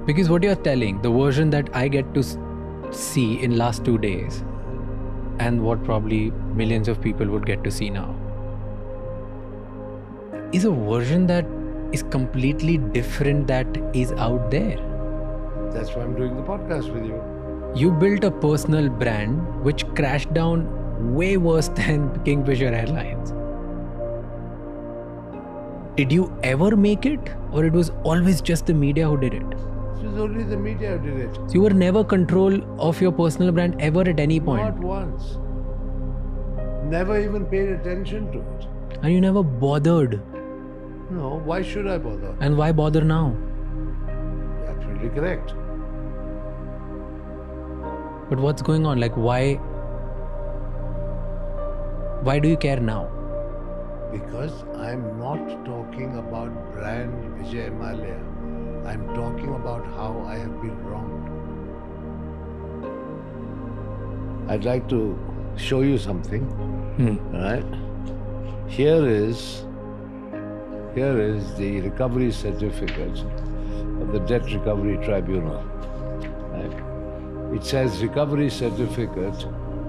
Speaker 1: Because what you're telling, the version that I get to see in last 2 days, and what probably millions of people would get to see now, is a version that is completely different that is out there.
Speaker 2: That's why I'm doing the podcast with you.
Speaker 1: You built a personal brand which crashed down way worse than Kingfisher Airlines. Did you ever make it, or it was always just the media who did it?
Speaker 2: It was only the media who did it.
Speaker 1: So you were never control of your personal brand ever at any point.
Speaker 2: Not once. Never even paid attention to it.
Speaker 1: And you never bothered.
Speaker 2: No, why should I bother?
Speaker 1: And why bother now?
Speaker 2: You're absolutely correct.
Speaker 1: But what's going on? Like, why do you care now?
Speaker 2: Because I'm not talking about brand Vijay Mallya. I'm talking about how I have been wronged. I'd like to show you something. Right? Here is the recovery certificate of the Debt Recovery Tribunal. Right? It says recovery certificate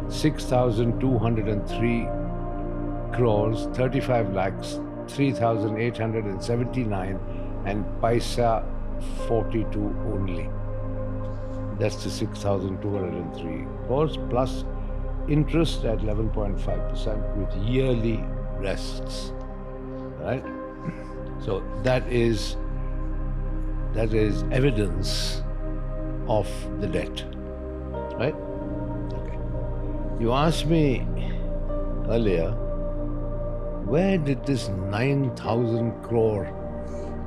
Speaker 2: 6,203 crores, 35 lakhs, 3,879 and paisa 42 only. That's the 6,203 crores plus interest at 11.5% with yearly rests. Right? So that is evidence of the debt. Right? Okay. You asked me earlier, where did this 9,000 crore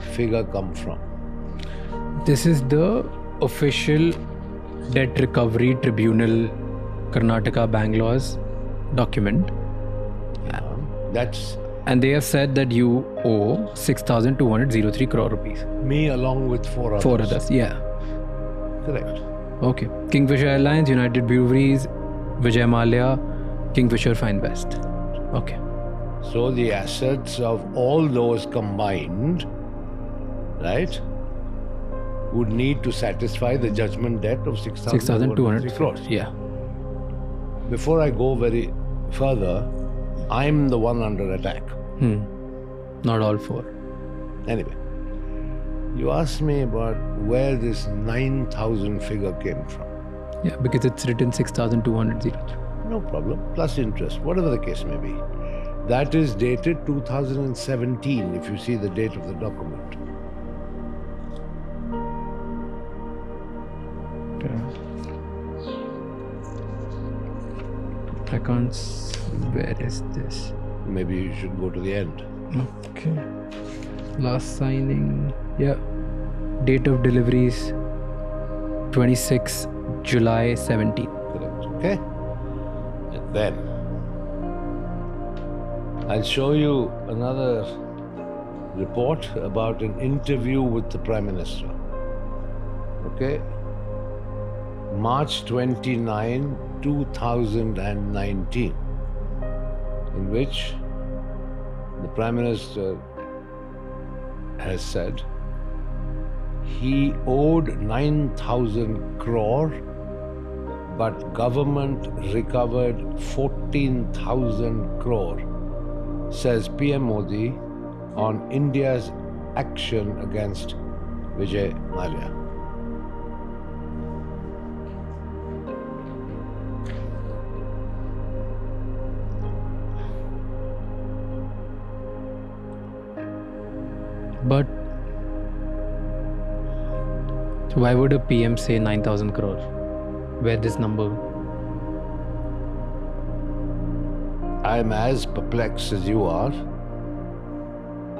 Speaker 2: figure come from?
Speaker 1: This is the official Debt Recovery Tribunal Karnataka Bangalore's document.
Speaker 2: That's
Speaker 1: And they have said that you owe 6,203 crore rupees.
Speaker 2: me along with four others.
Speaker 1: 4 others, yeah.
Speaker 2: Correct.
Speaker 1: Okay. Kingfisher Airlines, United Breweries, Vijay Mallya, Kingfisher Fine Best. Okay.
Speaker 2: So the assets of all those combined, right, would need to satisfy the judgment debt of 6,203 crores.
Speaker 1: Yeah.
Speaker 2: Before I go very further, I'm the one under attack.
Speaker 1: Not all 4.
Speaker 2: Anyway, you asked me about where this 9,000 figure came from.
Speaker 1: Yeah, because it's written 6,203.
Speaker 2: No problem. Plus interest, whatever the case may be. That is dated 2017, if you see the date of the document.
Speaker 1: I can't see. Where is this?
Speaker 2: Maybe you should go to the end.
Speaker 1: Okay. Last signing. Yeah. Date of deliveries 26 July 17.
Speaker 2: Correct. Okay? And then I'll show you another report about an interview with the Prime Minister. Okay? March 29, 2019, in which the Prime Minister has said he owed 9,000 crore, but government recovered 14,000 crore, says PM Modi on India's action against Vijay Mallya.
Speaker 1: But So why would a PM say 9,000 crore? Where this number?
Speaker 2: I'm as perplexed as you are,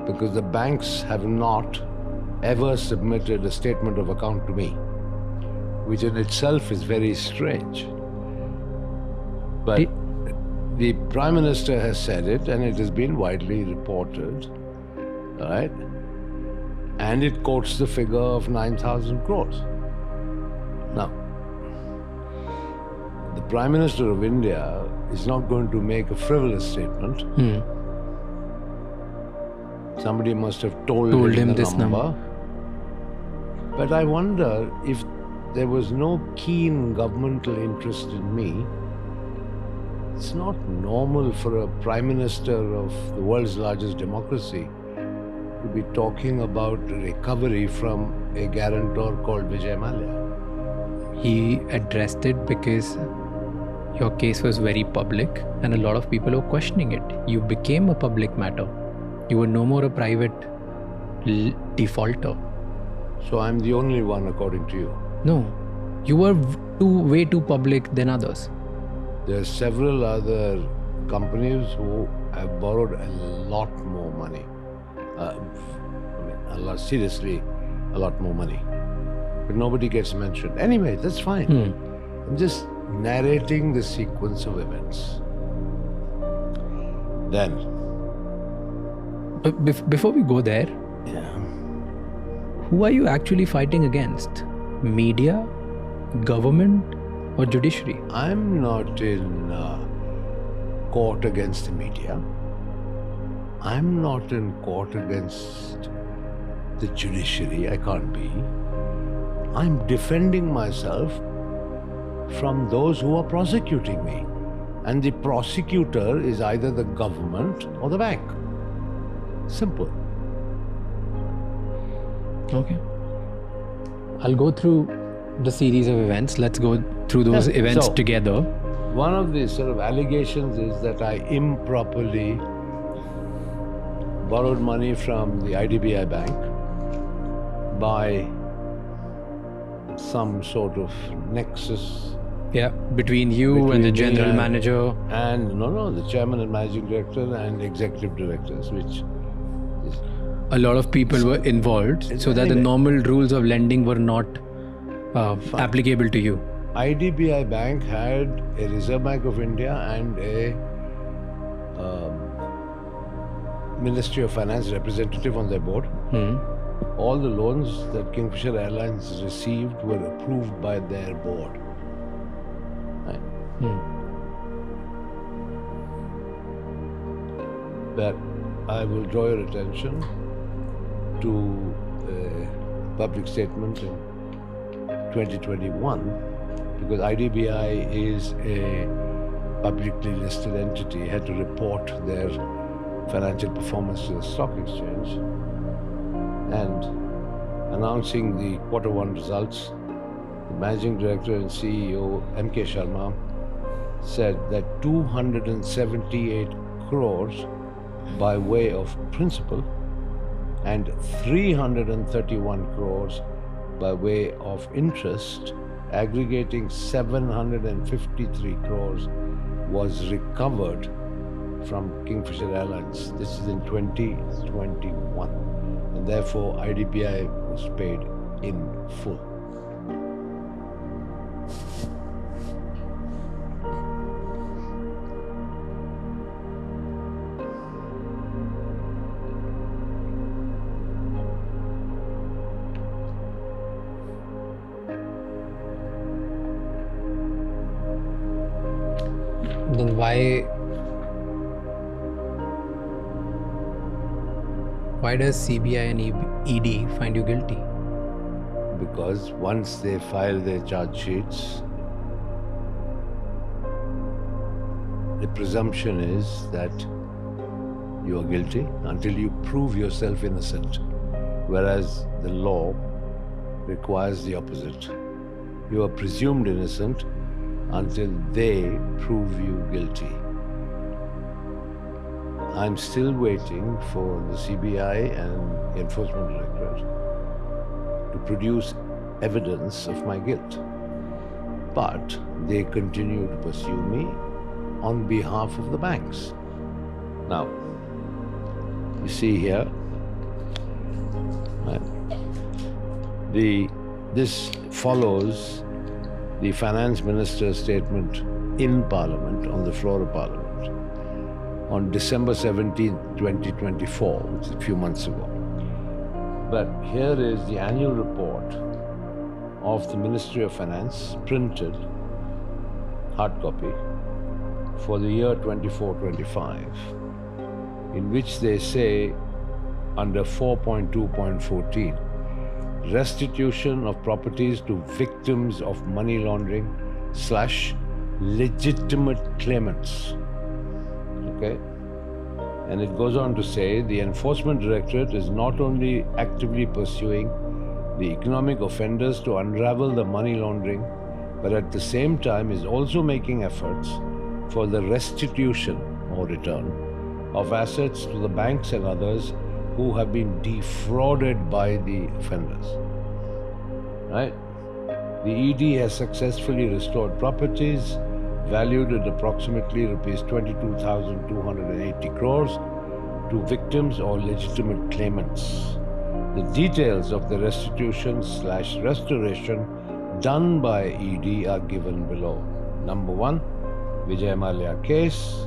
Speaker 2: because the banks have not ever submitted a statement of account to me, which in itself is very strange. But the Prime Minister has said it, and it has been widely reported, right? And it quotes the figure of 9,000 crores. Now, the Prime Minister of India is not going to make a frivolous statement. Somebody must have told him the
Speaker 1: this number.
Speaker 2: But I wonder if there was no keen governmental interest in me. It's not normal for a Prime Minister of the world's largest democracy to be talking about recovery from a guarantor called Vijay Mallya.
Speaker 1: He addressed it because your case was very public and a lot of people were questioning it. You became a public matter. You were no more a private defaulter.
Speaker 2: So I'm the only one, according to you.
Speaker 1: No, you were way too public than others.
Speaker 2: There are several other companies who have borrowed a lot more money. Seriously, a lot more money. But nobody gets mentioned. Anyway, that's fine. I'm just narrating the sequence of events. Then,
Speaker 1: before we go there,
Speaker 2: yeah,
Speaker 1: who are you actually fighting against? Media, government, or judiciary?
Speaker 2: I'm not in court against the media. I'm not in court against the judiciary. I can't be. I'm defending myself from those who are prosecuting me. And the prosecutor is either the government or the bank. Simple.
Speaker 1: Okay. I'll go through the series of events. Let's go through those events together.
Speaker 2: One of the sort of allegations is that I improperly borrowed money from the IDBI bank by some sort of nexus.
Speaker 1: Yeah, between you and the general manager.
Speaker 2: And the chairman and managing director and executive directors, which is...
Speaker 1: A lot of people were involved, so that the normal rules of lending were not applicable to you.
Speaker 2: IDBI Bank had a Reserve Bank of India and a Ministry of Finance representative on their board. All the loans that Kingfisher Airlines received were approved by their board. But I will draw your attention to a public statement in 2021, because IDBI is a publicly listed entity, had to report their financial performance to the stock exchange, and announcing the Q1 results, the managing director and CEO M.K. Sharma said that 278 crores by way of principal and 331 crores by way of interest, aggregating 753 crores, was recovered from Kingfisher Airlines. This is in 2021. And therefore, IDBI was paid in full.
Speaker 1: Then why does CBI and ED find you guilty?
Speaker 2: Because once they file their charge sheets, the presumption is that you are guilty until you prove yourself innocent, whereas the law requires the opposite. You are presumed innocent until they prove you guilty. I'm still waiting for the CBI and the Enforcement Directorate to produce evidence of my guilt. But they continue to pursue me on behalf of the banks. Now, you see here, right, this follows the finance minister's statement in Parliament, on the floor of Parliament, on December 17, 2024, which is a few months ago. But here is the annual report of the Ministry of Finance, printed, hard copy, for the year 24-25, in which they say, under 4.2.14, restitution of properties to victims of money laundering / legitimate claimants. Okay? And it goes on to say, the Enforcement Directorate is not only actively pursuing the economic offenders to unravel the money laundering, but at the same time is also making efforts for the restitution or return of assets to the banks and others who have been defrauded by the offenders. Right? The ED has successfully restored properties valued at approximately rupees 22,280 crores to victims or legitimate claimants. The details of the restitution / restoration done by ED are given below. Number 1, Vijay Mallya case.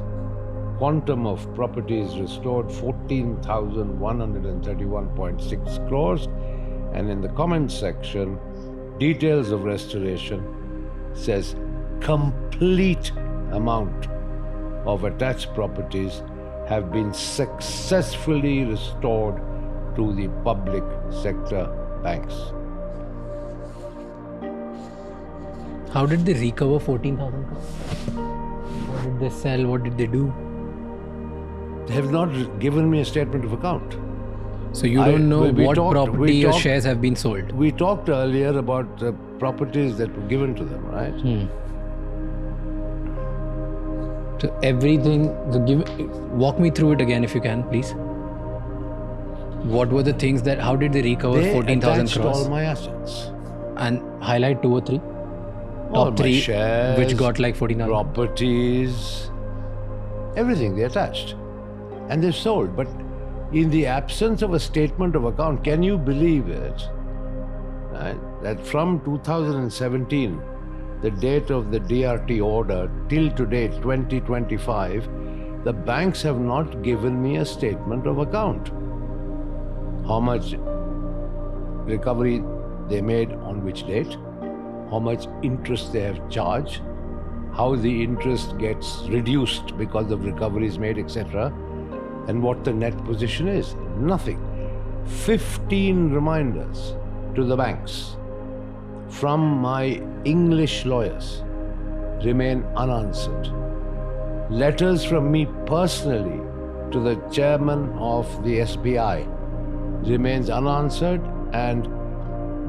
Speaker 2: Quantum of properties restored 14,131.6 crores. And in the comments section, details of restoration says complete amount of attached properties have been successfully restored to the public sector banks.
Speaker 1: How did they recover 14,000 crores? What did they sell? What did they do?
Speaker 2: They have not given me a statement of account.
Speaker 1: So you don't know what property or shares have been sold?
Speaker 2: We talked earlier about the properties that were given to them, right?
Speaker 1: So everything, walk me through it again if you can, please. What were the things that, how did they recover 14,000 crores?
Speaker 2: They attached all my assets.
Speaker 1: And highlight 2 or 3?
Speaker 2: All
Speaker 1: Top 3,
Speaker 2: my shares,
Speaker 1: which got like 14,000.
Speaker 2: properties, everything they attached. And they've sold. But in the absence of a statement of account, can you believe it? Right? That from 2017, the date of the DRT order, till today, 2025, the banks have not given me a statement of account. How much recovery they made on which date, how much interest they have charged, how the interest gets reduced because of recoveries made, etc., and what the net position is. Nothing. 15 reminders to the banks from my English lawyers remain unanswered. Letters from me personally to the chairman of the SBI remains unanswered, and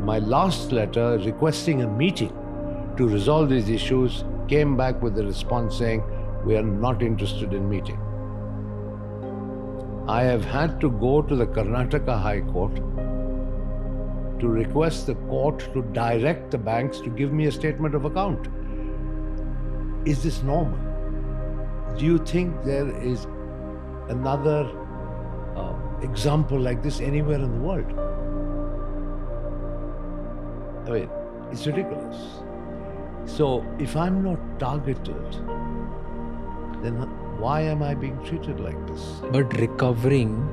Speaker 2: my last letter requesting a meeting to resolve these issues came back with a response saying, we are not interested in meeting. I have had to go to the Karnataka High Court to request the court to direct the banks to give me a statement of account. Is this normal? Do you think there is another example like this anywhere in the world? I mean, it's ridiculous. So if I'm not targeted, then why am I being treated like this?
Speaker 1: But recovering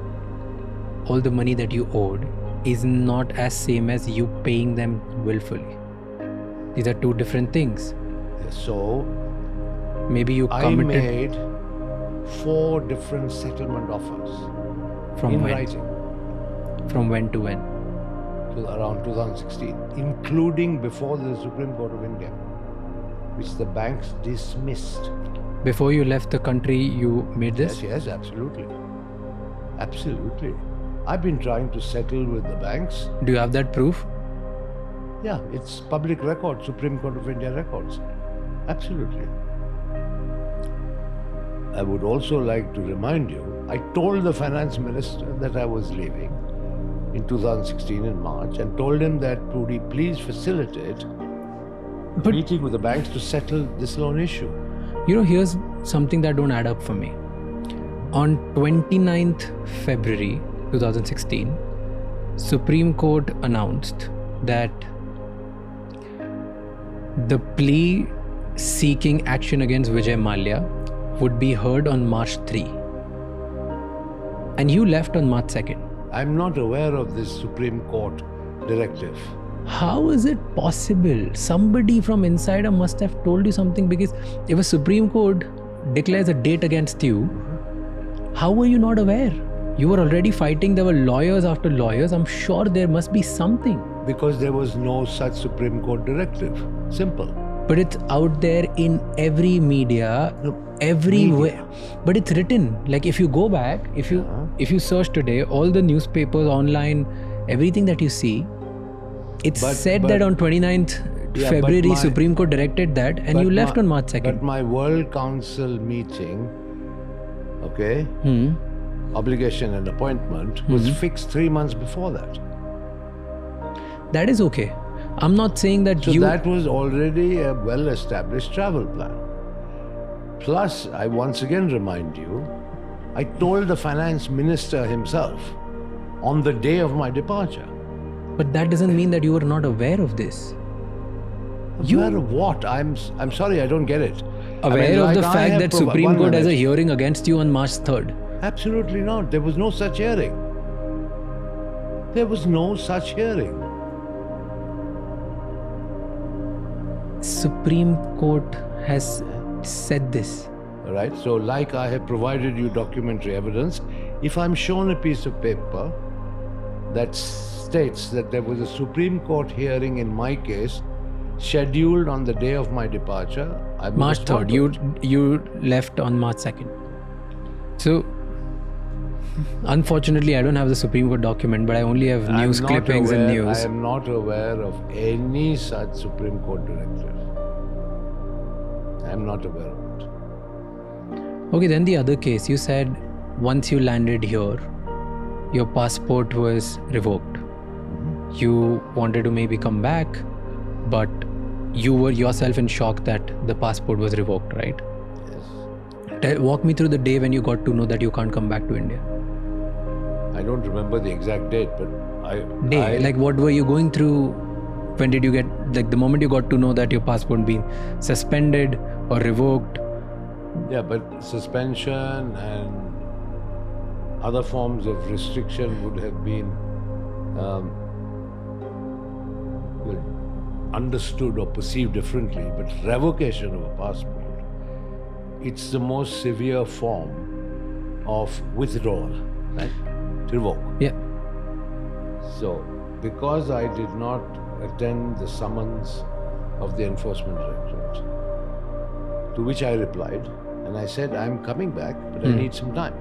Speaker 1: all the money that you owed is not as same as you paying them willfully. These are 2 different things.
Speaker 2: So
Speaker 1: maybe you
Speaker 2: I
Speaker 1: committed.
Speaker 2: made 4 different settlement offers
Speaker 1: From
Speaker 2: in
Speaker 1: when?
Speaker 2: writing.
Speaker 1: From when to when?
Speaker 2: Till around 2016, including before the Supreme Court of India, which the banks dismissed.
Speaker 1: Before you left the country, you made this?
Speaker 2: Yes, absolutely. Absolutely. I've been trying to settle with the banks.
Speaker 1: Do you have that proof?
Speaker 2: Yeah, it's public record, Supreme Court of India records. Absolutely. I would also like to remind you, I told the finance minister that I was leaving, in 2016 in March and told him that would he please facilitate a meeting with the banks to settle this loan issue.
Speaker 1: Here's something that don't add up for me. On 29th February 2016, Supreme Court announced that the plea seeking action against Vijay Mallya would be heard on March 3. And you left on March 2nd.
Speaker 2: I'm not aware of this Supreme Court directive.
Speaker 1: How is it possible? Somebody from insider must have told you something, because if a Supreme Court declares a date against you, how were you not aware? You were already fighting. There were lawyers after lawyers. I'm sure there must be something.
Speaker 2: Because there was no such Supreme Court directive. Simple.
Speaker 1: But it's out there in every media, everywhere. But it's written. Like if you go back, if you search today, all the newspapers, online, everything that you see, it's said that on 29th February, Supreme Court directed that, and you left on March 2nd.
Speaker 2: But my World Council meeting, obligation and appointment was fixed 3 months before that.
Speaker 1: That is okay. I'm not saying that
Speaker 2: So that was already a well-established travel plan. Plus, I once again remind you, I told the finance minister himself on the day of my departure.
Speaker 1: But that doesn't mean that you were not aware of this.
Speaker 2: Aware of what? I'm sorry, I don't get it.
Speaker 1: Aware of the fact that Supreme Court has a hearing against you on March 3rd.
Speaker 2: Absolutely not. There was no such hearing. There was no such hearing.
Speaker 1: Supreme Court has said this.
Speaker 2: Right? So like I have provided you documentary evidence, if I'm shown a piece of paper that states that there was a Supreme Court hearing in my case scheduled on the day of my departure, I will
Speaker 1: March
Speaker 2: respond
Speaker 1: 3rd.
Speaker 2: to it.
Speaker 1: You left on March 2nd. So, unfortunately, I don't have the Supreme Court document, but I only have news clippings and news.
Speaker 2: I am not aware of any such Supreme Court directive. I am not aware of it.
Speaker 1: Okay, then the other case, you said once you landed here, your passport was revoked. You wanted to maybe come back, but you were yourself in shock that the passport was revoked, right?
Speaker 2: Yes.
Speaker 1: Walk me through the day when you got to know that you can't come back to India.
Speaker 2: I don't remember the exact date, but
Speaker 1: like what were you going through? When did you get, like the moment you got to know that your passport been suspended or revoked?
Speaker 2: Yeah, but suspension and other forms of restriction would have been understood or perceived differently. But revocation of a passport, it's the most severe form of withdrawal, right? Revoke.
Speaker 1: Yeah.
Speaker 2: So, because I did not attend the summons of the Enforcement Directorate, to which I replied, and I said, I'm coming back, but I need some time.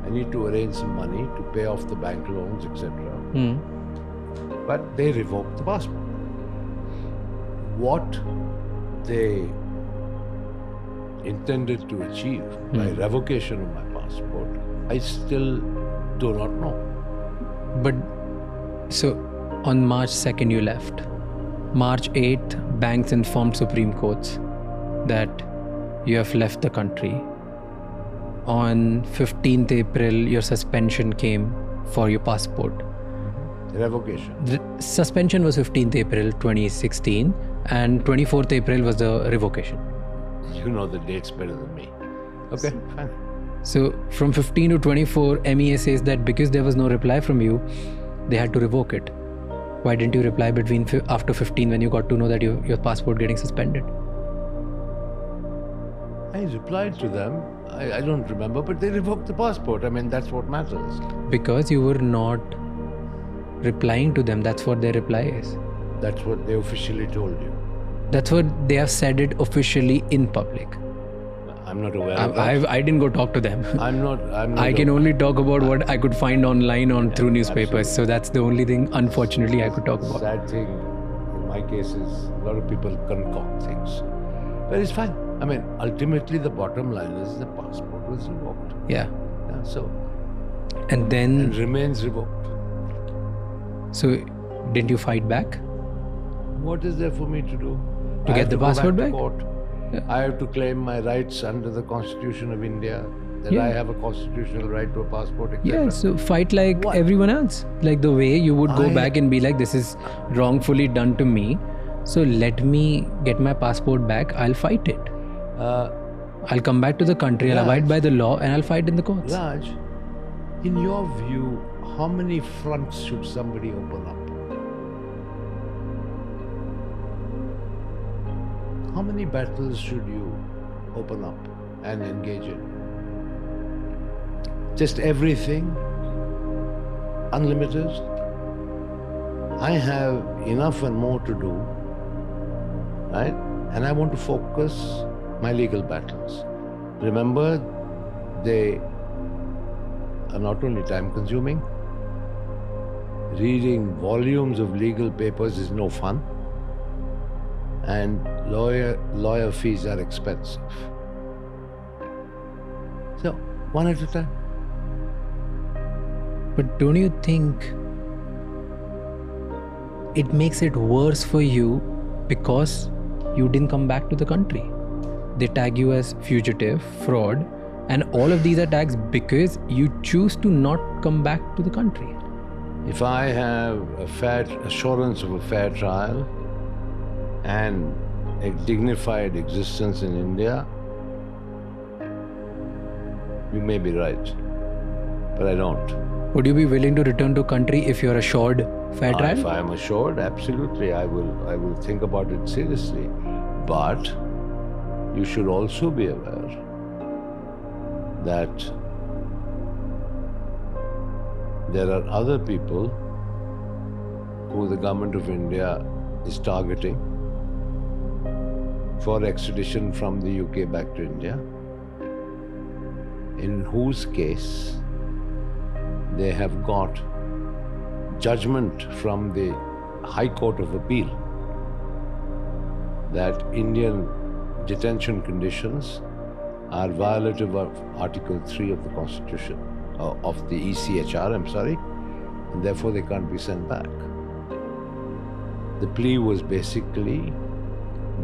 Speaker 2: I need to arrange some money to pay off the bank loans, etc. But they revoked the passport. What they intended to achieve by revocation of my passport, I still do not know.
Speaker 1: But so on March 2nd you left. March 8th, banks informed Supreme Courts that you have left the country. On 15th April, your suspension came for your passport.
Speaker 2: Revocation.
Speaker 1: The suspension was 15th April 2016 and 24th April was the revocation.
Speaker 2: You know the dates better than me. Okay, fine.
Speaker 1: So from 15 to 24, MEA says that because there was no reply from you, they had to revoke it. Why didn't you reply after 15 when you got to know that your passport getting suspended?
Speaker 2: I replied to them. I don't remember, but they revoked the passport. I mean, that's what matters.
Speaker 1: Because you were not replying to them. That's what their reply is.
Speaker 2: That's what they officially told you.
Speaker 1: That's what they have said it officially in public.
Speaker 2: I'm not aware of that.
Speaker 1: I didn't go talk to them.
Speaker 2: I'm not
Speaker 1: I can only talk about what I could find online through newspapers.
Speaker 2: Absolutely.
Speaker 1: So that's the only thing, unfortunately, I could talk about.
Speaker 2: Sad thing in my case is a lot of people concoct things. But it's fine. I mean, ultimately the bottom line is the passport was revoked.
Speaker 1: Yeah.
Speaker 2: Yeah, so
Speaker 1: And then
Speaker 2: it remains revoked.
Speaker 1: So, didn't you fight back?
Speaker 2: What is there for me to do?
Speaker 1: To
Speaker 2: I
Speaker 1: get
Speaker 2: have
Speaker 1: the
Speaker 2: go
Speaker 1: passport
Speaker 2: to
Speaker 1: back?
Speaker 2: Court.
Speaker 1: Yeah.
Speaker 2: I have to claim my rights under the Constitution of India, that
Speaker 1: Yeah.
Speaker 2: I have a constitutional right to a passport, etc.
Speaker 1: Yeah, so fight like
Speaker 2: What?
Speaker 1: everyone else. Like the way you would go
Speaker 2: I-
Speaker 1: back and be like, this is wrongfully done to me. So let me get my passport back. I'll fight it. I'll come back to the country. I'll
Speaker 2: Raj.
Speaker 1: abide by the law and I'll fight in the courts.
Speaker 2: Raj, in your view, how many fronts should somebody open up? How many battles should you open up and engage in? Just everything? Unlimited? I have enough and more to do, right? And I want to focus my legal battles. Remember, they are not only time consuming, reading volumes of legal papers is no fun, and lawyer fees are expensive. So, one at a time.
Speaker 1: But don't you think it makes it worse for you because you didn't come back to the country? They tag you as fugitive, fraud, and all of these are tags because you choose to not come back to the country.
Speaker 2: If I have a fair assurance of a fair trial and a dignified existence in India, you may be right, but I don't.
Speaker 1: Would you be willing to return to country if you're assured fair trial?
Speaker 2: If I am assured, absolutely, I will think about it seriously. But you should also be aware that there are other people who the government of India is targeting for extradition from the UK back to India, in whose case they have got judgment from the High Court of Appeal that Indian detention conditions are violative of Article 3 of the Constitution, of the ECHR, and therefore they can't be sent back. The plea was basically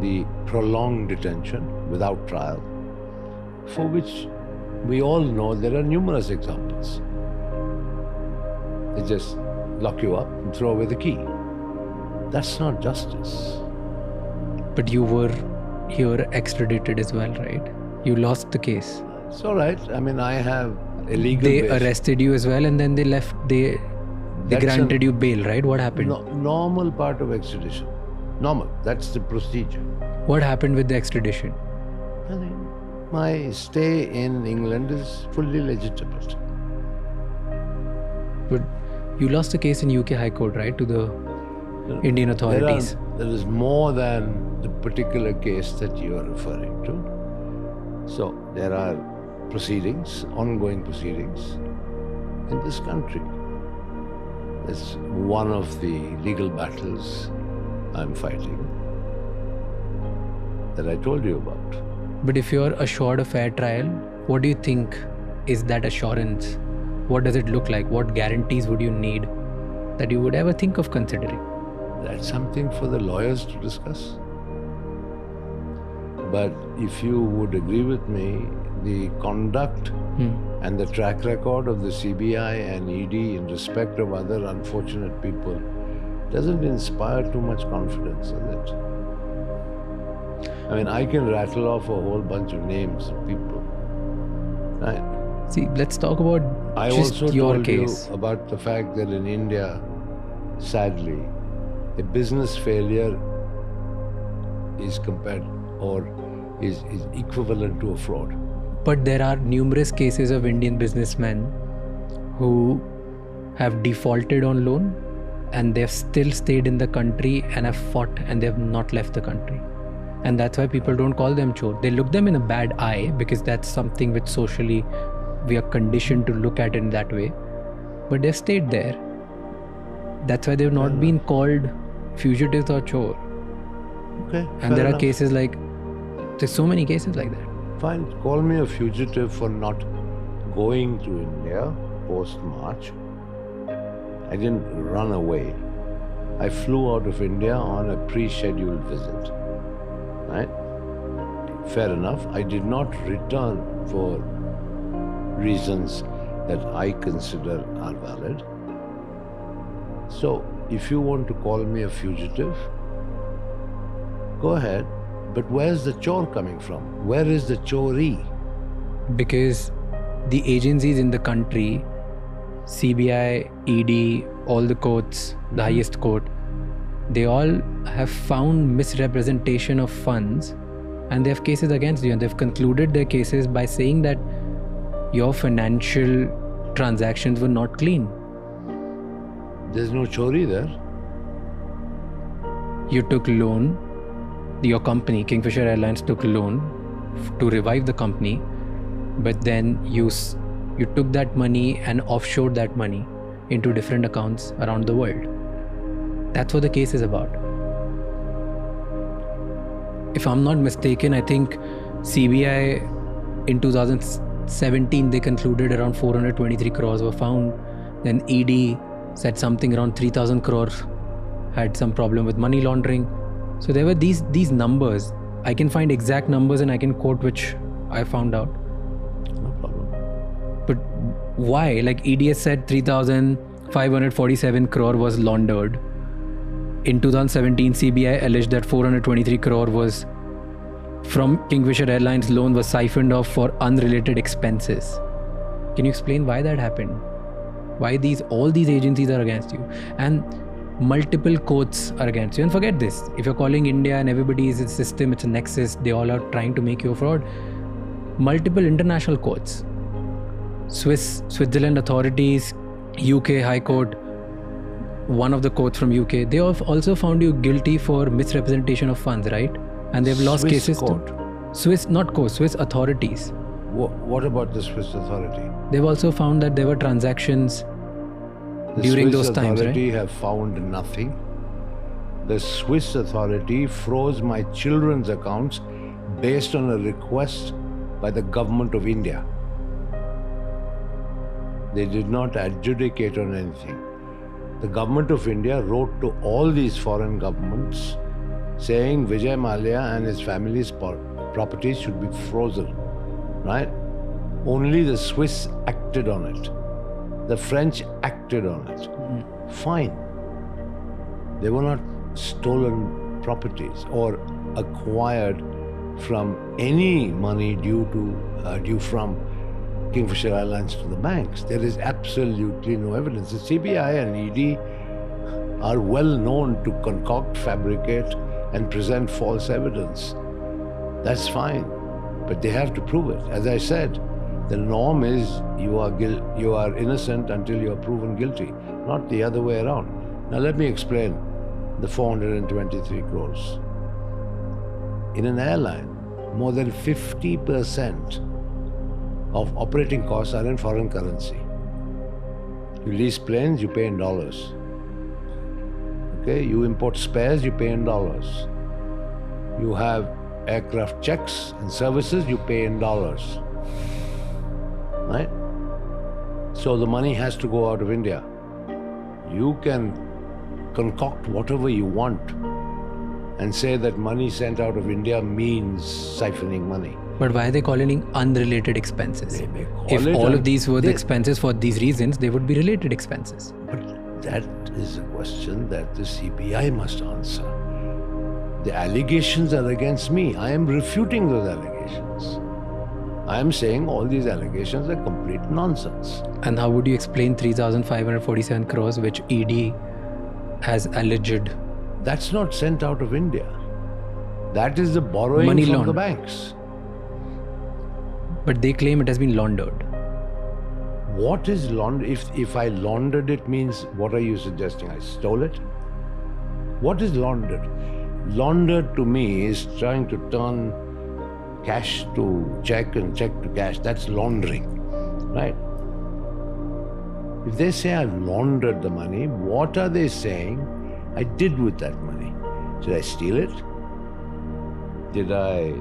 Speaker 2: the prolonged detention without trial, for which we all know there are numerous examples. They just lock you up and throw away the key. That's not justice.
Speaker 1: But you were here extradited as well, right? You lost the case.
Speaker 2: It's all right. I mean, I have a legal
Speaker 1: They
Speaker 2: base.
Speaker 1: arrested you as well and then they left, they
Speaker 2: That's
Speaker 1: granted you bail, right? What happened?
Speaker 2: Normal part of extradition. Normal. That's the procedure.
Speaker 1: What happened with the extradition?
Speaker 2: I think my stay in England is fully legitimate.
Speaker 1: But you lost the case in UK High Court, right? To the Indian authorities.
Speaker 2: There is more than the particular case that you are referring to. So there are proceedings, ongoing proceedings in this country. It's one of the legal battles I'm fighting that I told you about.
Speaker 1: But if you're assured a fair trial, what do you think is that assurance? What does it look like? What guarantees would you need that you would ever think of considering?
Speaker 2: That's something for the lawyers to discuss. But if you would agree with me, the conduct and the track record of the CBI and ED in respect of other unfortunate people doesn't inspire too much confidence in it. I mean, I can rattle off a whole bunch of names of people, right?
Speaker 1: See, let's talk about
Speaker 2: I
Speaker 1: just
Speaker 2: also
Speaker 1: your
Speaker 2: told
Speaker 1: case.
Speaker 2: you about the fact that in India, sadly, a business failure is compared or is equivalent to a fraud.
Speaker 1: But there are numerous cases of Indian businessmen who have defaulted on loan and they've still stayed in the country and have fought and they have not left the country. And that's why people don't call them chor. They look them in a bad eye because that's something which socially we are conditioned to look at in that way. But they've stayed there. That's why they've not been called fugitives or chor.
Speaker 2: Okay.
Speaker 1: And there are
Speaker 2: enough.
Speaker 1: cases like, there's so many cases like that.
Speaker 2: Fine, call me a fugitive for not going to India post-March. I didn't run away. I flew out of India on a pre-scheduled visit. Right? Fair enough. I did not return for reasons that I consider are valid. So, if you want to call me a fugitive, go ahead. But where's the chor coming from? Where is the chori?
Speaker 1: Because the agencies in the country, CBI, ED, all the courts, the highest court, they all have found misrepresentation of funds and they have cases against you, and they've concluded their cases by saying that your financial transactions were not clean.
Speaker 2: There's no chori there.
Speaker 1: You took loan, your company, Kingfisher Airlines, took loan to revive the company, but then you took that money and offshored that money into different accounts around the world. That's what the case is about. If I'm not mistaken, I think CBI in 2017, they concluded around 423 crores were found. Then ED said something around 3,000 crores had some problem with money laundering. So there were these numbers. I can find exact numbers and I can quote which I found out.
Speaker 2: No problem.
Speaker 1: But why? Like EDS said 3,547 crore was laundered. In 2017, CBI alleged that 423 crore was from Kingfisher Airlines loan was siphoned off for unrelated expenses. Can you explain why that happened? Why all these agencies are against you? And multiple courts are against you. And forget this. If you're calling India and everybody is a system, it's a nexus, they all are trying to make you a fraud. Multiple international courts. Switzerland authorities, UK High Court, one of the courts from UK, they have also found you guilty for misrepresentation of funds, right? And they've lost
Speaker 2: Swiss
Speaker 1: cases
Speaker 2: court.
Speaker 1: to Swiss authorities.
Speaker 2: What about the Swiss authority?
Speaker 1: They've also found that there were transactions during those times, right?
Speaker 2: The Swiss authority have found nothing. The Swiss authority froze my children's accounts based on a request by the government of India. They did not adjudicate on anything. The government of India wrote to all these foreign governments saying Vijay Mallya and his family's properties should be frozen, right? Only the Swiss acted on it. The French acted on it. Fine. They were not stolen properties or acquired from any money due from Kingfisher Airlines to the banks. There is absolutely no evidence. The CBI and ED are well known to concoct, fabricate, and present false evidence. That's fine, but they have to prove it. As I said, the norm is you are innocent until you are proven guilty, not the other way around. Now let me explain the 423 crores. In an airline, more than 50% of operating costs are in foreign currency. You lease planes, you pay in dollars. Okay, you import spares, you pay in dollars. You have aircraft checks and services, you pay in dollars. Right? So the money has to go out of India. You can concoct whatever you want and say that money sent out of India means siphoning money.
Speaker 1: But why are they calling it unrelated expenses?
Speaker 2: They may call
Speaker 1: If
Speaker 2: it
Speaker 1: all of these were the expenses for these reasons, they would be related expenses.
Speaker 2: But that is a question that the CBI must answer. The allegations are against me. I am refuting those allegations. I am saying all these allegations are complete nonsense.
Speaker 1: And how would you explain 3,547 crores which ED has alleged?
Speaker 2: That's not sent out of India. That is the borrowing
Speaker 1: Money
Speaker 2: from
Speaker 1: laundered.
Speaker 2: the banks.
Speaker 1: But they claim it has been laundered.
Speaker 2: What is laundered? If I laundered it means, what are you suggesting? I stole it? What is laundered? Laundered to me is trying to turn cash to check and check to cash. That's laundering, right? If they say I laundered the money, what are they saying I did with that money? Did I steal it? Did I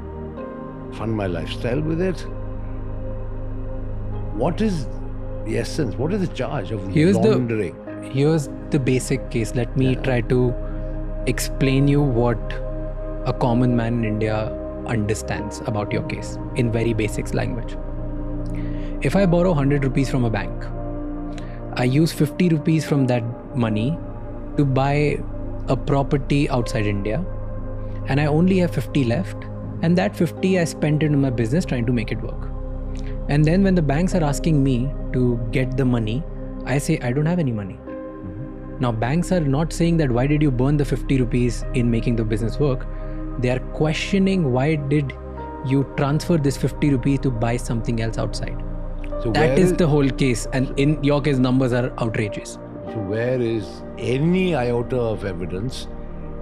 Speaker 2: fund my lifestyle with it? What is the essence? What is the charge of laundering?
Speaker 1: here's the basic case. Let me try to explain you what a common man in India understands about your case in very basic language. If I borrow 100 rupees from a bank, I use 50 rupees from that money to buy a property outside India, and I only have 50 left, and that 50 I spent it in my business trying to make it work. And then when the banks are asking me to get the money, I say I don't have any money. Now banks are not saying that why did you burn the 50 rupees in making the business work. They are questioning why did you transfer this 50 rupees to buy something else outside.
Speaker 2: So
Speaker 1: that is the whole case, and in your case numbers are outrageous.
Speaker 2: So where is any iota of evidence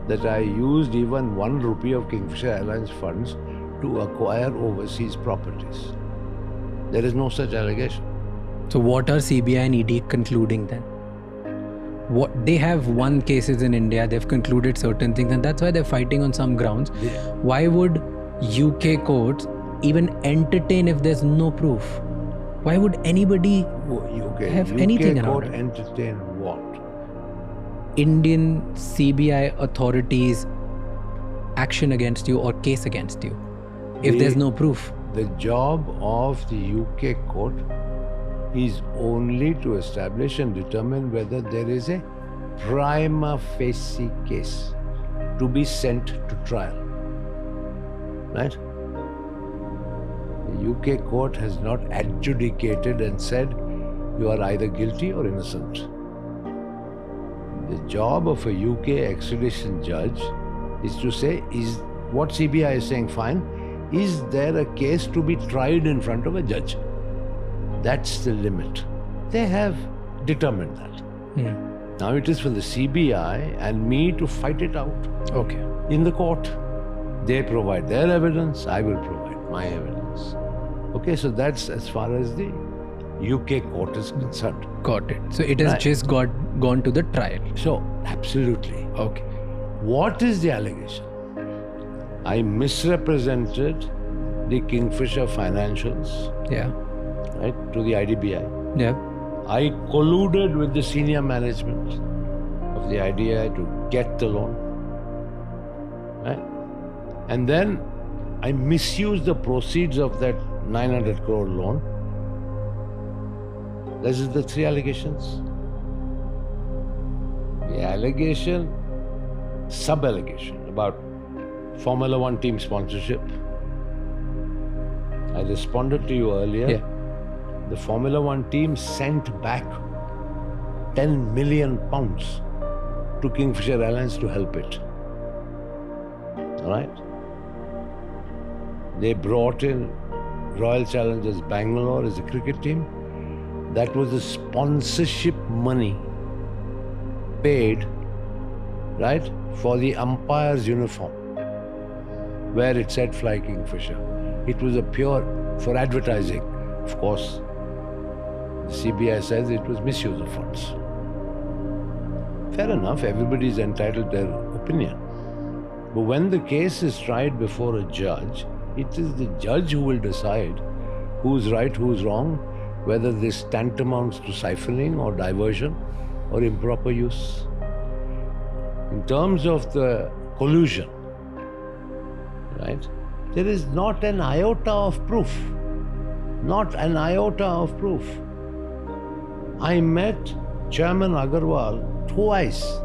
Speaker 2: that I used even 1 rupee of Kingfisher Airlines funds to acquire overseas properties? There is no such allegation.
Speaker 1: So what are CBI and ED concluding then? What they have won cases in India, they've concluded certain things, and that's why they're fighting on some grounds. Why would UK courts even entertain if there's no proof? Why would anybody have anything
Speaker 2: UK
Speaker 1: around
Speaker 2: court
Speaker 1: it?
Speaker 2: entertain what?
Speaker 1: Indian CBI authorities action against you or case against you if there's no proof.
Speaker 2: The job of the UK court is only to establish and determine whether there is a prima facie case to be sent to trial. Right? The UK court has not adjudicated and said you are either guilty or innocent. The job of a UK extradition judge is to say, is what CBI is saying fine, is there a case to be tried in front of a judge? That's the limit. They have determined that. Now it is for the CBI and me to fight it out.
Speaker 1: Okay.
Speaker 2: In the court. They provide their evidence, I will provide my evidence. Okay, so that's as far as the UK court is concerned.
Speaker 1: Got it. So it has just gone to the trial.
Speaker 2: So, absolutely.
Speaker 1: Okay.
Speaker 2: What is the allegation? I misrepresented the Kingfisher financials,
Speaker 1: Yeah.
Speaker 2: right, to the IDBI.
Speaker 1: Yeah.
Speaker 2: I colluded with the senior management of the IDBI to get the loan, right? And then I misused the proceeds of that 900 crore loan. This is the 3 allegations. The allegation, sub-allegation about Formula 1 team sponsorship. I responded to you earlier.
Speaker 1: Yeah.
Speaker 2: The Formula 1 team sent back 10 million pounds to Kingfisher Airlines to help it. All right? They brought in Royal Challengers Bangalore as a cricket team. That was the sponsorship money paid, right, for the umpire's uniform, where it said Fly Kingfisher. It was a pure, for advertising. Of course, the CBI says it was misuse of funds. Fair enough, everybody is entitled to their opinion. But when the case is tried before a judge, it is the judge who will decide who's right, who's wrong, whether this tantamounts to siphoning or diversion or improper use. In terms of the collusion, right, there is not an iota of proof. Not an iota of proof. I met Chairman Agarwal twice,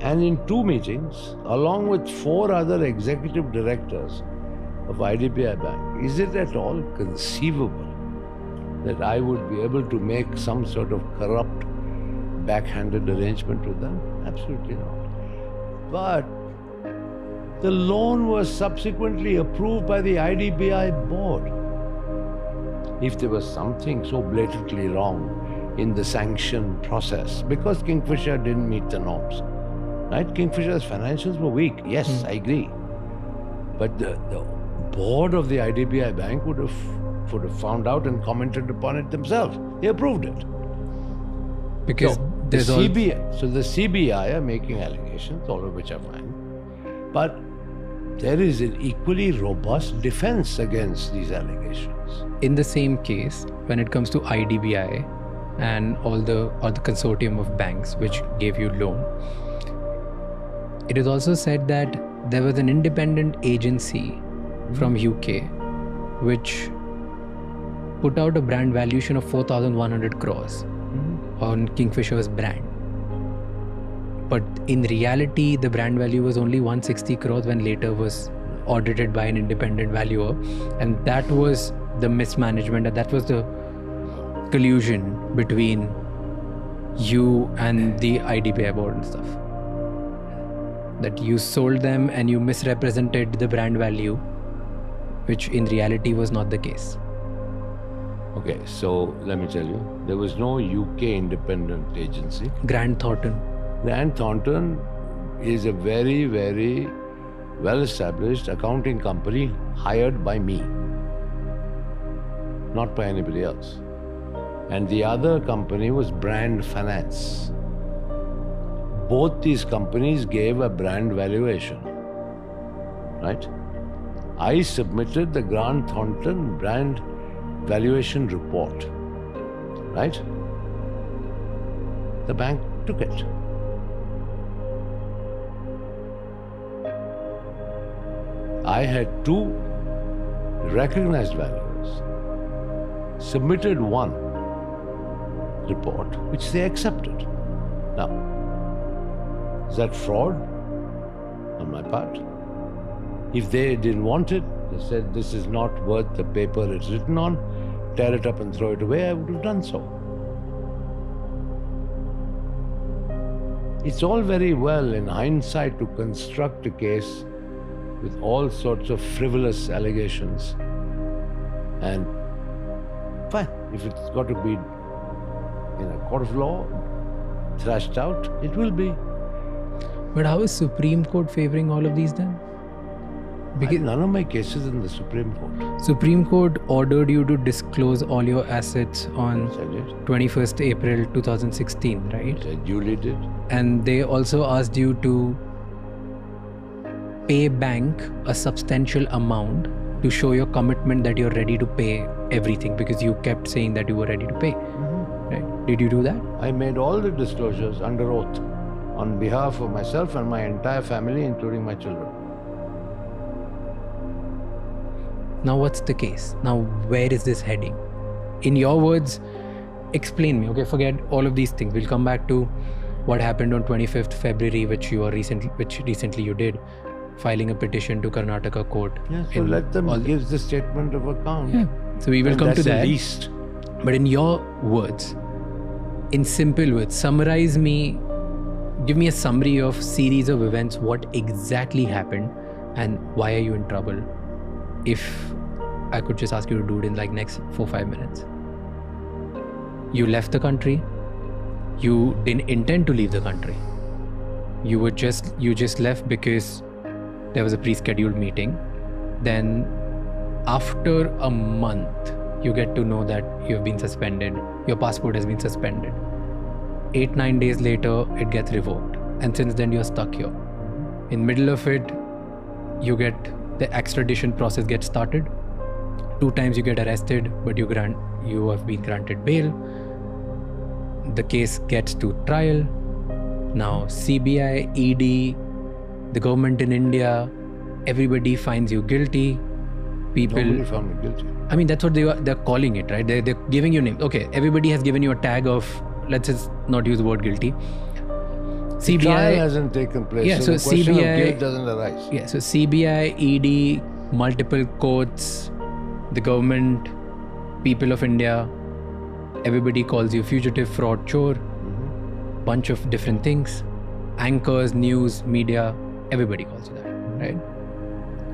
Speaker 2: and in 2 meetings, along with 4 other executive directors of IDBI Bank. Is it at all conceivable that I would be able to make some sort of corrupt, backhanded arrangement with them? Absolutely not. But the loan was subsequently approved by the IDBI board. If there was something so blatantly wrong in the sanction process, because Kingfisher didn't meet the norms, right? Kingfisher's financials were weak. Yes, I agree. But the board of the IDBI Bank would have found out and commented upon it themselves. They approved it.
Speaker 1: Because
Speaker 2: So
Speaker 1: there's
Speaker 2: the CBI are making allegations, all of which are fine. But there is an equally robust defense against these allegations.
Speaker 1: in the same case, when it comes to IDBI, and all the consortium of banks which gave you loan. It is also said that there was an independent agency from UK which put out a brand valuation of 4,100 crores on Kingfisher's brand. But in reality, the brand value was only 160 crores when later was audited by an independent valuer. And that was the mismanagement, and that was the collusion between you and the IDBI board and stuff. That you sold them and you misrepresented the brand value, which in reality was not the case.
Speaker 2: Okay, so let me tell you, there was no UK independent agency.
Speaker 1: Grant Thornton.
Speaker 2: Grant Thornton is a very, very well-established accounting company hired by me, not by anybody else. And the other company was Brand Finance. Both these companies gave a brand valuation, right? I submitted the Grant Thornton brand valuation report, right? The bank took it. I had two recognized valuers, submitted one report, which they accepted. Now, is that fraud on my part? If they didn't want it, they said this is not worth the paper it's written on, tear it up and throw it away, I would have done so. It's all very well in hindsight to construct a case with all sorts of frivolous allegations. And fine, if it's got to be in a court of law, thrashed out, it will be.
Speaker 1: But how is Supreme Court favoring all of these then? Because
Speaker 2: none of my cases in the Supreme Court.
Speaker 1: Supreme Court ordered you to disclose all your assets on 21st April 2016, right?
Speaker 2: I duly did.
Speaker 1: And they also asked you to pay bank a substantial amount to show your commitment that you're ready to pay everything, because you kept saying that you were ready to pay. Right? Did you do that?
Speaker 2: I made all the disclosures under oath on behalf of myself and my entire family, including my children.
Speaker 1: Now what's the case? Now where is this heading? In your words, explain me. Okay, forget all of these things. We'll come back to what happened on 25th February, which recently you did, filing a petition to Karnataka court.
Speaker 2: Yeah, so let them give the statement of account.
Speaker 1: Yeah. So we will come to that.
Speaker 2: That's the least.
Speaker 1: But in your words, in simple words, give me a summary of series of events, what exactly happened and why are you in trouble? If I could just ask you to do it in like next 4-5 minutes. You left the country. You didn't intend to leave the country. You just left because there was a pre-scheduled meeting. Then after a month, you get to know that you've been suspended. Your passport has been suspended. 8-9 days later, it gets revoked. And since then, you're stuck here. In middle of it, the extradition process gets started. 2 times you get arrested, but you have been granted bail. The case gets to trial. Now CBI, ED, the government in India, everybody finds you guilty.
Speaker 2: Nobody found me guilty.
Speaker 1: I mean, that's what they're calling it, right? They're giving you names. Okay, everybody has given you a tag of, let's just not use the word guilty. CBI
Speaker 2: the trial hasn't taken place,
Speaker 1: yeah,
Speaker 2: so the question of guilt doesn't arise.
Speaker 1: Yeah, so CBI, ED, multiple courts, the government, people of India, everybody calls you fugitive, fraud, chor, bunch of different things. Anchors, news, media, everybody calls you that, right?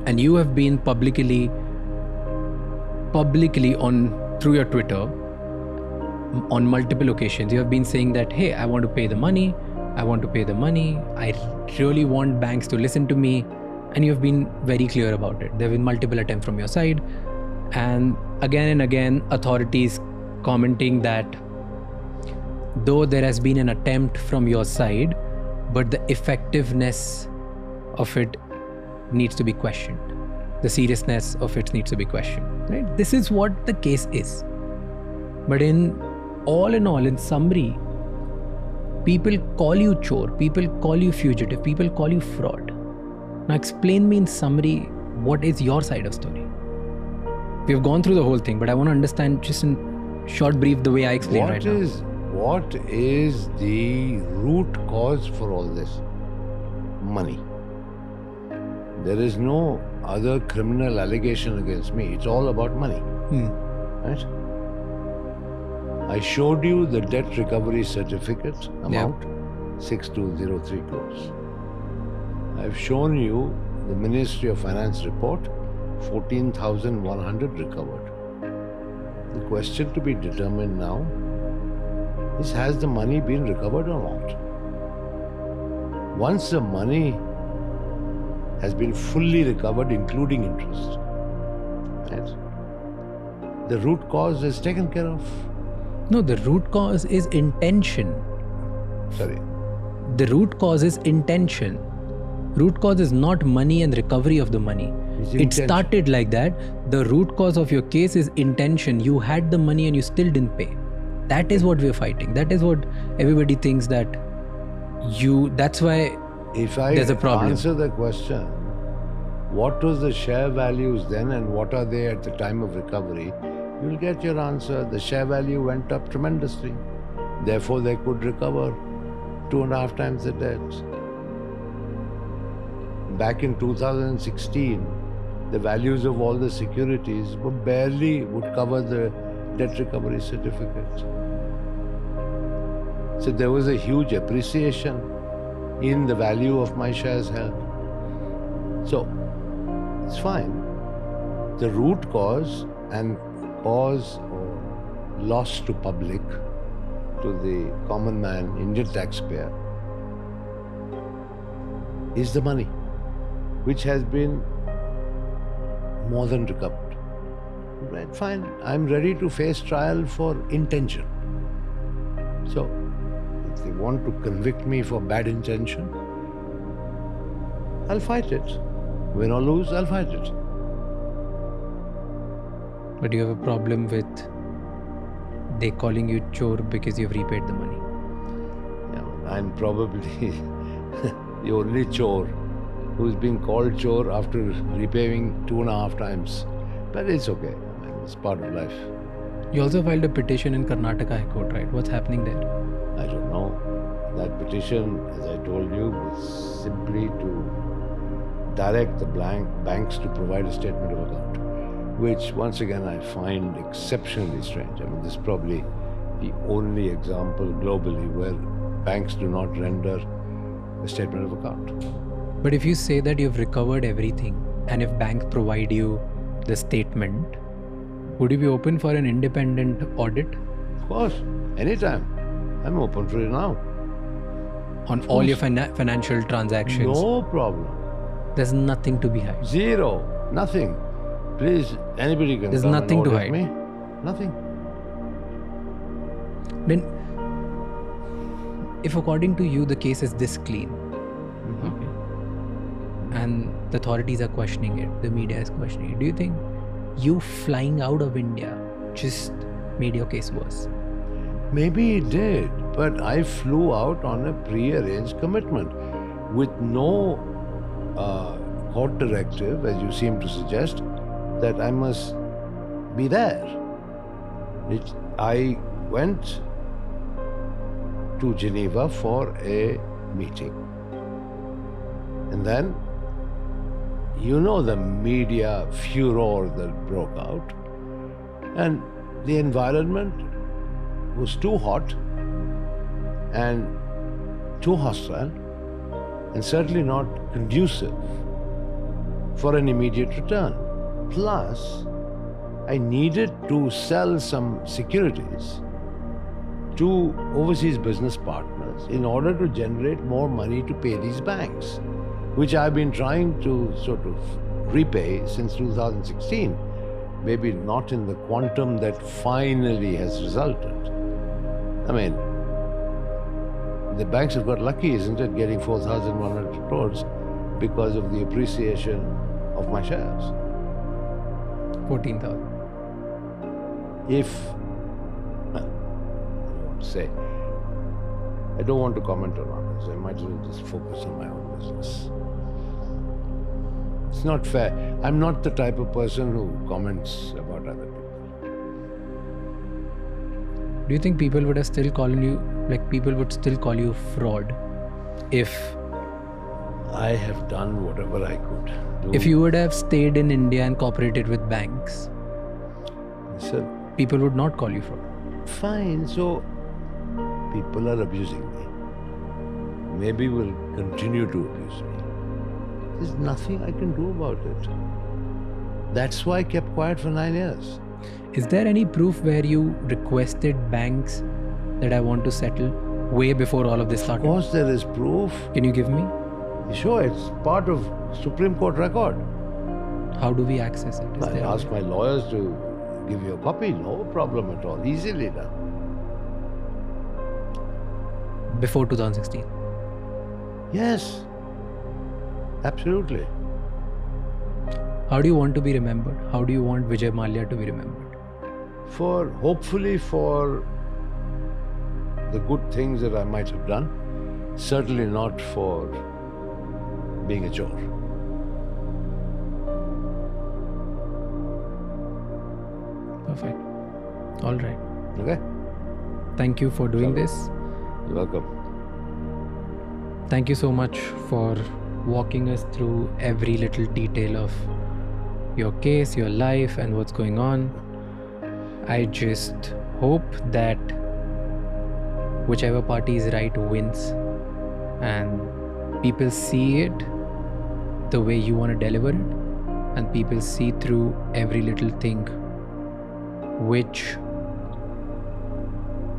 Speaker 1: And you have been publicly through your Twitter, on multiple occasions, you have been saying that, hey, I want to pay the money. I really want banks to listen to me. And you have been very clear about it. There have been multiple attempts from your side. And again, authorities commenting that though there has been an attempt from your side, but the effectiveness of it needs to be questioned. The seriousness of it needs to be questioned. Right? This is what the case is. But in all in all, in summary, people call you chor, people call you fugitive, people call you fraud. Now explain me in summary, what is your side of story? We've gone through the whole thing, but I want to understand just in short brief the way I explain right now.
Speaker 2: What is the root cause for all this? Money. There is no other criminal allegation against me. It's all about money. Right? I showed you the debt recovery certificate amount, 6203 crores. I've shown you the Ministry of Finance report, 14,100 recovered. The question to be determined now is, has the money been recovered or not? Once the money has been fully recovered, including interest, right, the root cause is taken care of.
Speaker 1: No, the root cause is intention.
Speaker 2: Sorry.
Speaker 1: The root cause is intention. Root cause is not money and recovery of the money. It started like that. The root cause of your case is intention. You had the money and you still didn't pay. That is what we're fighting. That is what everybody thinks that that's why there's a problem.
Speaker 2: If I answer the question, what was the share values then and what are they at the time of recovery, you'll get your answer. The share value went up tremendously. Therefore, they could recover 2.5 times the debt. Back in 2016, the values of all the securities would cover the debt recovery certificates. So there was a huge appreciation in the value of my shares held. So it's fine. The root cause and cause or loss to public, to the common man, Indian taxpayer, is the money, which has been more than recovered. Right, fine. I'm ready to face trial for intention. So, if they want to convict me for bad intention, I'll fight it. Win or lose, I'll fight it.
Speaker 1: But you have a problem with they calling you chor because you've repaid the money.
Speaker 2: Yeah, I'm probably the only chor who's been called chor after repaying 2.5 times. But it's okay. I mean, it's part of life.
Speaker 1: You also filed a petition in Karnataka High Court, right? What's happening there?
Speaker 2: I don't know. That petition, as I told you, was simply to direct the banks to provide a statement of account, which once again I find exceptionally strange. I mean, this is probably the only example globally where banks do not render a statement of account.
Speaker 1: But if you say that you've recovered everything and if banks provide you the statement, would you be open for an independent audit?
Speaker 2: Of course, anytime. I'm open for it now.
Speaker 1: On all your financial transactions?
Speaker 2: No problem.
Speaker 1: There's nothing to be hide.
Speaker 2: Zero. Nothing. Please, anybody can
Speaker 1: There's
Speaker 2: come
Speaker 1: nothing
Speaker 2: and
Speaker 1: to
Speaker 2: audit
Speaker 1: hide.
Speaker 2: me. Nothing.
Speaker 1: Then, if according to you the case is this clean, okay, and the authorities are questioning it, the media is questioning it, do you think you flying out of India just made your case worse?
Speaker 2: Maybe it did, but I flew out on a pre-arranged commitment with no court directive, as you seem to suggest, that I must be there. I went to Geneva for a meeting. And then, you know, the media furor that broke out, and the environment was too hot and too hostile and certainly not conducive for an immediate return. Plus, I needed to sell some securities to overseas business partners in order to generate more money to pay these banks, which I've been trying to sort of repay since 2016. Maybe not in the quantum that finally has resulted. I mean, the banks have got lucky, isn't it, getting 4,100 crores because of the appreciation of my shares.
Speaker 1: 14,000.
Speaker 2: If say. I don't want to comment on others. I might as well just focus on my own business. It's not fair. I'm not the type of person who comments about other people.
Speaker 1: Do you think people would have still calling you, like people would still call you fraud if
Speaker 2: I have done whatever I could do.
Speaker 1: if you would have stayed in India and cooperated with banks?
Speaker 2: Listen,
Speaker 1: People would not call you fraud.
Speaker 2: fine, so people are abusing me. Maybe will continue to abuse me. There's nothing I can do about it. That's why I kept quiet for 9 years.
Speaker 1: Is there any proof where you requested banks that I want to settle way before all of this
Speaker 2: Of
Speaker 1: started?
Speaker 2: course there is proof.
Speaker 1: Can you give me?
Speaker 2: Sure, it's part of Supreme Court record.
Speaker 1: How do we access it? Is
Speaker 2: I'll
Speaker 1: there-
Speaker 2: ask my lawyers to give you a copy. No problem at all. Easily done.
Speaker 1: Before 2016.
Speaker 2: Yes. Absolutely.
Speaker 1: How do you want to be remembered? How do you want Vijay Mallya to be remembered?
Speaker 2: Hopefully for the good things that I might have done. Certainly not for being a chor.
Speaker 1: Perfect. All right.
Speaker 2: Okay?
Speaker 1: Thank you for doing this.
Speaker 2: You're welcome.
Speaker 1: Thank you so much for walking us through every little detail of your case, your life, and what's going on. I just hope that whichever party is right wins and people see it the way you want to deliver it, and people see through every little thing which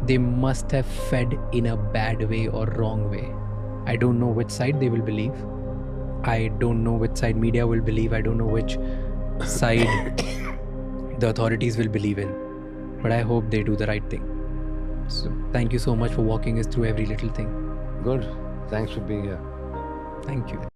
Speaker 1: they must have fed in a bad way or wrong way. I don't know which side they will believe. I don't know which side media will believe. I don't know which side the authorities will believe in. But I hope they do the right thing. So thank you so much for walking us through every little thing.
Speaker 2: Good. Thanks for being here.
Speaker 1: Thank you.